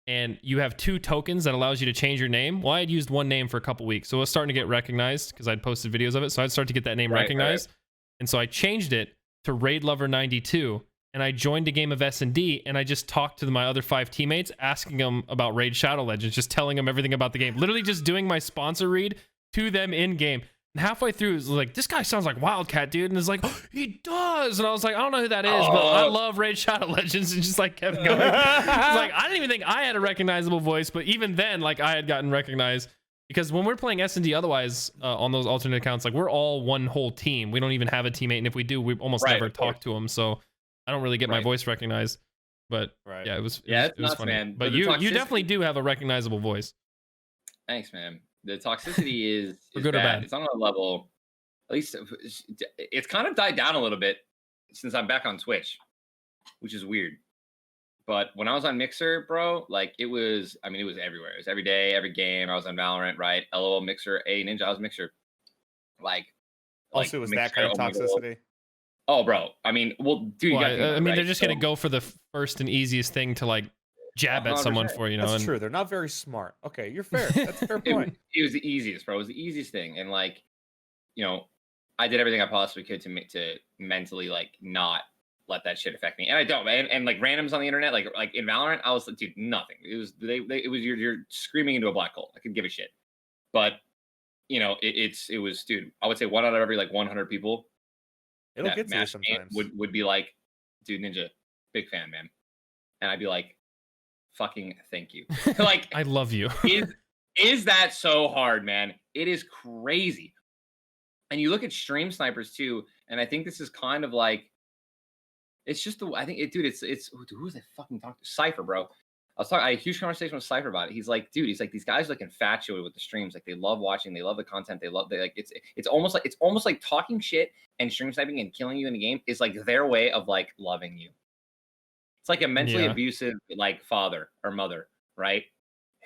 And you have 2 tokens that allows you to change your name. Well, I had used one name for a couple weeks, so it was starting to get recognized because I'd posted videos of it. So I'd start to get that name recognized. Right. And so I changed it to Raid Lover 92, and I joined a game of S&D, and I just talked to my other 5 teammates, asking them about Raid Shadow Legends, just telling them everything about the game. Literally just doing my sponsor read to them in game. And halfway through, it was like, this guy sounds like WILDCAT, dude. And it's like, oh, he does. And I was like, I don't know who that is, but I love Raid Shadow Legends, and just like kept going. It's like, I didn't even think I had a recognizable voice, but even then, like, I had gotten recognized. Because when we're playing S&D otherwise on those alternate accounts, like, we're all one whole team. We don't even have a teammate, and if we do, we almost never talk to them. So I don't really get my voice recognized. But yeah, it was funny. Man. But you definitely do have a recognizable voice. Thanks, man. The toxicity is good bad. or bad. It's on a level. At least it's kind of died down a little bit since I'm back on Twitch, which is weird. But when I was on Mixer, bro, like it was everywhere. It was every day, every game. I was on Valorant, right? LOL Mixer, Ninja, I was Mixer. Also, was that kind of toxicity? Oh, bro. I mean, well, dude, you I mean, they're just gonna go for the first and easiest thing to like jab at someone for, you know. That's true. They're not very smart. Okay, you're fair. That's a fair point. It was the easiest, bro. It was the easiest thing, and like, you know, I did everything I possibly could to mentally like not let that shit affect me, and I don't. And like randoms on the internet, like in Valorant, I was like, dude, nothing. It was you're screaming into a black hole. I could give a shit, but you know, it was, dude. I would say 1 out of every like 100 people. It'll get to you sometimes. Would be like, dude, Ninja, big fan, man, and I'd be like, fucking thank you. Like, I love you. is that so hard, man? It is crazy. And you look at stream snipers too, and I think this is kind of like, it's just the, I think it, dude, it's who was I fucking talking to? Cypher, bro. I had a huge conversation with Cypher about it. He's like, dude, these guys are like infatuated with the streams. Like, they love watching, they love the content, they like it's almost like talking shit and stream sniping and killing you in the game is like their way of like loving you. It's like a mentally abusive like father or mother, right?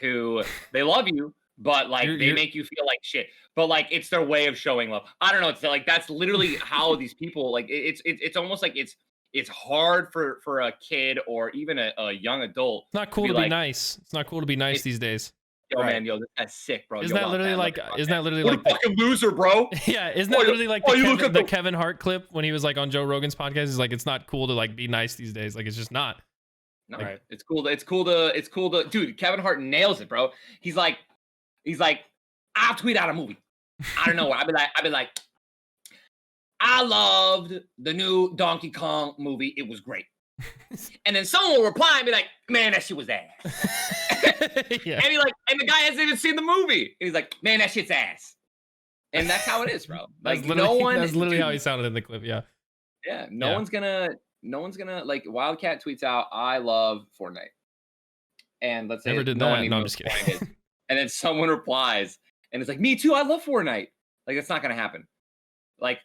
Who they love you, but like they make you feel like shit. But like it's their way of showing love. I don't know. It's like that's literally how these people like. It's almost like it's hard for a kid or even a young adult. It's not cool to be nice. It's not cool to be nice these days. Yo, man, this guy's sick, bro. Isn't that literally like? Isn't that literally what like a fucking loser, bro? Yeah, isn't that literally like the Kevin Hart clip when he was like on Joe Rogan's podcast? He's like, it's not cool to like be nice these days. Like, it's just not. No, like, it's cool to, dude. Kevin Hart nails it, bro. He's like, I'll tweet out a movie. I don't know what. I'd be like, I loved the new Donkey Kong movie. It was great. And then someone will reply and be like, man, that shit was ass. Yeah. And the guy hasn't even seen the movie. And he's like, man, that shit's ass. And that's how it is, bro. Like, that's literally how he sounded in the clip. Yeah. Yeah. No one's gonna like WILDCAT tweets out, I love Fortnite. And let's say never did that. No, I'm just kidding. And then someone replies and it's like, me too, I love Fortnite. Like, that's not gonna happen. Like,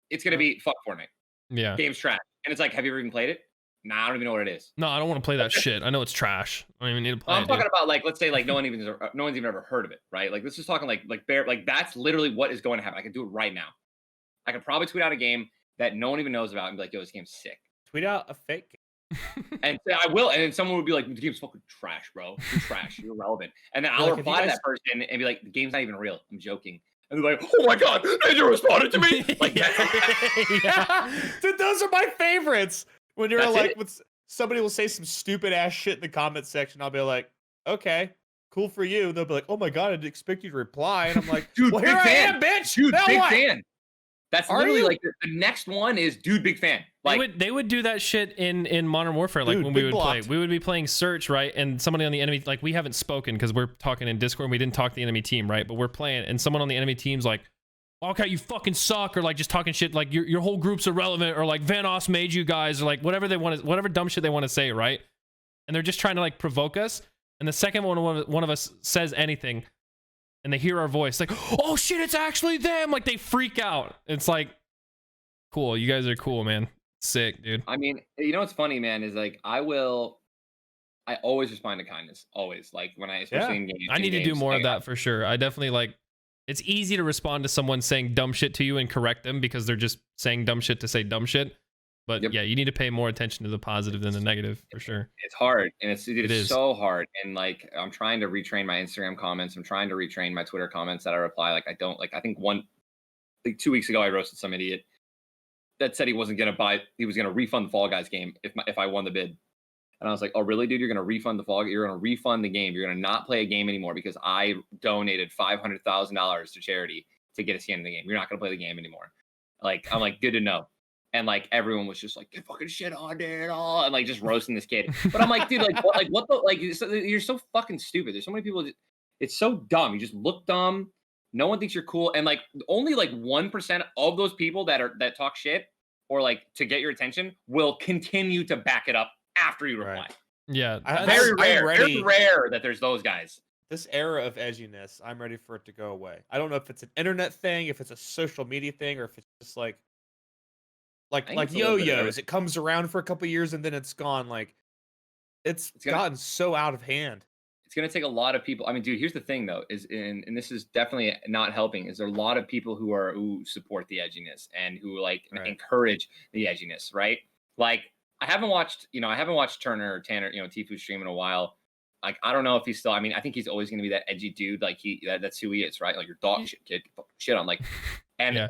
it's gonna be fuck Fortnite. Yeah. Game's trash. And it's like, have you ever even played it? Nah, I don't even know what it is. No, I don't want to play that shit. I know it's trash. I don't even need to play it. I'm talking about like, let's say like no one's even ever heard of it, right? Like, let's just talking like that's literally what is going to happen. I can do it right now. I could probably tweet out a game that no one even knows about and be like, yo, this game's sick. Tweet out a fake game. And say, I will, and then someone would be like, "The game's fucking trash, bro. You're trash. You're irrelevant." And then I'll Like, if reply you to guys- that person and be like, "The game's not even real. I'm joking." And they're like, "Oh my god, you responded to me!" Like, Yeah. Dude, those are my favorites. When you're That's like, it. somebody will say some stupid ass shit in the comment section. I'll be like, okay, cool for you. They'll be like, oh my god, I didn't expect you to reply. And I'm like, Dude, well, big here I fan. am, bitch. Dude, Now big what? fan. That's Are literally you? like the next one is dude, big fan. Like, They would do that shit in Modern Warfare, like Dude, when we big would blocked. play. We would be playing search, right? And somebody on the enemy, like we haven't spoken because we're talking in Discord and we didn't talk to the enemy team, right? But we're playing and someone on the enemy team's like, "WILDCAT, you fucking suck," or like just talking shit like your whole group's irrelevant, or like Vanoss made you guys, or like whatever they want to, whatever dumb shit they want to say, right? And they're just trying to like provoke us. And the second one of us says anything and they hear our voice, like, "Oh shit, it's actually them!" Like they freak out. It's like, cool, you guys are cool, man. Sick, dude. I mean, you know what's funny, man, is like I always respond to kindness, always. Like when especially in games. I need to do more of that for sure. I definitely like. It's easy to respond to someone saying dumb shit to you and correct them because they're just saying dumb shit to say dumb shit. But Yep. yeah, you need to pay more attention to the positive than the negative for sure. It's hard, and it's is. so hard. And like I'm trying to retrain my Instagram comments. I'm trying to retrain my Twitter comments that I reply. Like I don't like. I think 2 weeks ago I roasted some idiot that said he wasn't gonna buy. He was gonna refund the Fall Guys game if I won the bid. And I was like, "Oh really, dude? You're gonna refund the Fall? You're gonna refund the game? You're gonna not play a game anymore because I donated $500,000 to charity to get us the end of the game. You're not gonna play the game anymore." Like I'm like, good to know. And like everyone was just like, "Get fucking shit on, dude," and like just roasting this kid. But I'm like, dude, what the like? You're so fucking stupid. There's so many people. It's so dumb. You just look dumb. No one thinks you're cool, and like only like 1% of those people that talk shit or like to get your attention will continue to back it up after you reply. Right. Yeah, Very rare. ready. Very rare that there's those guys. This era of edginess, I'm ready for it to go away. I don't know if it's an internet thing, if it's a social media thing, or if it's just like think it's a little bit of yo-yos. It comes around for a couple years and then it's gone. Like it's gotten so out of hand. It's gonna take a lot of people. I mean, dude, here's the thing though, and this is definitely not helping, is there are a lot of people who support the edginess and who like encourage the edginess, right? Like I haven't watched Turner or Tanner, Tfue stream in a while. Like I don't know if he's still. I mean, I think he's always gonna be that edgy dude. Like that's who he is, right? Like your dog shit, kid, shit on. Like, and Yeah.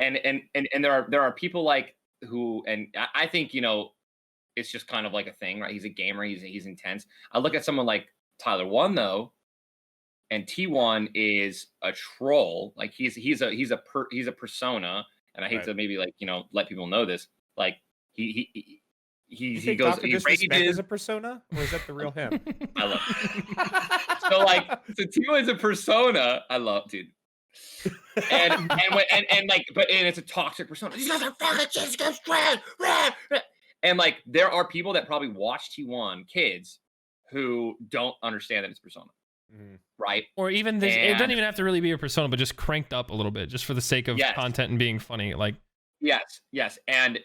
and there are people like who, and I think it's just kind of like a thing, right? He's a gamer. He's intense. I look at someone like Tyler One though, and T1 is a troll. Like he's a persona, and I hate to maybe like let people know this. Like he goes. Dr. He Disrespect rages. is a persona, or is that the real him? I love it. So T1 is a persona. I love, dude. And it's a toxic persona. He's not a fucking Jesus Christ. And like there are people that probably watch T1 kids who don't understand that it's persona. Right? Or even this, it doesn't even have to really be a persona, but just cranked up a little bit, just for the sake of content and being funny. Like yes, and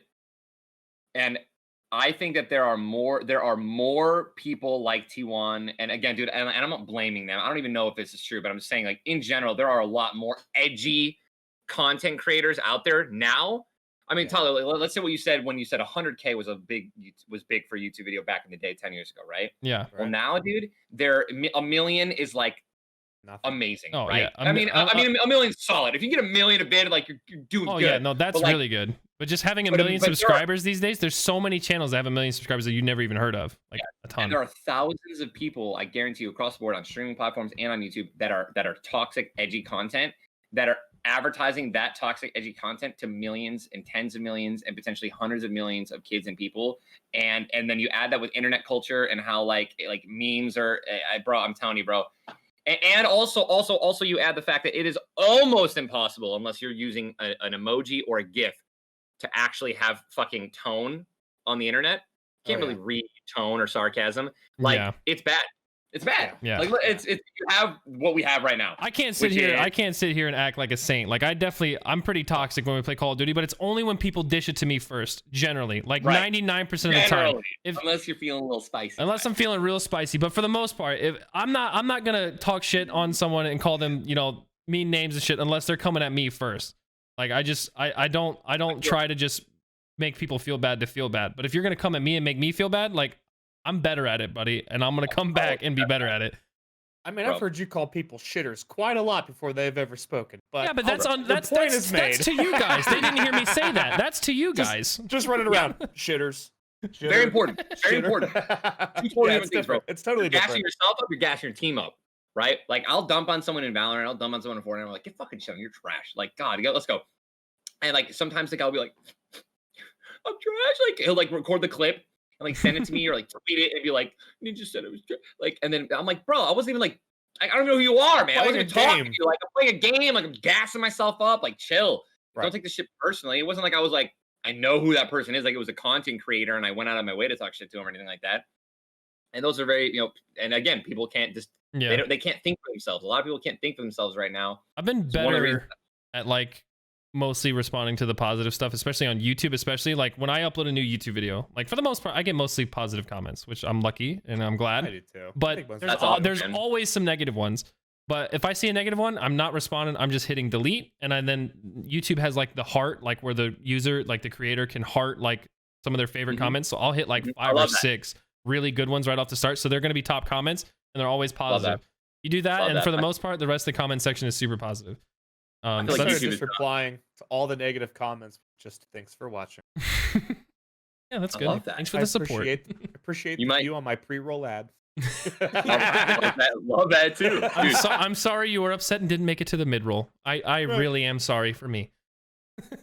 I think that there are more people like T1, and again, dude, and I'm not blaming them. I don't even know if this is true, but I'm just saying, like in general, there are a lot more edgy content creators out there now. I mean, Tyler, let's say what you said when you said 100K was big for YouTube video back in the day 10 years ago, right? Yeah. Well, now, dude, a million is like amazing, right? Yeah. I mean, a million's solid. If you get a million a bid, like you're doing good. Yeah, no, that's really good. But just having a million subscribers these days, there's so many channels that have a million subscribers that you never even heard of, like a ton. And there are thousands of people, I guarantee you, across the board on streaming platforms and on YouTube that are toxic, edgy content that are advertising that toxic, edgy content to millions and tens of millions and potentially hundreds of millions of kids and people. And then you add that with internet culture and how like memes are, bro, I'm telling you, bro. And also you add the fact that it is almost impossible unless you're using an emoji or a GIF to actually have fucking tone on the internet. Can't really read tone or sarcasm. Like it's bad. It's bad. Yeah. Like it's you have what we have right now. I can't sit here and act like a saint. Like I'm pretty toxic when we play Call of Duty, but it's only when people dish it to me first, generally. Like 99% of the time. Unless you're feeling a little spicy. Unless I'm feeling real spicy. But for the most part, if I'm not gonna talk shit on someone and call them, mean names and shit unless they're coming at me first. Like I don't try to just make people feel bad to feel bad. But if you're gonna come at me and make me feel bad, like I'm better at it, buddy, and I'm gonna come back and be better at it. I mean, Bro. I've heard you call people shitters quite a lot before they've ever spoken. But Yeah, but that's the point is made. that's to you guys. They didn't hear me say that. That's to you guys. Just run it around. Shitters. Very important. Very important. Two totally different things, bro. It's totally You're different. gassing yourself up, you're gassing your team up, right? Like I'll dump on someone in Valorant, I'll dump on someone in Fortnite. I'm like, get fucking shit, you're trash. Like, God, let's go. And like sometimes the guy will be like, I'm trash. Like he'll like record the clip and like send it to me or like tweet it and be like, you just said it was trash. Like, and then I'm like, bro, I wasn't even like, I don't know who you are, man. I wasn't even talking to you. Like I'm playing a game, like I'm gassing myself up, like chill. Right. Don't take this shit personally. It wasn't like I was like, I know who that person is. Like it was a content creator and I went out of my way to talk shit to him or anything like that. And those are very, and again, people can't just, they can't think for themselves. A lot of people can't think for themselves right now. I've been better at like mostly responding to the positive stuff, especially on YouTube, especially like when I upload a new YouTube video, like for the most part, I get mostly positive comments, which I'm lucky and I'm glad. I do too. But there's always some negative ones. But if I see a negative one, I'm not responding. I'm just hitting delete. And then YouTube has like the heart, like where the user, like the creator can heart like some of their favorite comments. So I'll hit like 5 or 6 really good ones right off the start. So they're going to be top comments and they're always positive. You do that. And for the most part, the rest of the comment section is super positive. So that's just replying to all the negative comments. Just thanks for watching. Yeah, that's good. Thanks for the support. Appreciate you on my pre-roll ad. Love that too. I'm sorry you were upset and didn't make it to the mid-roll. I really am sorry for me.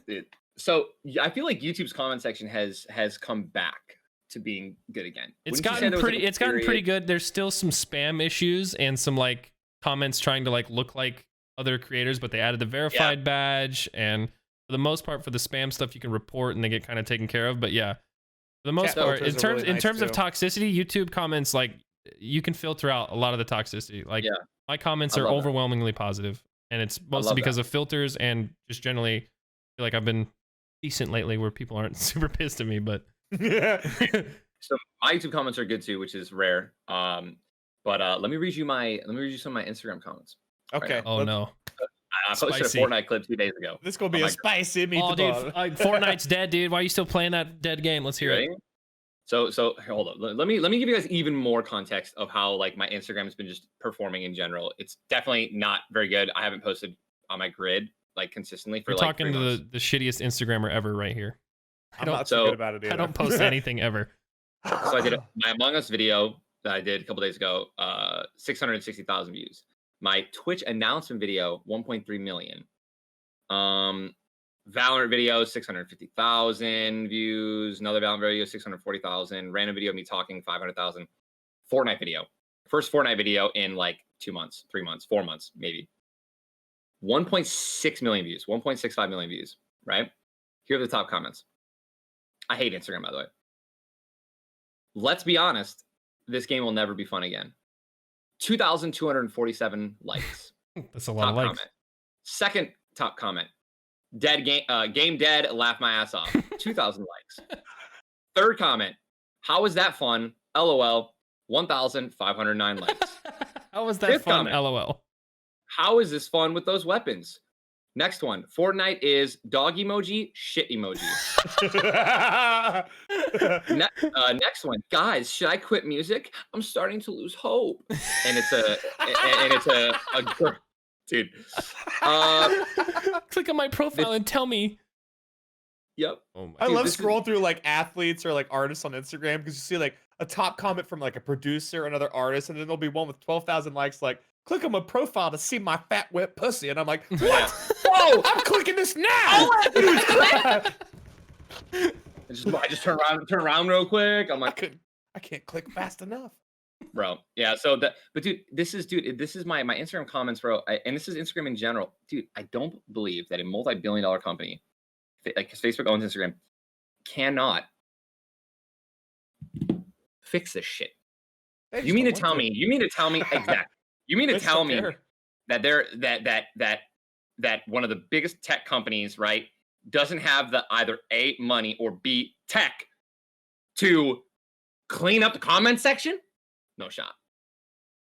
Dude. So I feel like YouTube's comment section has come back to being good again. It's gotten pretty good. There's still some spam issues and some like comments trying to like look like other creators, but they added the verified badge, and for the most part for the spam stuff you can report and they get kind of taken care of. But yeah, for the most part, in terms of toxicity, YouTube comments, like you can filter out a lot of the toxicity. Like my comments are overwhelmingly positive, and it's mostly because of filters and just generally I feel like I've been decent lately where people aren't super pissed at me. But so my YouTube comments are good too, which is rare. But let me read you some of my Instagram comments. Okay. Right oh no. I posted a Fortnite clip 2 days ago. This is gonna be a spicy meatball. Oh, dude, Fortnite's dead, dude. Why are you still playing that dead game? Let's hear it. So hold on. Let me give you guys even more context of how like my Instagram has been just performing in general. It's definitely not very good. I haven't posted on my grid like consistently for We're like talking to the shittiest Instagrammer ever right here. I'm not so good about it either. I don't post anything ever. So I did my Among Us video that I did a couple days ago, 660,000 views. My Twitch announcement video, 1.3 million. Valorant video, 650,000 views. Another Valorant video, 640,000. Random video of me talking, 500,000. Fortnite video. First Fortnite video in like 2 months, 3 months, 4 months, maybe. 1.6 million views, 1.65 million views, right? Here are the top comments. I hate Instagram, by the way. Let's be honest, this game will never be fun again. 2,247 likes. That's a lot of likes. Comment. Second top comment. Dead game dead, laugh my ass off. 2,000 likes. Third comment. How was that fun? LOL. 1,509 likes. How was that Fifth fun? comment. LOL. How is this fun with those weapons? Next one. Fortnite is dog emoji, shit emoji. Next one. Guys, should I quit music? I'm starting to lose hope. And it's a dude. Click on my profile and tell me. Yep. Oh my. I love scrolling through like athletes or like artists on Instagram because you see like a top comment from like a producer, another artist, and then there'll be one with 12,000 likes like, click on my profile to see my fat wet pussy. And I'm like, what? Whoa, I'm clicking this now. I just turn around real quick. I'm like, I can't click fast enough. Bro. Yeah. So but dude, this is my Instagram comments, bro. And this is Instagram in general. Dude, I don't believe that a multi-billion-dollar company, like Facebook owns Instagram, cannot fix this shit. You mean to tell me exactly. You mean to tell me that one of the biggest tech companies, right, doesn't have the either A, money, or B, tech to clean up the comment section? No shot.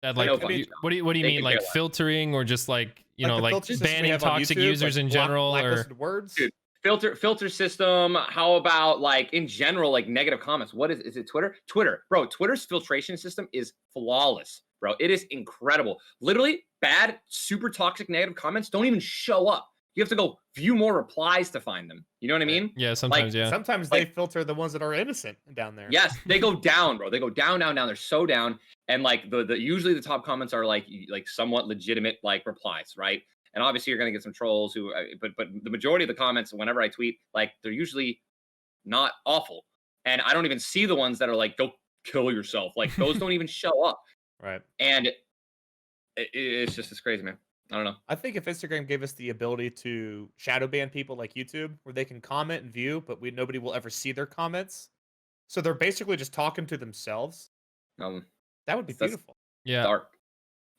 That like, what do you mean, like filtering or just like, you know, like banning toxic users in general, or words? Dude, filter system. How about like in general, like negative comments? What is it? Twitter? Twitter, bro. Twitter's filtration system is flawless, bro. It is incredible. Literally, bad, super toxic negative comments don't even show up. You have to go view more replies to find them. You know what I mean? Yeah, sometimes, yeah. Sometimes they filter the ones that are innocent down there. Yes, they go down, bro. They go down. They're so down, and like the usually the top comments are like somewhat legitimate like replies, right? And obviously you're gonna get some trolls who, but the majority of the comments whenever I tweet, like they're usually not awful, and I don't even see the ones that are like go kill yourself. Like those don't even show up, Right? And it's crazy, man. I don't know. I think if Instagram gave us the ability to shadow ban people like YouTube, where they can comment and view, but nobody will ever see their comments, so they're basically just talking to themselves. That would be beautiful. Yeah. Dark.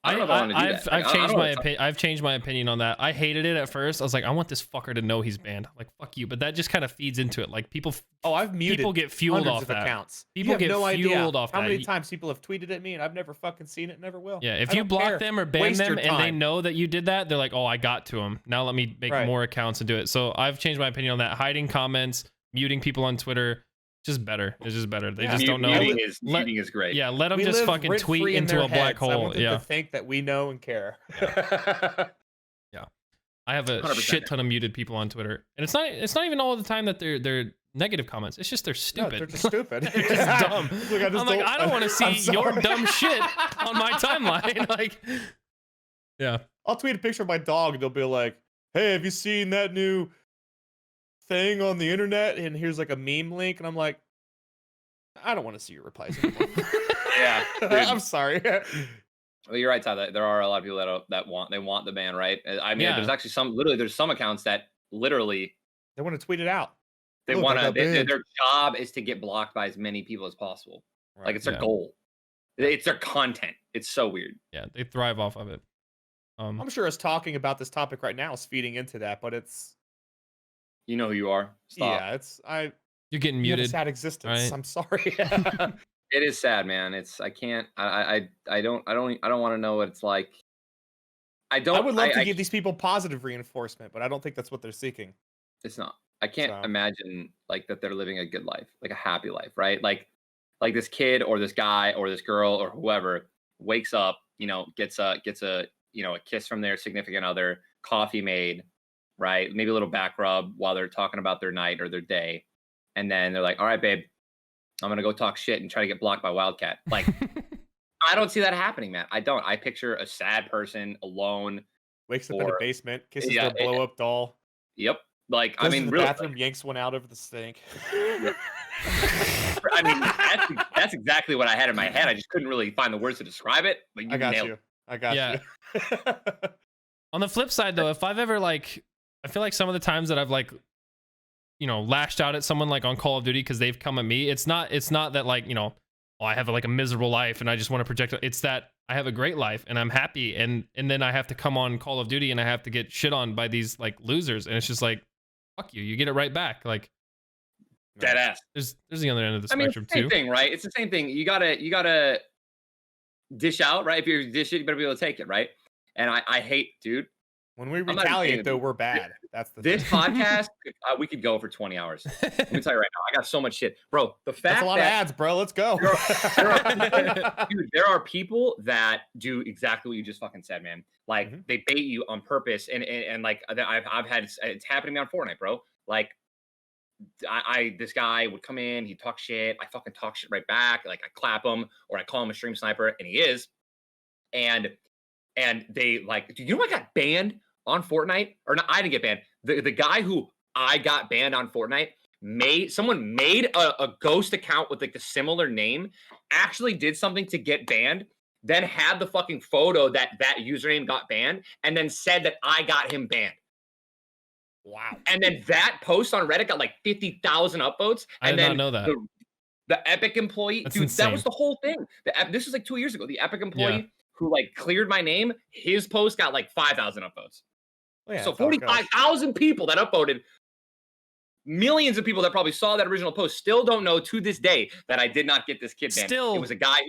I don't know if I want to do that. I've changed my opinion on that. I hated it at first. I was like, I want this fucker to know he's banned. Like, fuck you. But that just kind of feeds into it. Like people. Oh, I've muted. People get fueled off that. Accounts. People get fueled off that. How many times people have tweeted at me and I've never fucking seen it, never will. Yeah, if you block them or ban them and they know that you did that, they're like, oh, I got to him. Now let me make more accounts and do it. So I've changed my opinion on that. Hiding comments, muting people on Twitter. Just better. It's just better. They just don't know. Muting is great. Yeah, let them just fucking tweet into a black hole. I want them to think that we know and care. Yeah. I have a 100%. Shit ton of muted people on Twitter, and it's not even all the time that they're negative comments. It's just they're stupid. No, they're just stupid. They're just dumb. I don't want to see your dumb shit on my timeline. Like, yeah. I'll tweet a picture of my dog, and they'll be like, "Hey, have you seen that new thing on the internet?" And here's like a meme link, and I'm like, I don't want to see your replies anymore. Yeah, I'm sorry. Well, you're right, Todd. There are a lot of people that want the ban, right? I mean, there's actually there's some accounts that literally they want to tweet it out. They want to. Their job is to get blocked by as many people as possible. Right. Like it's their goal. It's their content. It's so weird. Yeah, they thrive off of it. I'm sure us talking about this topic right now is feeding into that, but it's. You know who you are. Stop. Yeah, You're getting muted. Sad existence. Right? I'm sorry. It is sad, man. I can't. I don't want to know what it's like. I would love to give these people positive reinforcement, but I don't think that's what they're seeking. It's not. I can't imagine like that they're living a good life, like a happy life, right? Like this kid or this guy or this girl or whoever wakes up, gets a a kiss from their significant other, coffee made, right? Maybe a little back rub while they're talking about their night or their day. And then they're like, all right, babe, I'm going to go talk shit and try to get blocked by WILDCAT. Like, I don't see that happening, man. I don't. I picture a sad person alone. Wakes up in a basement, kisses their blow-up doll. Yep. Like, goes to the bathroom, yanks one out over the sink. I mean, that's exactly what I had in my head. I just couldn't really find the words to describe it. But I got you. On the flip side, though, if I've ever I feel like some of the times that I've lashed out at someone like on Call of Duty because they've come at me, it's not that I have like a miserable life and I just want to project. It's that I have a great life and I'm happy, and then I have to come on Call of Duty and I have to get shit on by these like losers, and it's just like, fuck you, you get it right back. Like, dead ass. There's the other end of the spectrum too. Same thing, right? It's the same thing. You gotta dish out, right? If you're dish it, you better be able to take it, right? And I hate, dude. When we retaliate, though, we're bad. That's this podcast. We could go for 20 hours. Let me tell you right now, I got so much shit, bro. The fact that's a lot of ads, bro. Let's go. There are people that do exactly what you just fucking said, man. Like they bait you on purpose, and like I've had it's happening to me on Fortnite, bro. Like this guy would come in, he'd talk shit. I fucking talk shit right back. Like I clap him or I call him a stream sniper, and he is, and they like, do you know I got banned on Fortnite? Or not, I didn't get banned. The guy who I got banned on Fortnite someone made a ghost account with like the similar name, actually did something to get banned, then had the fucking photo that username got banned, and then said that I got him banned. Wow. And then that post on Reddit got like 50,000 upvotes. I did not know that. The Epic employee, that's dude, insane. that was the whole thing. This was like 2 years ago. The Epic employee who like cleared my name, his post got like 5,000 upvotes. Oh, yeah, so 45,000 people that upvoted, millions of people that probably saw that original post still don't know to this day that I did not get this kid banned. It was a guy.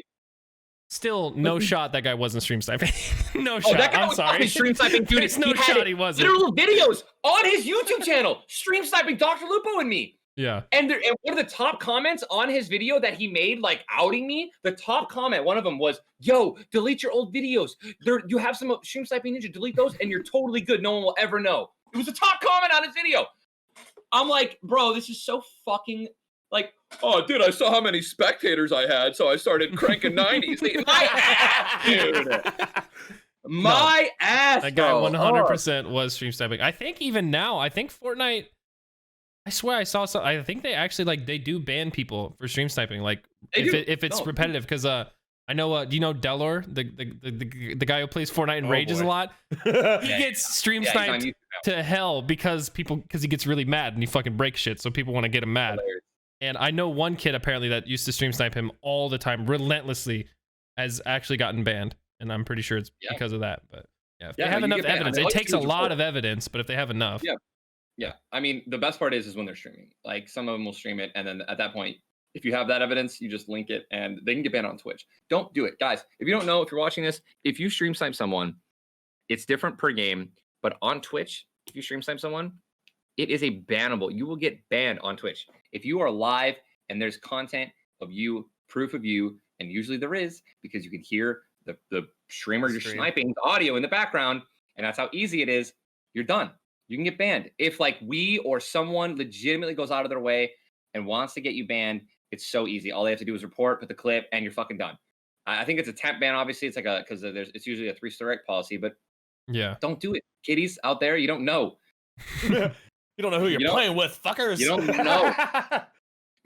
Still, no shot that guy wasn't stream sniping. No shot. That guy I'm was sorry. fucking stream sniping, dude. There's no shot he wasn't. Literal videos on his YouTube channel, stream sniping Dr. Lupo and me. Yeah. And one of the top comments on his video that he made, like outing me, the top comment, one of them was, "Yo, delete your old videos. You have some stream sniping ninja. Delete those, and you're totally good. No one will ever know." It was the top comment on his video. I'm like, bro, this is so fucking like. Oh, dude, I saw how many spectators I had, so I started cranking 90s. My ass, dude. My ass. That guy bro. 100% was stream sniping. I think even now, I think Fortnite. I swear I saw some. I think they actually like they do ban people for stream sniping. Like if it's repetitive, because I know do you know Delor, the guy who plays Fortnite and rages a lot? He gets stream sniped to hell because he gets really mad and he fucking breaks shit, so people want to get him mad. And I know one kid apparently that used to stream snipe him all the time, relentlessly, has actually gotten banned, and I'm pretty sure it's because of that. But yeah, if they have enough evidence, it takes a lot of evidence, but if they have enough, yeah. I mean, the best part is when they're streaming. Like some of them will stream it, and then at that point, if you have that evidence, you just link it, and they can get banned on Twitch. Don't do it, guys. If you don't know, if you're watching this, if you stream snipe someone, it's different per game. But on Twitch, if you stream snipe someone, it is a bannable. You will get banned on Twitch if you are live and there's content of you, proof of you, and usually there is because you can hear the streamer you're sniping audio in the background, and that's how easy it is. You're done. You can get banned. If like we or someone legitimately goes out of their way and wants to get you banned, it's so easy. All they have to do is report, put the clip, and you're fucking done. I think it's a temp ban. Obviously, it's like because it's usually a 3-strike policy, but yeah, don't do it, kiddies out there. You don't know. You don't know who you're playing with, fuckers. You don't know.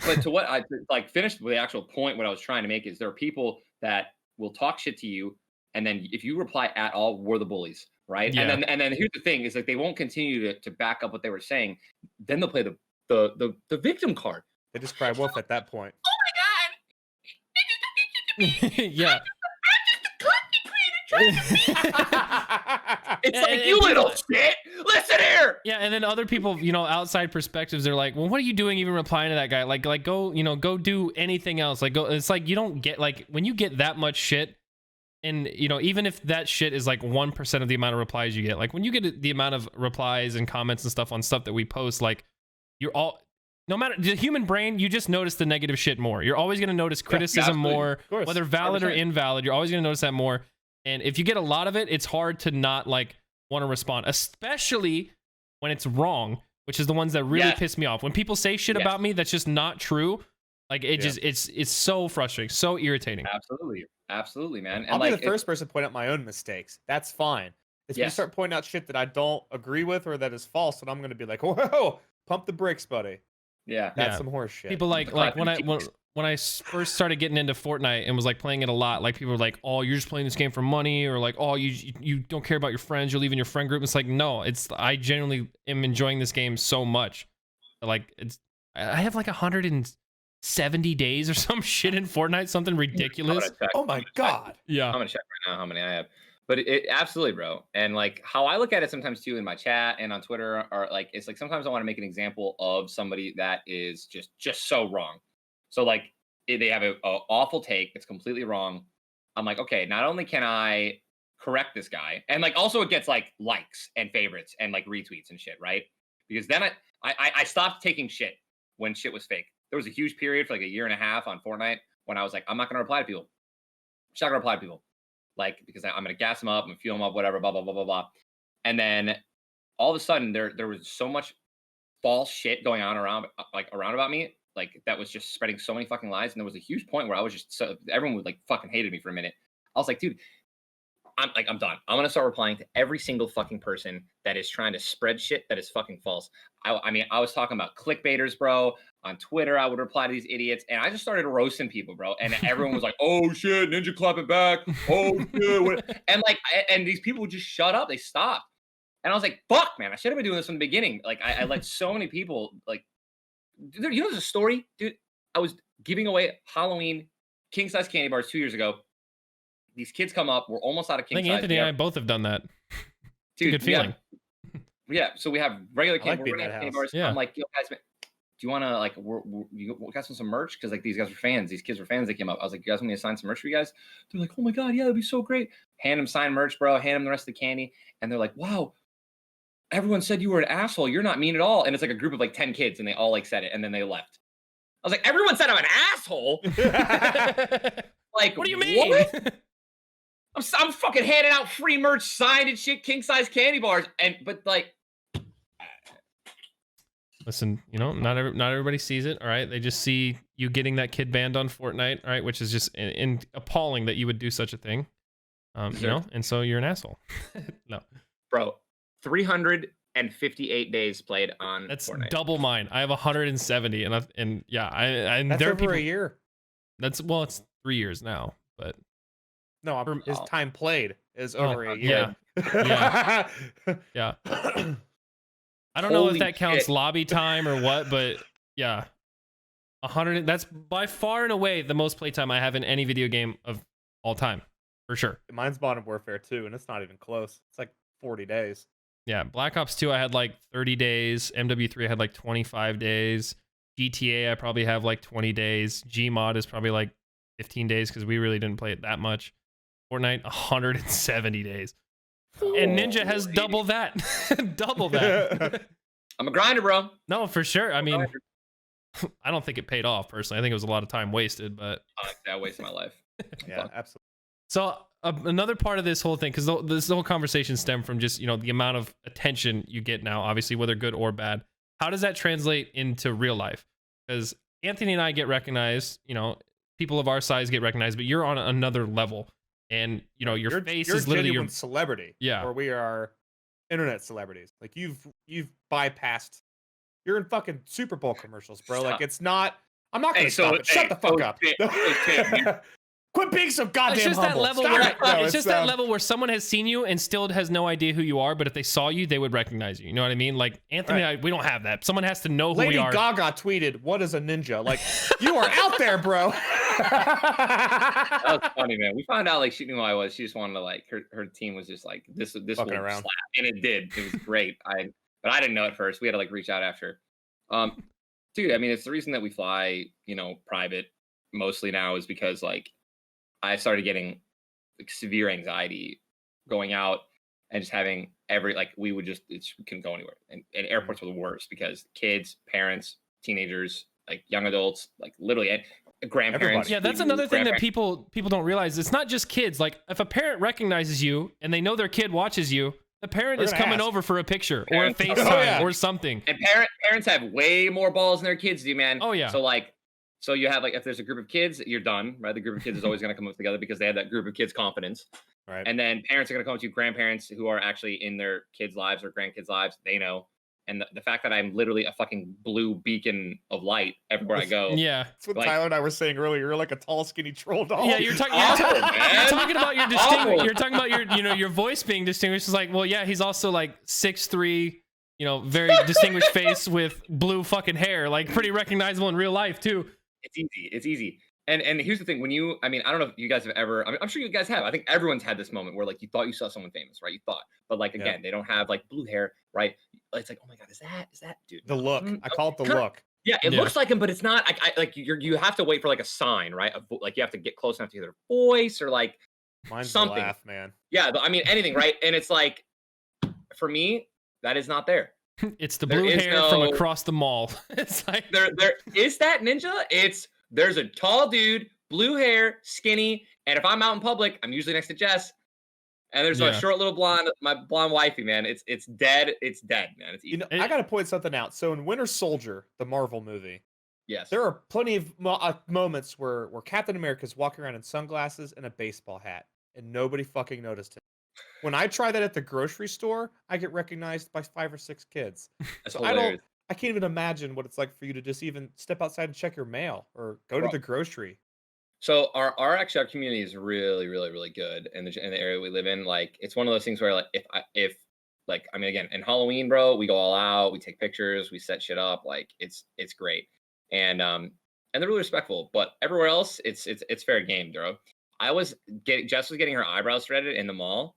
But to what I like finished with the actual point, what I was trying to make is there are people that will talk shit to you, and then if you reply at all, we're the bullies. Right. Yeah. And then here's the thing is like they won't continue to back up what they were saying. Then they'll play the victim card. They just cry wolf at that point. Oh my god. Yeah. It's like you little shit. Listen here. Yeah, and then other people, outside perspectives, they're like, well, what are you doing even replying to that guy? Like go, go do anything else. Like go. It's like you don't get like when you get that much shit. And, even if that shit is like 1% of the amount of replies you get, like when you get the amount of replies and comments and stuff on stuff that we post, like no matter the human brain, you just notice the negative shit more. You're always going to notice criticism more, whether valid 100%. Or invalid. You're always going to notice that more. And if you get a lot of it, it's hard to not like want to respond, especially when it's wrong, which is the ones that really piss me off. When people say shit about me that's just not true. Like it just it's so frustrating, so irritating. Absolutely, man. And I'll like, be the first person to point out my own mistakes. That's fine. If you start pointing out shit that I don't agree with or that is false, then I'm going to be like, whoa, pump the brakes, buddy. Yeah, that's some horse shit. People like when I first started getting into Fortnite and was like playing it a lot, like people were like, oh, you're just playing this game for money, or like, oh, you don't care about your friends, you're leaving your friend group. It's like, no, I genuinely am enjoying this game so much. Like I have like 170 days or some shit in Fortnite, something ridiculous. Oh my god. Yeah. I'm gonna check right now how many I have. But it absolutely, bro. And like how I look at it sometimes too in my chat and on Twitter are like, it's like sometimes I want to make an example of somebody that is just so wrong. So like they have an awful take, it's completely wrong. I'm like, okay, not only can I correct this guy, and like also it gets like likes and favorites and like retweets and shit, right? Because then I stopped taking shit when shit was fake. There was a huge period for like a year and a half on Fortnite when I was like, I'm not gonna reply to people. I'm just not gonna reply to people. Like, because I'm gonna gas them up, I'm gonna fuel them up, whatever, blah, blah, blah, blah, blah. And then all of a sudden there was so much false shit going on around about me, like that was just spreading so many fucking lies. And there was a huge point where I was just everyone was like fucking hated me for a minute. I was like, dude, I'm done. I'm gonna start replying to every single fucking person that is trying to spread shit that is fucking false. I mean, I was talking about clickbaiters, bro. On Twitter, I would reply to these idiots, and I just started roasting people, bro. And everyone was like, "Oh shit, Ninja clapping back! Oh shit!" And these people would just shut up. They stopped, and I was like, "Fuck, man! I should have been doing this from the beginning." Like, I let so many people like, dude, you know, there's a story, dude. I was giving away Halloween king size candy bars 2 years ago. These kids come up. We're almost out of king size. I think Anthony and I both have done that. Dude, good feeling. Yeah. So we have regular candy bars. Yeah. I'm like, yo, guys, man, do you want to like you got some merch? Because like these guys were fans, these kids were fans. They came up. I was like, you guys want me to sign some merch for you guys? They're like, oh my god, yeah, that'd be so great. Hand them signed merch, bro. Hand them the rest of the candy, and they're like, wow. Everyone said you were an asshole. You're not mean at all. And it's like a group of like 10 kids, and they all like said it, and then they left. I was like, everyone said I'm an asshole. Like, What do you mean? What? I'm fucking handing out free merch, signed and shit, king size candy bars, but like, Listen, you know, not everybody sees it. All right, they just see you getting that kid banned on Fortnite. All right, which is just appalling that you would do such a thing. You know, and so you're an asshole. No, bro, 358 days played on. That's Fortnite. double mine. I have 170, and yeah, I That's there are over people, a year. It's 3 years now, but No, his time played is over a yeah. year. Yeah. I don't know if Holy that counts shit. lobby time or what, but yeah, 100. That's by far and away the most playtime I have in any video game of all time, for sure. Mine's Modern Warfare 2, and it's not even close. It's like 40 days. Yeah, Black Ops 2 I had like 30 days. MW3 I had like 25 days. GTA I probably have like 20 days. Gmod is probably like 15 days because we really didn't play it that much. Fortnite 170 days. And Ninja has double that. Double that. I'm a grinder, bro. No, for sure. I mean, I don't think it paid off personally. I think it was a lot of time wasted, but I wasted my life. Yeah, absolutely. so another part of this whole thing, because this whole conversation stemmed from just, you know, the amount of attention you get now, obviously, whether good or bad. How does that translate into real life? Because Anthony and I get recognized, you know, people of our size get recognized, but you're on another level. And, you know, your face is literally your celebrity. Yeah. Or we are internet celebrities. Like you've bypassed. You're in fucking Super Bowl commercials, bro. Like it's not. I'm not gonna stop it. Shut the fuck up. Quit being so goddamn It's just humble. that level. It's just that level where someone has seen you and still has no idea who you are, but if they saw you, they would recognize you. You know what I mean? Like Anthony and I, we don't have that. Someone has to know who we are. Lady Gaga tweeted, "What is a ninja?" Like you are out there, bro. That was funny, man. We found out like she knew who I was. She just wanted to like her team was just like this will around. slap, and it did. It was great. But I didn't know at first. We had to like reach out after. Dude, I mean, it's the reason that we fly, you know, private mostly now is because like I started getting like severe anxiety going out and just having we couldn't go anywhere. And airports were the worst because kids, parents, teenagers, like young adults, like literally grandparents. Everybody. Yeah, that's another thing that people don't realize. It's not just kids. Like if a parent recognizes you and they know their kid watches you, the parent is coming over for a picture or a FaceTime or something. And parents have way more balls than their kids do, man. Oh yeah. So you have like if there's a group of kids, you're done, right? The group of kids is always going to come up together because they have that group of kids confidence. Right. And then parents are going to come to grandparents who are actually in their kids' lives or grandkids' lives. They know. And the fact that I'm literally a fucking blue beacon of light everywhere I go. Yeah. That's what Tyler and I were saying earlier. You're like a tall, skinny troll doll. Yeah, you're talking about your You're talking about your voice being distinguished. It's like, well, yeah, he's also like 6'3", you know, very distinguished face with blue fucking hair, like pretty recognizable in real life too. It's easy. And here's the thing, I don't know if you guys have ever, I'm sure you guys have. I think everyone's had this moment where like you thought you saw someone famous, right? You thought, but like again, they don't have like blue hair, right? It's like, oh my god, is that dude? The look. I call it the look. Yeah, it looks like him, but it's not. Like you have to wait for like a sign, right? Like you have to get close enough to hear their voice or like Mine's something. The laugh, man. Yeah, I mean anything, right? And it's like, for me, that is not there. It's the blue hair from across the mall. It's like there is that ninja. There's a tall dude, blue hair, skinny, and if I'm out in public, I'm usually next to Jess. And there's a short little blonde, my blonde wifey, man. It's dead. It's dead, man. It's easy. You know, I gotta point something out. So in Winter Soldier, the Marvel movie, yes, there are plenty of moments where Captain America's walking around in sunglasses and a baseball hat, and nobody fucking noticed him. When I try that at the grocery store, I get recognized by 5 or 6 kids. That's So hilarious. I can't even imagine what it's like for you to just even step outside and check your mail or go to the grocery. So our community is really, really, really good in the area we live in. Like it's one of those things where like if I mean again in Halloween, bro, we go all out, we take pictures, we set shit up, like it's great. And they're really respectful. But everywhere else, it's fair game, bro. Jess was getting her eyebrows threaded in the mall.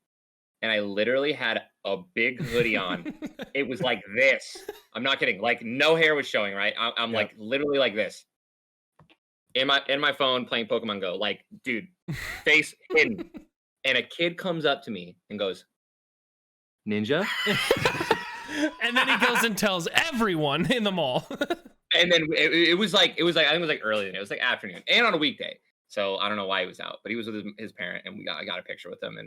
and I literally had a big hoodie on. It was like this. I'm not kidding. Like no hair was showing. Right. I'm like literally like this in my phone playing Pokemon Go. Like, dude, face hidden. And a kid comes up to me and goes, "Ninja." And then he goes and tells everyone in the mall. And then it was like I think it was like early. It was like afternoon and on a weekday. So I don't know why he was out, but he was with his parent, and I got a picture with him.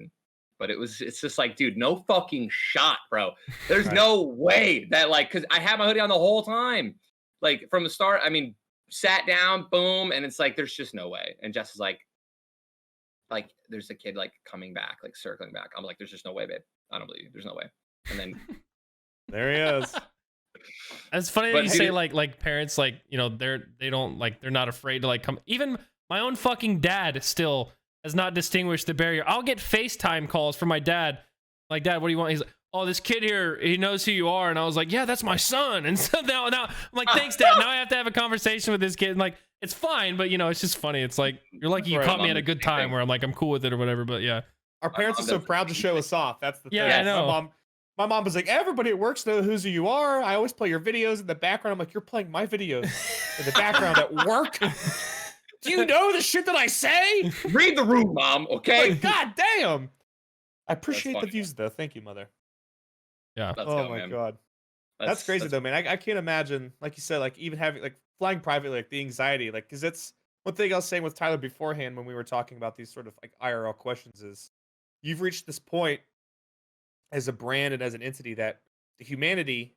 But it's just like, dude, no fucking shot, bro. There's no way that because I had my hoodie on the whole time, like from the start. I mean, sat down, boom, and it's like there's just no way. And Jess is like there's a kid like coming back, like circling back. I'm like, there's just no way, babe. I don't believe you. There's no way. And then there he is. It's funny that you say like parents they're not afraid to like come. Even my own fucking dad still has not distinguished the barrier. I'll get FaceTime calls from my dad. Like, "Dad, what do you want?" He's like, "Oh, this kid here, he knows who you are." And I was like, "Yeah, that's my son." And so now I'm like, "Thanks, Dad." Now I have to have a conversation with this kid. And like, it's fine, but it's just funny. It's like you're lucky you caught me at a good time where I'm cool with it or whatever. But yeah, our parents are so proud to show us off. That's the thing. Yeah, I know. My mom was like, "Everybody at work knows who you are. I always play your videos in the background." I'm like, "You're playing my videos in the background at work? Do you know the shit that I say? Read the room, Mom, okay?" Like, God damn. I appreciate the views, though. Thank you, Mother. Yeah. Oh my God. That's crazy, though, man. I can't imagine, like you said, like even having, like flying privately, like the anxiety, like, because it's one thing I was saying with Tyler beforehand when we were talking about these sort of like IRL questions is you've reached this point as a brand and as an entity that the humanity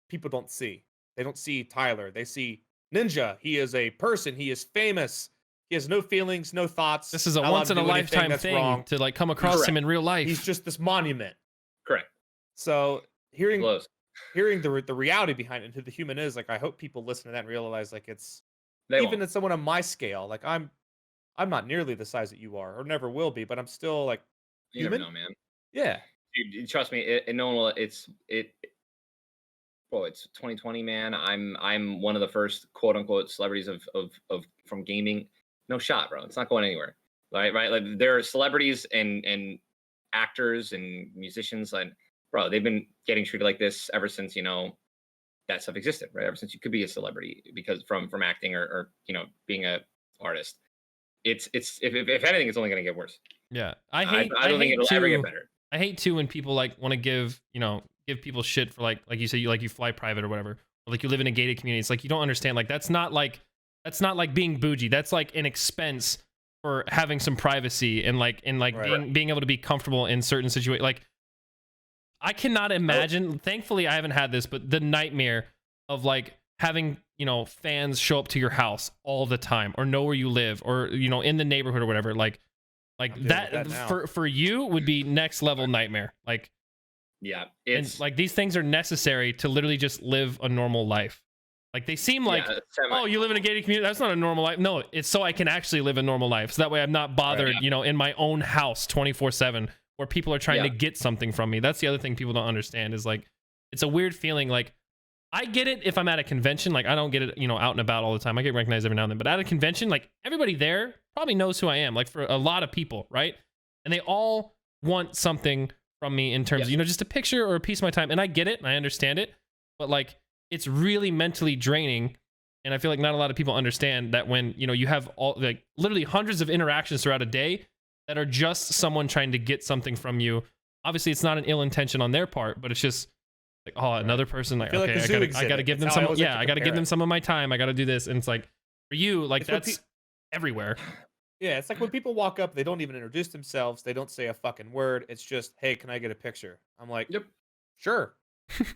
people don't see. They don't see Tyler. They see Ninja. He is a person. He is famous. He has no feelings, no thoughts. This is a once in a lifetime thing to like come across him in real life. He's just this monument. Correct. So hearing the reality behind it, who the human is, like I hope people listen to that and realize like even at someone on my scale, like I'm not nearly the size that you are or never will be, but I'm still like human. You never know, man. Yeah. Dude, trust me, no one will. It's 2020, man. I'm one of the first quote unquote celebrities of from gaming. No shot, bro. It's not going anywhere. Right. Like there are celebrities and actors and musicians, and bro, they've been getting treated like this ever since that stuff existed, right? Ever since you could be a celebrity because from acting or being a artist. It's if anything, it's only gonna get worse. Yeah, I don't think it'll ever get better. I hate too when people like want to give people shit for like you say you fly private or whatever, or like you live in a gated community. It's like you don't understand. Like that's not like being bougie. That's like an expense for having some privacy and being able to be comfortable in certain situations. Like I cannot imagine. Thankfully, I haven't had this, but the nightmare of like having fans show up to your house all the time or know where you live or in the neighborhood or whatever. Like that for you would be next level nightmare. Like, yeah, it's like these things are necessary to literally just live a normal life. Like they seem like, oh, you live in a gated community. That's not a normal life. No, it's so I can actually live a normal life. So that way I'm not bothered, in my own house 24/7 where people are trying to get something from me. That's the other thing people don't understand is like, it's a weird feeling. Like I get it if I'm at a convention, like I don't get it, out and about all the time. I get recognized every now and then, but at a convention, like everybody there probably knows who I am, like for a lot of people, right? And they all want something from me in terms of, just a picture or a piece of my time. And I get it and I understand it, but like it's really mentally draining. And I feel like not a lot of people understand that when, you have all like literally hundreds of interactions throughout a day that are just someone trying to get something from you. Obviously it's not an ill intention on their part, but it's just like, oh, another person, like, okay, I gotta give them some, I gotta give them some of my time. I gotta do this. And it's like, for you, like that's everywhere. Yeah, it's like when people walk up, they don't even introduce themselves. They don't say a fucking word. It's just, hey, can I get a picture? I'm like, yep, sure.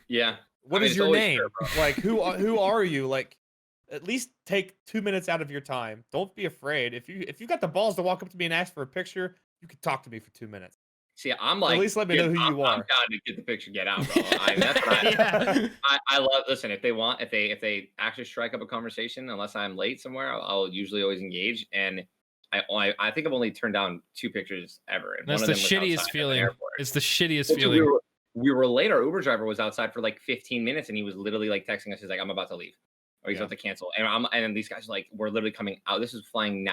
Yeah. What is your name? Like, who are you? Like, at least take 2 minutes out of your time. Don't be afraid. If you got the balls to walk up to me and ask for a picture, you can talk to me for 2 minutes. See, I'm like, at least let me know who you are. I'm down to get the picture, get out, bro. That's what I love. Listen, if they actually strike up a conversation, unless I'm late somewhere, I'll usually always engage. And I think I've only turned down 2 pictures ever. And that's the shittiest feeling. It's the shittiest feeling. We were late. Our Uber driver was outside for like 15 minutes, and he was literally like texting us. He's like, "I'm about to leave," or he's about to cancel. And these guys like were literally coming out. This is flying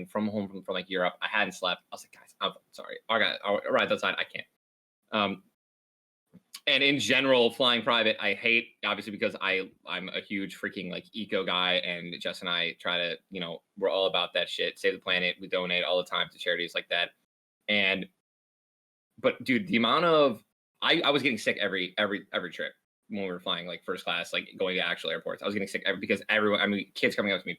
from home from like Europe. I hadn't slept. I was like, guys, I'm sorry. Our ride's outside. I can't. And in general, flying private, I hate, obviously, because I'm a huge freaking like eco guy, and Jess and I try to, we're all about that shit. Save the planet. We donate all the time to charities like that. But dude, the amount of I was getting sick every trip when we were flying like first class, like going to actual airports. I was getting sick because everyone, I mean, kids coming up to me,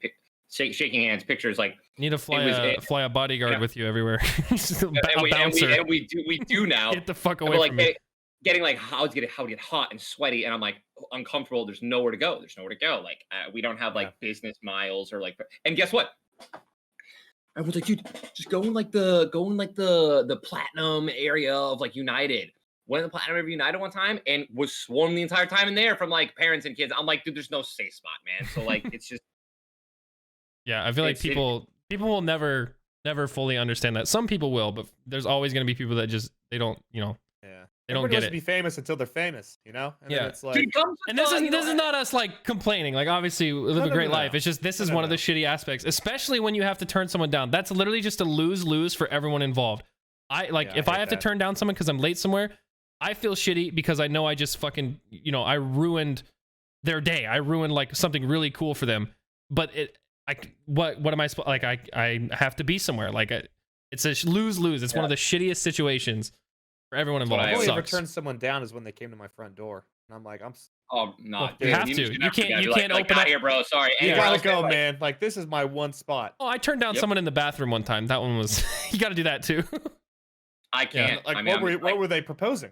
shaking hands, pictures, like need to fly a bodyguard with you everywhere. and we do now. Get the fuck away from me. Getting like how to get hot and sweaty, and I'm like uncomfortable. There's nowhere to go. Like we don't have like business miles or like. And guess what? I was like, dude, just go in like the platinum area of like United. Went in the platinum area of United one time and was swarmed the entire time in there from like parents and kids. I'm like, dude, there's no safe spot, man. So like, it's just. Yeah, I feel like people will never fully understand that. Some people will, but there's always going to be people that just they don't they don't get it. Be famous until they're famous, And then it's like, dude, and this is not us like complaining. Like obviously we live a great life. It's just this is one of the shitty aspects, especially when you have to turn someone down. That's literally just a lose for everyone involved. If I have to turn down someone because I'm late somewhere, I feel shitty because I know I just fucking I ruined their day. I ruined like something really cool for them. But what am I supposed like? I have to be somewhere. Like it's a lose. It's one of the shittiest situations for everyone involved. The only ever turned someone down is when they came to my front door, and I'm like, you have to. You can't open up here, bro. Sorry, you gotta go, man. Like this is my one spot. Oh, I turned down someone in the bathroom one time. That one was. You got to do that too. I can't. Yeah. Like, what were they proposing?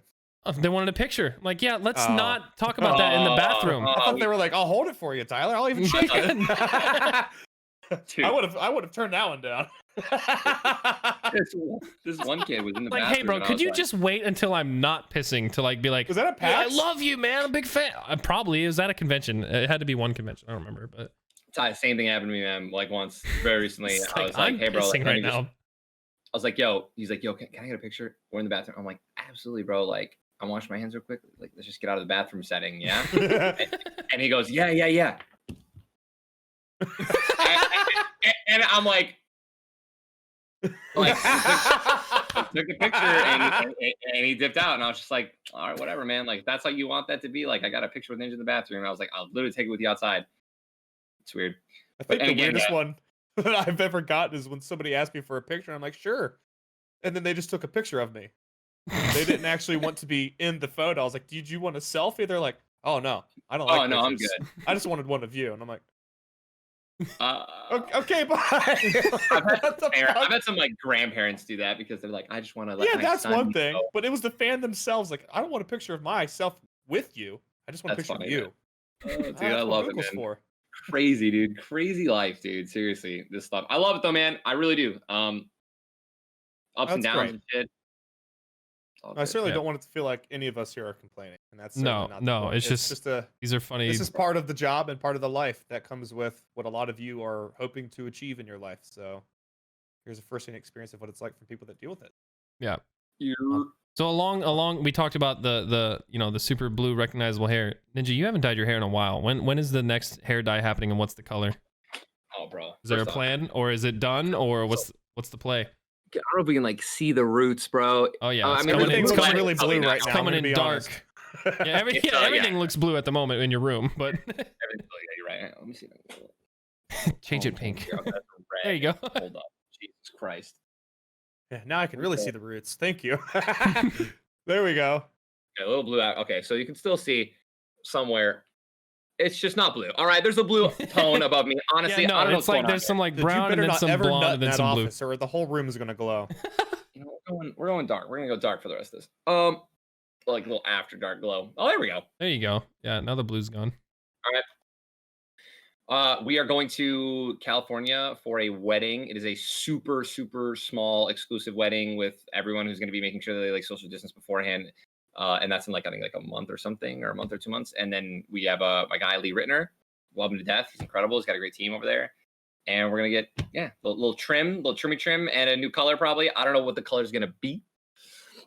They wanted a picture. Like, yeah, let's not talk about that in the bathroom. I thought they were like, I'll hold it for you, Tyler. I'll even shake it. Dude. I would have turned that one down. this one kid was in the like, bathroom. Hey, bro, could you just wait until I'm not pissing to like be like, was that a pass? I love you, man. I'm a big fan. Probably. Is that a convention? It had to be one convention. I don't remember, but same thing happened to me, man. Like once, very recently. I was like, hey, bro, like, right now. I was like, yo. He's like, yo, can I get a picture? We're in the bathroom. I'm like, absolutely, bro. Like, I'm washing my hands real quick. Like, let's just get out of the bathroom setting, yeah. and he goes, yeah. and I'm like took the picture and he dipped out, and I was just like, all right, whatever, man. Like, that's how you want that to be. Like, I got a picture with Ninja in the bathroom, and I was like, I'll literally take it with you outside. It's weird. I think the weirdest one that I've ever gotten is when somebody asked me for a picture, and I'm like, sure. And then they just took a picture of me. They didn't actually want to be in the photo. I was like, did you want a selfie? They're like, oh no, I don't like pictures. I'm good. I just wanted one of you. And I'm like, okay, bye. I've had some like grandparents do that because they're like, I just want to. Yeah, that's one thing. But it was the fan themselves. Like, I don't want a picture of myself with you. I just want a picture of you. Dude, I love it, man. Crazy, dude. Crazy life, dude. Seriously, this stuff. I love it though, man. I really do. Ups and downs and shit. I certainly don't want it to feel like any of us here are complaining, and that's no. It's just these are funny. This is part of the job and part of the life that comes with what a lot of you are hoping to achieve in your life. So here's a first-hand experience of what it's like for people that deal with it. Yeah. So along, we talked about the super blue recognizable hair. Ninja, you haven't dyed your hair in a while. When is the next hair dye happening, and what's the color? Oh, bro. Is there a plan, or is it done, or what's the play? I don't know if we can like see the roots, bro. Oh yeah, everything's coming really blue right now. It's coming in dark. Yeah, everything looks blue at the moment in your room, but you're right. Let me see. Change it pink. There you go. Hold up, Jesus Christ. Yeah, now I can really see the roots. Thank you. There we go. Okay, a little blue out. Okay, so you can still see somewhere. It's just not blue. All right, there's a blue tone above me. Honestly, I don't know. It's like there's some like brown and then some blonde and then some blue. Or the whole room is gonna glow. We're going dark. We're gonna go dark for the rest of this. Like a little after dark glow. Oh, there we go. There you go. Yeah, now the blue's gone. All right. We are going to California for a wedding. It is a super, super small exclusive wedding with everyone who's going to be making sure that they like social distance beforehand. And that's in like, I think like a month or something, or a month or 2 months. And then we have my guy, Lee Rittner. Love him to death. He's incredible. He's got a great team over there. And we're going to get, a little trimmy trim and a new color probably. I don't know what the color is going to be.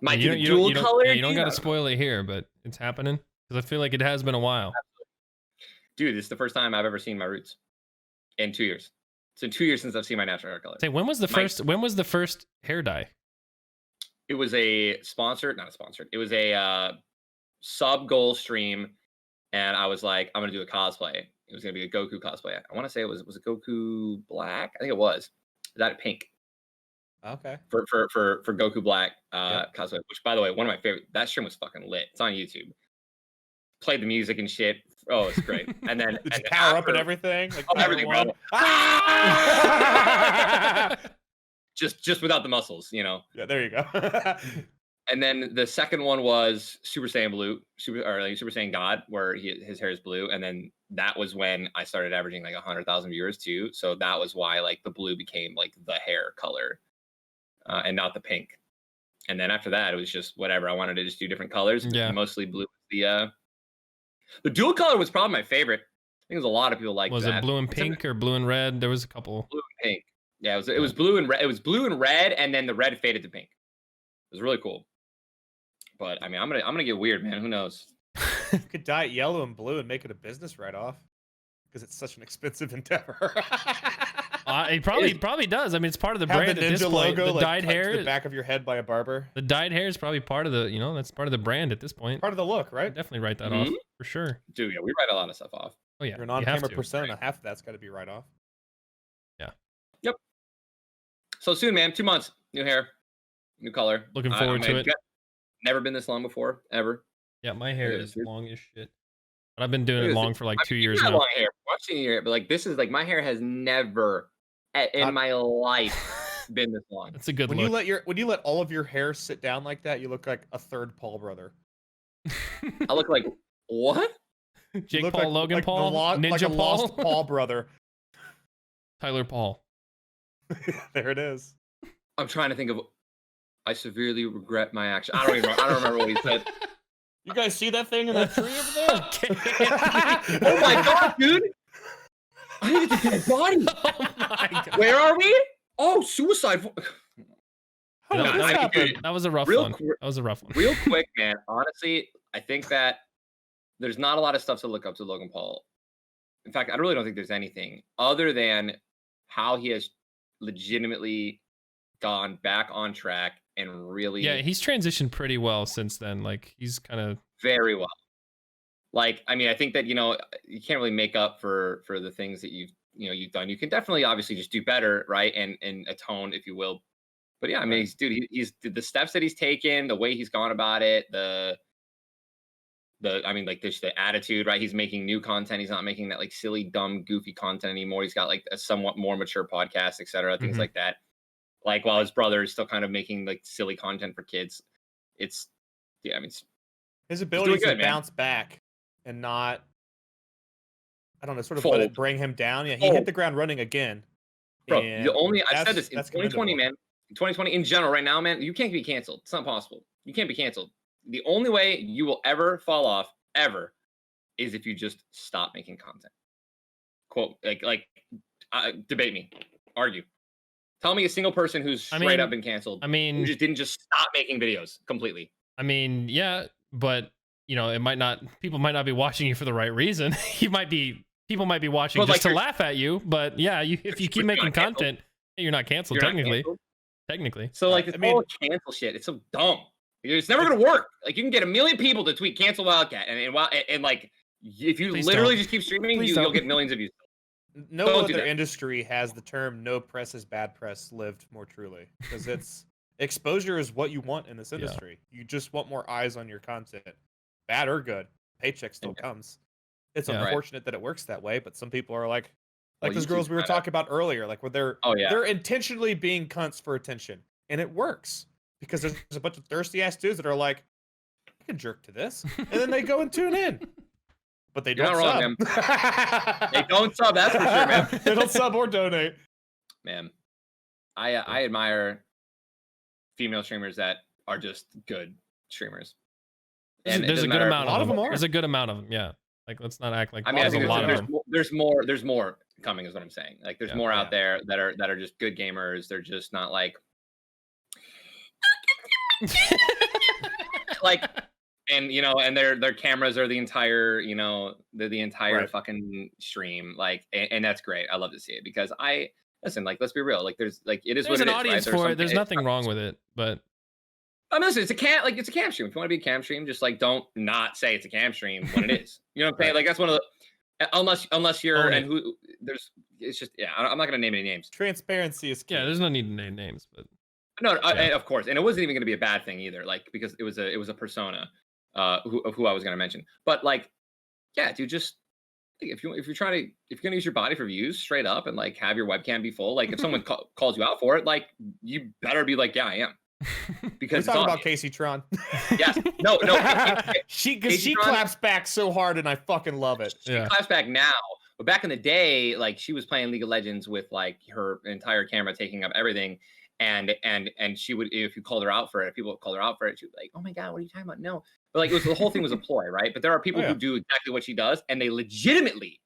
Might do dual color. You don't got to spoil it here, but it's happening. Because I feel like it has been a while. Dude, this is the first time I've ever seen my roots in 2 years. It's been 2 years since I've seen my natural hair color. Say, when was the first hair dye? it was a sponsored, not a sponsored. It was a sub goal stream, and I was like, I'm gonna do a cosplay. It was gonna be a Goku cosplay. I want to say it was it Goku Black? I think it was. That pink. Okay. For Goku Black Yep. cosplay, which by the way, one of my favorite. That stream was fucking lit. It's on YouTube. Played the music and shit. Oh, it's great. And then Did you power up and everything? Like everything, one? bro. just without the muscles, you know. Yeah, there you go. And then the second one was Super Saiyan Blue, Super Saiyan God, where his hair is blue. And then that was when I started averaging like 100,000 viewers too. So that was why like the blue became like the hair color, and not the pink. And then after that, it was just whatever. I wanted to just do different colors. Yeah. Mostly blue. The dual color was probably my favorite. I think there's a lot of people like Was that. it blue and pink or blue and red? There was a couple. Blue and pink. Yeah, it was blue and red. It was blue and red, and then the red faded to pink. It was really cool. But I mean, I'm gonna get weird, man. Who knows? You could dye it yellow and blue and make it a business write-off because it's such an expensive endeavor. It probably does. I mean, it's part of the Have brand the at this ninja point. logo The like, dyed cut to hair, the back of your head by a barber. the dyed hair is probably part of the, that's part of the brand at this point. Part of the look, right? Definitely write that off for sure. Dude, yeah, we write a lot of stuff off. Oh yeah, Your you have non-camera to. persona, half of that's got to be right off. So soon, man. 2 months, new hair, new color. Looking forward to it. Never been this long before, ever. Yeah, my hair Look at is this, dude. long as shit. But I've been doing Look it at long this. for like I 2 mean, years you got now. long hair. Watching your hair, but like this is like my hair has never in my life been this long. That's a good When look. you let all of your hair sit down like that, you look like a third Paul brother. I look like what? You Jake look Paul, like, Logan like Paul, Ninja like a Paul, lost Paul brother. Tyler Paul. There it is. I'm trying to think of. I severely regret my action. I don't remember what he said. You guys see that thing in that tree over there? Okay. Oh my god, dude! I need to get a body. Oh my god. Where are we? Oh, suicide. How No, did this I mean, happen? dude, That was a rough Real one. quick- That was a rough one. Real quick, man. Honestly, I think that there's not a lot of stuff to look up to Logan Paul. In fact, I really don't think there's anything other than how he has legitimately gone back on track and really Yeah, he's transitioned pretty well since then. Like he's kind of very well. Like, I mean, I think that you can't really make up for the things that you've done. You can definitely obviously just do better, right? And atone, if you will. But yeah, I mean, he's the steps that he's taken, the way he's gone about it, I mean, like just the attitude, right? He's making new content. He's not making that like silly, dumb, goofy content anymore. He's got like a somewhat more mature podcast, etc., things Mhm. like that. Like while his brother is still kind of making like silly content for kids. I mean, His ability doing to good, man. bounce back and not, I don't know, sort of Fold. let it bring him down. Yeah, he Fold. hit the ground running again. bro, and I've said this in that's 2020, commendable. man. In 2020 in general, right now, man, you can't be canceled. It's not possible. You can't be canceled. The only way you will ever fall off, ever, is if you just stop making content. Quote, debate me, argue. Tell me a single person who's straight up been canceled. I mean, who just didn't just stop making videos completely. I mean, yeah, but it might not. People might not be watching you for the right reason. People might be watching But, just like, to laugh at you. But yeah, if you keep you're making not canceled. content, you're not canceled You're not technically. canceled. Technically, So like this I mean- whole cancel shit, it's so dumb. It's never gonna work. Like you can get 1 million people to tweet cancel Wildcat, and like if you Please literally don't. just keep streaming, Please you'll don't. get millions of views. No Don't do other that. industry has the term "no press is bad press" lived more truly, because it's exposure is what you want in this Yeah. industry. You just want more eyes on your content, bad or good. Paycheck still Yeah. comes. It's Yeah. unfortunate that it works that way, but some people are like Well, those YouTube's girls we were kinda- talking about earlier, like where they're Oh yeah. they're intentionally being cunts for attention, and it works because there's a bunch of thirsty ass dudes that are like, I can jerk to this, and then they go and tune in, but they You're don't not wrong, sub. They don't sub, that's for sure, man. They don't sub or donate. Man, I admire female streamers that are just good streamers. And it there's a doesn't good matter- amount a lot of of them. them are. There's a good amount of them. Yeah, like let's not act like I mean, I there's think a lot of them. there's more coming, is what I'm saying. Like, there's Yeah. more Yeah. out there that are just good gamers. They're just not like like, and and their cameras are the entire, they're the entire Right. fucking stream. Like, and that's great. I love to see it because listen, like, let's be real. Like, there's like, it is There's what an it is, audience right? for it. some- There's it- nothing wrong with it, but I mean, listen, it's a cam stream. If you want to be a cam stream, just like don't not say it's a cam stream when it is. You know what I'm saying? Like that's one of the unless you're and who there's it's just I'm not gonna name any names. Transparency is key. Yeah, there's no need to name names, but no, of course, and it wasn't even gonna be a bad thing either. Like because it was a persona who I was gonna mention. But like, yeah, dude, just if you're gonna use your body for views straight up and like have your webcam be full, like if someone calls you out for it, like you better be like, yeah, I am. Because we're talking about Casey Tron. Yes. No. she claps back so hard and I fucking love it. She claps back now, but back in the day, like she was playing League of Legends with like her entire camera taking up everything, and she would, if you called her out for it, if people called her out for it, she would be like, oh my god, what are you talking about? No, but like the whole thing was a ploy, right? But there are people who do exactly what she does, and they legitimately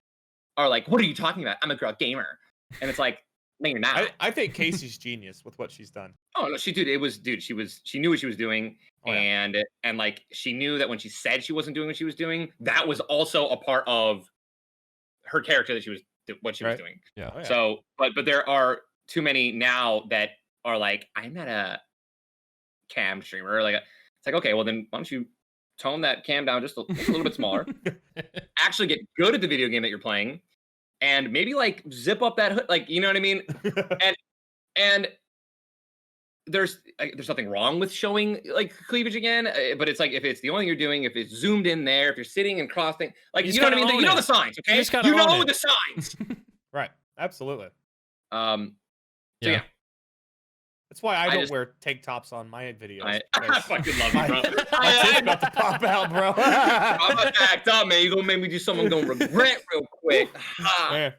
are like, what are you talking about? I'm a girl gamer, and it's like. No, you're not. I think Casey's genius with what she's done. Oh no, she knew what she was doing, and like she knew that when she said she wasn't doing what she was doing, that was also a part of her character that she was was doing. Yeah. So, but there are too many now that are like, I'm not a cam streamer. Like, it's like, okay, well then why don't you tone that cam down just a little bit smaller? Actually, get good at the video game that you're playing. And maybe like zip up that hood, like you know what I mean. and there's nothing wrong with showing like cleavage again, but it's like if it's the only thing you're doing, if it's zoomed in there, if you're sitting and crossing, like you know what I mean. You know the signs, okay? You know the signs. Right. Absolutely. So yeah. That's why I don't wear tank tops on my videos. I fucking love you, bro. I'm about to pop out, bro. I'm about to act up, man. You're gonna make me do something I'm gonna regret real quick. Yeah,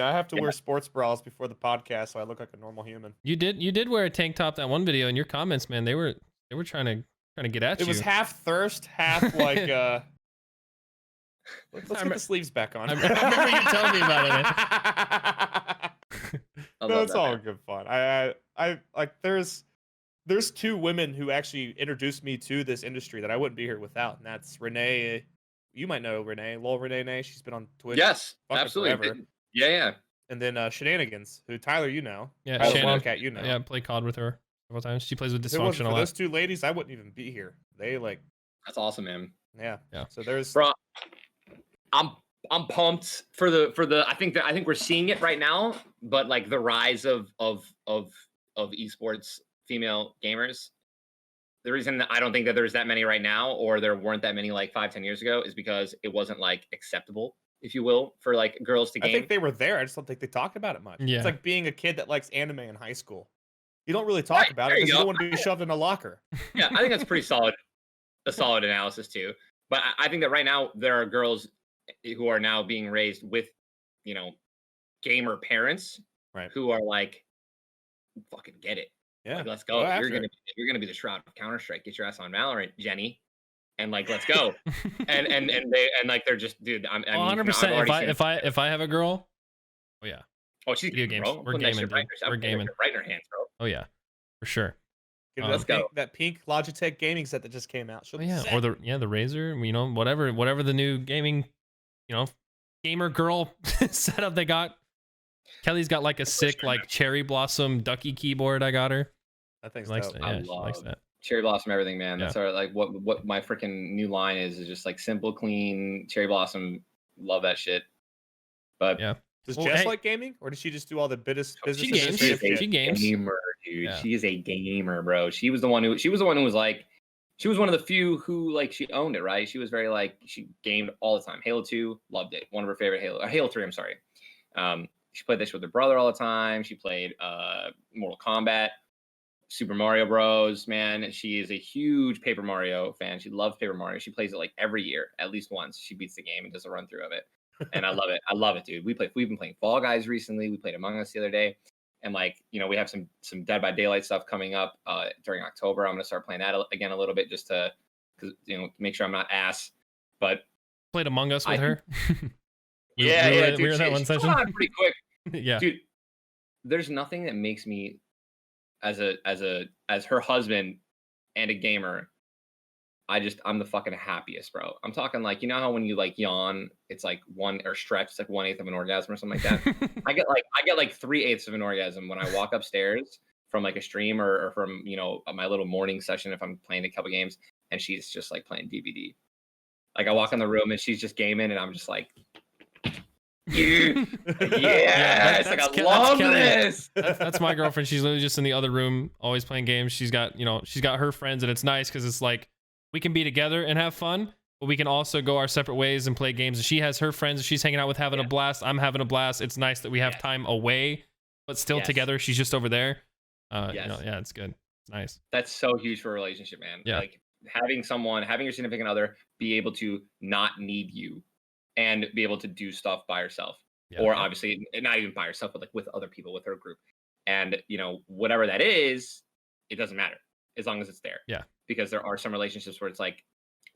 I have to wear sports bras before the podcast, so I look like a normal human. You did wear a tank top that one video. In your comments, man, they were trying to get at you. It was half thirst, half like let's get the sleeves back on. I remember you telling me about it. No, it's all good fun. I like there's two women who actually introduced me to this industry that I wouldn't be here without, and that's Renee. You might know Renee, Lol Renee. She's been on Twitch. Yes, absolutely. Forever. Yeah. And then Shenanigans, who Tyler, you know. Yeah, WILDCAT, you know. Yeah, I played COD with her several times. She plays with Dysfunction a lot. for those two ladies, I wouldn't even be here. They like. That's awesome, man. Yeah. So there's. Bro, I'm pumped for the I think we're seeing it right now, but like the rise of esports female gamers. The reason that I don't think that there's that many right now, or there weren't that many like 5-10 years ago, is because it wasn't like acceptable, if you will, for like girls to game. I think they were there. I just don't think they talked about it much. Yeah. It's like being a kid that likes anime in high school. You don't really talk about it because you don't want to be shoved in a locker. Yeah, I think that's pretty solid. A solid analysis too. But I think that right now there are girls who are now being raised with, you know, gamer parents, right? Who are like, fucking get it. Yeah, like, let's go. You're gonna be the Shroud of Counter-Strike. Get your ass on Valorant, Jenny, and like let's go. and like they're just, dude. I'm 100%. If I have a girl, oh yeah. Oh, she's video games. Bro. We're gaming. We're gaming. Right in her hands, bro. Oh yeah, for sure. Let's go. That pink Logitech gaming set that just came out. Oh, yeah, or the Razer. You know, whatever the new gaming, you know, gamer girl setup they got. Kelly's got like a sick like cherry blossom ducky keyboard. I got her. I think likes that. Yeah, she likes that. Cherry blossom everything, man. That's our like what my freaking new line is just like simple, clean cherry blossom. Love that shit. But yeah. Does Jess like gaming, or does she just do all the business? She games. She games. Gamer, dude. Yeah. She is a gamer, bro. She was the one who was like, she was one of the few who like she owned it, right? She was very like she gamed all the time. Halo 2, loved it. One of her favorite Halo 3. I'm sorry. She played this with her brother all the time. She played Mortal Kombat, Super Mario Bros. Man, she is a huge Paper Mario fan. She loves Paper Mario. She plays it like every year, at least once. She beats the game and does a run through of it. And I love it. I love it, dude. We've been playing Fall Guys recently. We played Among Us the other day. And like, you know, we have some Dead by Daylight stuff coming up during October. I'm gonna start playing that again a little bit just to make sure I'm not ass. But played Among Us with her. We were in that one session. Pretty quick. Yeah, dude. There's nothing that makes me, as her husband and a gamer, I'm the fucking happiest, bro. I'm talking like, you know how when you like yawn, it's like stretch, it's like 1/8 of an orgasm or something like that. I get like 3/8 of an orgasm when I walk upstairs from like a stream or from, you know, my little morning session if I'm playing a couple games, and she's just like playing DBD. Like I walk in the room and she's just gaming, and I'm just like, yes, like I love this. That's my girlfriend. She's literally just in the other room, always playing games. She's got, you know, she's got her friends, and it's nice because it's like we can be together and have fun, but we can also go our separate ways and play games. And she has her friends she's hanging out with, having a blast. I'm having a blast. It's nice that we have time away, but still together. She's just over there. You know, yeah, it's good. It's nice. That's so huge for a relationship, man. Yeah. Like having your significant other be able to not need you and be able to do stuff by herself, or obviously not even by herself, but like with other people, with her group. And, you know, whatever that is, it doesn't matter as long as it's there. Yeah. Because there are some relationships where it's like,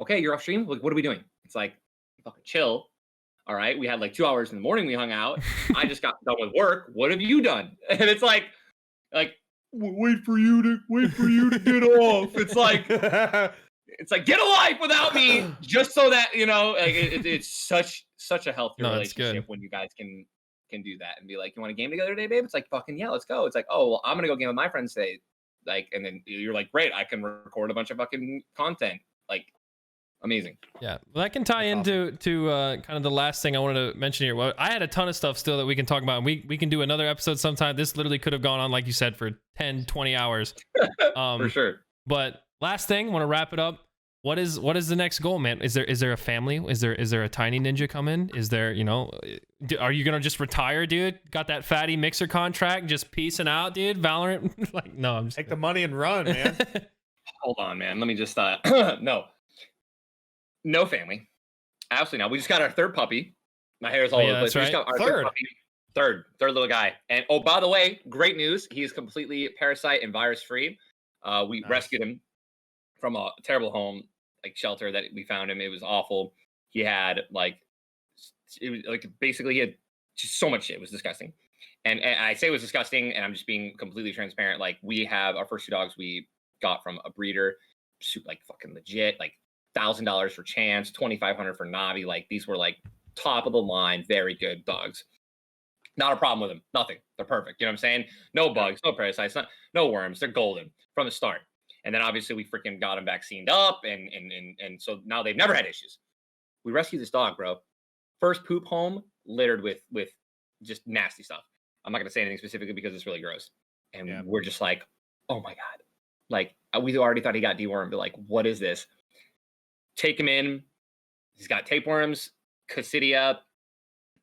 okay, you're off stream. Like, what are we doing? It's like, fucking chill. All right. We had like 2 hours in the morning. We hung out. I just got done with work. What have you done? And it's like, wait for you to get off. It's like get a life without me, just so that, you know, like it's such a healthy relationship when you guys can do that and be like, you want a game together today, babe? It's like, fucking yeah, let's go. It's like, oh well, I'm gonna go game with my friends today. Like, and then you're like, great, I can record a bunch of fucking content. Like, amazing. Yeah, well, that can tie into kind of the last thing I wanted to mention here. Well, I had a ton of stuff still that we can talk about, and we can do another episode sometime. This literally could have gone on, like you said, for 10, 20 hours. For sure. But last thing, want to wrap it up. What is the next goal, man? Is there a family? Is there a tiny ninja coming? Is there, you know, are you gonna just retire, dude? Got that fatty mixer contract, just peacing out, dude? Valorant? Like, no, I'm just take the money and run, man. Hold on, man. Let me just no family. Absolutely not. We just got our third puppy. My hair is all over the place. Right. We just got our third puppy. Third little guy. And oh, by the way, great news. He is completely parasite and virus free. We rescued him from a terrible home, like shelter that we found him. It was awful. He had basically he had just so much shit. It was disgusting. And I say it was disgusting, and I'm just being completely transparent. Like, we have our first 2 dogs we got from a breeder, like fucking legit, like $1,000 for Chance, $2,500 for Navi. Like, these were like top of the line, very good dogs. Not a problem with them. Nothing. They're perfect. You know what I'm saying? No bugs, no parasites, no worms. They're golden from the start. And then obviously we freaking got them vaccinated up, and so now they've never had issues. We rescued this dog, bro. First poop home littered with just nasty stuff. I'm not gonna say anything specifically because it's really gross. And we're just like, oh my god. Like, we already thought he got dewormed, but like, what is this? Take him in. He's got tapeworms, coccidia,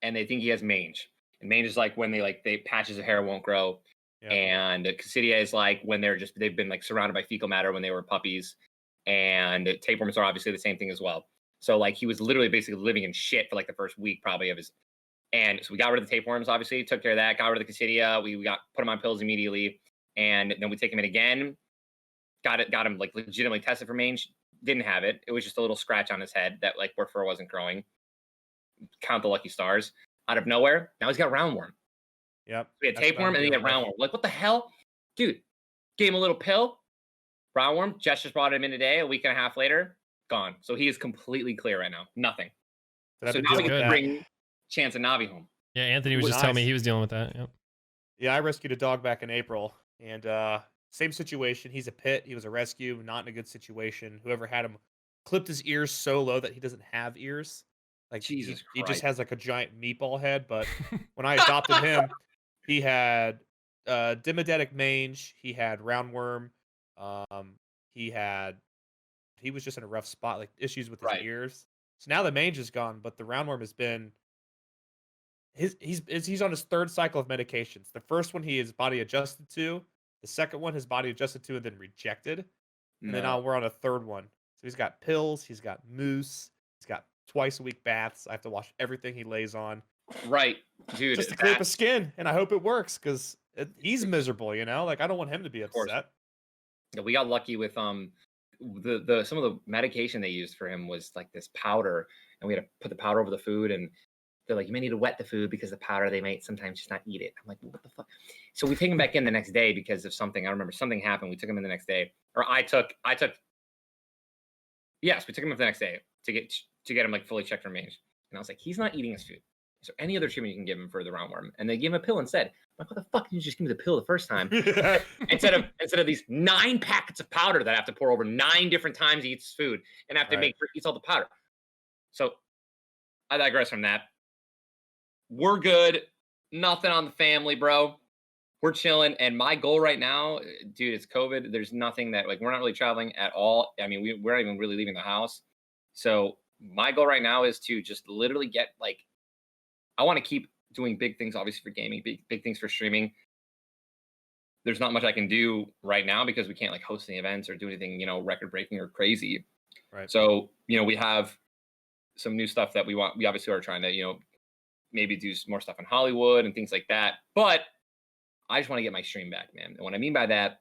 and they think he has mange. And mange is like when they patches of hair won't grow. Yep. And coccidia is like when they've been like surrounded by fecal matter when they were puppies. And tapeworms are obviously the same thing as well. So like, he was literally basically living in shit for like the first week probably of his. And so we got rid of the tapeworms, obviously, took care of that, got rid of the coccidia. We put him on pills immediately. And then we take him in again. Got him like legitimately tested for mange. Didn't have it. It was just a little scratch on his head that like where fur wasn't growing. Count the lucky stars. Out of nowhere, now he's got roundworm. Yep. We had tapeworm and then he had roundworm. Like, what the hell? Dude, gave him a little pill. Roundworm. Jess just brought him in today. A week and a half later, gone. So he is completely clear right now. Nothing. So now we can bring Chance and Navi home. Yeah, Anthony was just telling me he was dealing with that. Yep. Yeah, I rescued a dog back in April, and same situation. He's a pit. He was a rescue, not in a good situation. Whoever had him clipped his ears so low that he doesn't have ears. Like, Jesus Christ. He just has like a giant meatball head. But when I adopted him, he had Dimmodetic mange. He had roundworm. He was just in a rough spot, like issues with his ears. So now the mange is gone, but the roundworm has been he's on his third cycle of medications. The first one his body adjusted to. The second one his body adjusted to and then rejected. And then now we're on a third one. So he's got pills. He's got mousse. He's got twice a week baths. I have to wash everything he lays on. Right, dude. Just to clear up his skin, and I hope it works because he's miserable. You know, like, I don't want him to be upset. Yeah, we got lucky with some of the medication they used for him was like this powder, and we had to put the powder over the food, and they're like, you may need to wet the food because the powder, they might sometimes just not eat it. I'm like, what the fuck? So we take him back in the next day because of something. I remember something happened. We took him in the next day, or yes, we took him in the next day to get him like fully checked for mange. And I was like, he's not eating his food. is there any other treatment you can give him for the roundworm? And they gave him a pill instead. I'm like, what the fuck didn't you just give me the pill the first time? instead of these 9 packets of powder that I have to pour over 9 different times he eats food and have to make sure he eats all the powder. So I digress from that. We're good. Nothing on the family, bro. We're chilling. And my goal right now, dude, it's COVID. There's nothing that, like, we're not really traveling at all. I mean, we're not even really leaving the house. So my goal right now is to just literally get, like, I want to keep doing big things, obviously, for gaming, big things for streaming. There's not much I can do right now because we can't, like, host any events or do anything, you know, record breaking or crazy. Right. So, you know, we have some new stuff that we obviously are trying to, you know, maybe do more stuff in Hollywood and things like that. But I just want to get my stream back, man. And what I mean by that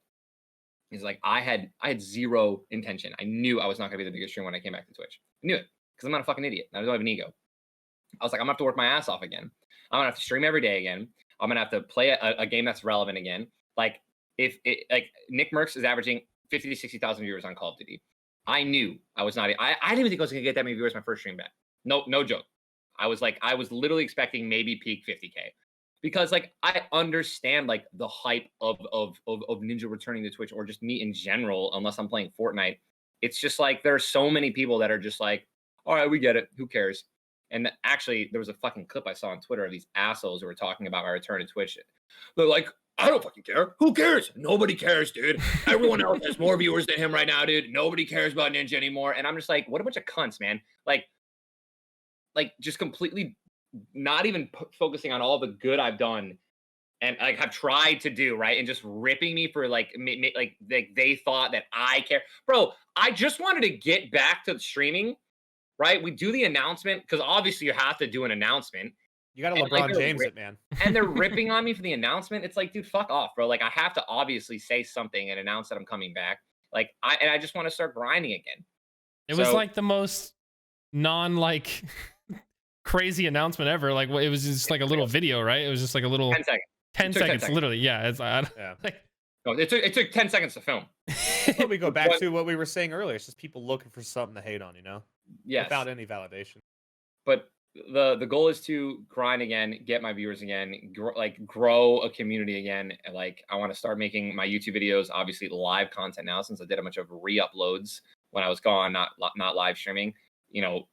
is, like, I had zero intention. I knew I was not going to be the biggest streamer when I came back to Twitch. I knew it because I'm not a fucking idiot. I don't have an ego. I was like, I'm gonna have to work my ass off again. I'm gonna have to stream every day again. I'm gonna have to play a game that's relevant again. Like, like Nick Merckx is averaging 50 to 60,000 viewers on Call of Duty. I knew I was not. I didn't even think I was gonna get that many viewers my first stream back. No joke. I was literally expecting maybe peak 50K, because, like, I understand, like, the hype of Ninja returning to Twitch, or just me in general. Unless I'm playing Fortnite, it's just like there are so many people that are just like, all right, we get it. Who cares? And actually, there was a fucking clip I saw on Twitter of these assholes who were talking about my return to Twitch. They're like, I don't fucking care. Who cares? Nobody cares, dude. Everyone else has more viewers than him right now, dude. Nobody cares about Ninja anymore. And I'm just like, what a bunch of cunts, man. Like just completely not even focusing on all the good I've done and, like, have tried to do, right? And just ripping me for, like, like they thought that I care. Bro, I just wanted to get back to streaming. Right, we do the announcement because obviously you have to do an announcement. You got to LeBron James it, man. And they're ripping on me for the announcement. It's like, dude, fuck off, bro. Like, I have to obviously say something and announce that I'm coming back. Like, I just want to start grinding again. It was like the most like crazy announcement ever. Like, it was just like a little video, right? It was just like a little 10 seconds. 10 seconds, literally. Yeah, it's yeah. No, it took 10 seconds to film. Well, we go back to what we were saying earlier. It's just people looking for something to hate on, you know? Yes. Without any validation. But the goal is to grind again, get my viewers again, grow a community again. And, like, I want to start making my YouTube videos, obviously live content now, since I did a bunch of re-uploads when I was gone, not live streaming. You know,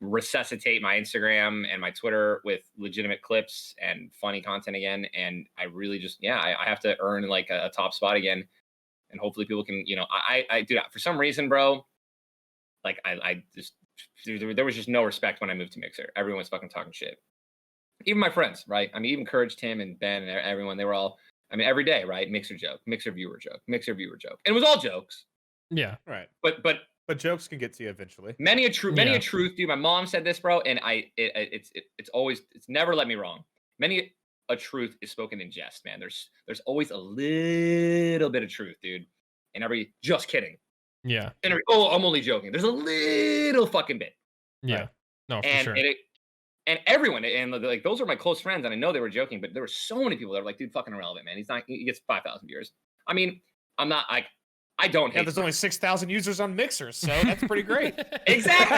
resuscitate my Instagram and my Twitter with legitimate clips and funny content again. And I really just, I have to earn, like, a top spot again. And hopefully people can, you know, I do that for some reason, bro. Like, I just, there was just no respect when I moved to Mixer. Everyone was fucking talking shit. Even my friends, right? I mean, even encouraged Tim and Ben and everyone. They were all, I mean, every day, right? Mixer joke, Mixer viewer joke, Mixer viewer joke. And it was all jokes. Yeah. Right. But jokes can get to you eventually. Many a truth, dude. My mom said this, bro, and it's never let me wrong. Many a truth is spoken in jest, man. There's always a little bit of truth, dude. And just kidding. Yeah. And I'm only joking. There's a little fucking bit. Yeah. Right? No, for sure. And everyone, and, like, those are my close friends, and I know they were joking, but there were so many people that were like, dude, fucking irrelevant, man. He gets 5,000 viewers. I mean, I'm not like, I don't hate. Yeah, there's only 6,000 users on Mixer, so that's pretty great. Exactly.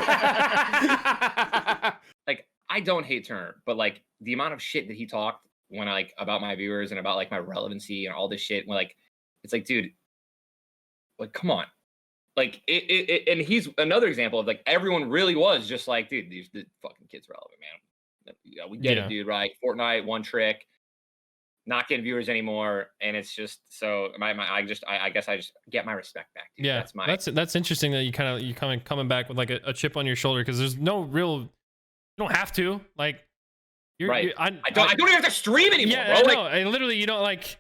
Like, I don't hate Turner, but, like, the amount of shit that he talked when about my viewers and about, like, my relevancy and all this shit, when, like, it's like, dude, like, come on. Like, and he's another example of, like, everyone really was just like, dude, the fucking kid's relevant, man. Yeah, we get it, dude, right? Fortnite, one trick, not getting viewers anymore, and it's just so I guess I just get my respect back, dude. Yeah, that's interesting that you coming back with, like, a chip on your shoulder, because there's no real, you don't have to, like, you're right. I don't even have to stream anymore, yeah, bro. I know. I literally, you don't, like,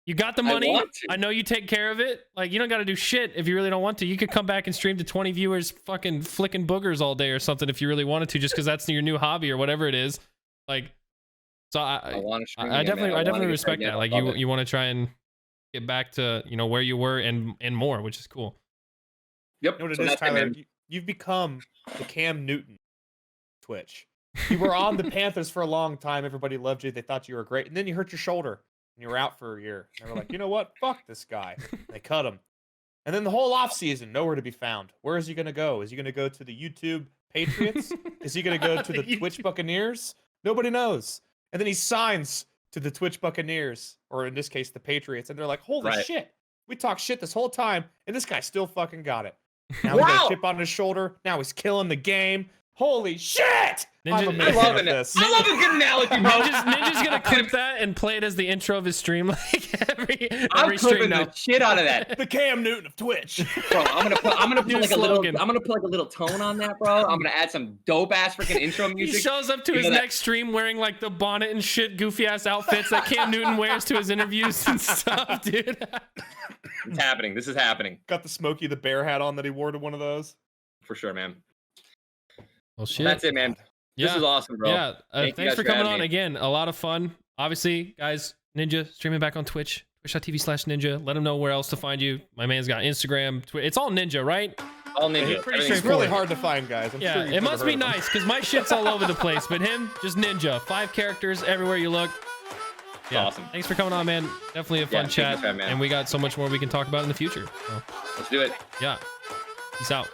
you got the money. I know you take care of it. Like, you don't got to do shit if you really don't want to. You could come back and stream to 20 viewers fucking flicking boogers all day or something if you really wanted to, just because that's your new hobby or whatever it is. Like, so I definitely respect that. Like, you want to try and get back to, you know, where you were and more, which is cool. Yep. You know what it is, Tyler? You've become the Cam Newton Twitch. You were on the Panthers for a long time. Everybody loved you. They thought you were great. And then you hurt your shoulder. And you were out for a year. And they were like, you know what? Fuck this guy. And they cut him. And then the whole offseason, nowhere to be found. Where is he going to go? Is he going to go to the YouTube Patriots? Is he going to go to the Twitch Buccaneers? Nobody knows. And then he signs to the Twitch Buccaneers, or in this case, the Patriots, and they're like, holy shit, we talked shit this whole time, and this guy still fucking got it. Now he's got a chip on his shoulder. Now he's killing the game. Holy shit! Ninja, I love it. I love a good analogy, bro. Ninja's gonna clip that and play it as the intro of his stream, like every I'm stream clipping now. the shit out of that. The Cam Newton of Twitch. Bro, I'm gonna put New like slogan. I'm gonna put like a little tone on that, bro. I'm gonna add some dope ass freaking intro He music. shows up to his next stream wearing like the bonnet and shit, goofy ass outfits that Cam Newton wears to his interviews and stuff, dude. It's happening. This is happening. Got the Smokey the Bear hat on that he wore to one of those. For sure, man. Well, shit. That's it, man. Yeah. This is awesome, bro. Yeah. Thanks for coming having on me. again. A lot of fun. Obviously, guys, Ninja streaming back on Twitch, twitch.tv/Ninja. Let him know where else to find you. My man's got Instagram, Twitter. It's all Ninja, right? All Ninja. It's really hard to find, guys. I'm Yeah, sure you've it never must be heard of him. nice because my shit's all over the place, but him, just Ninja. 5 characters everywhere you look. Yeah. Awesome. Thanks for coming on, man. Definitely a fun thank chat. you for having me on. And we got so much more we can talk about in the future. So, Let's do it. yeah. Peace out.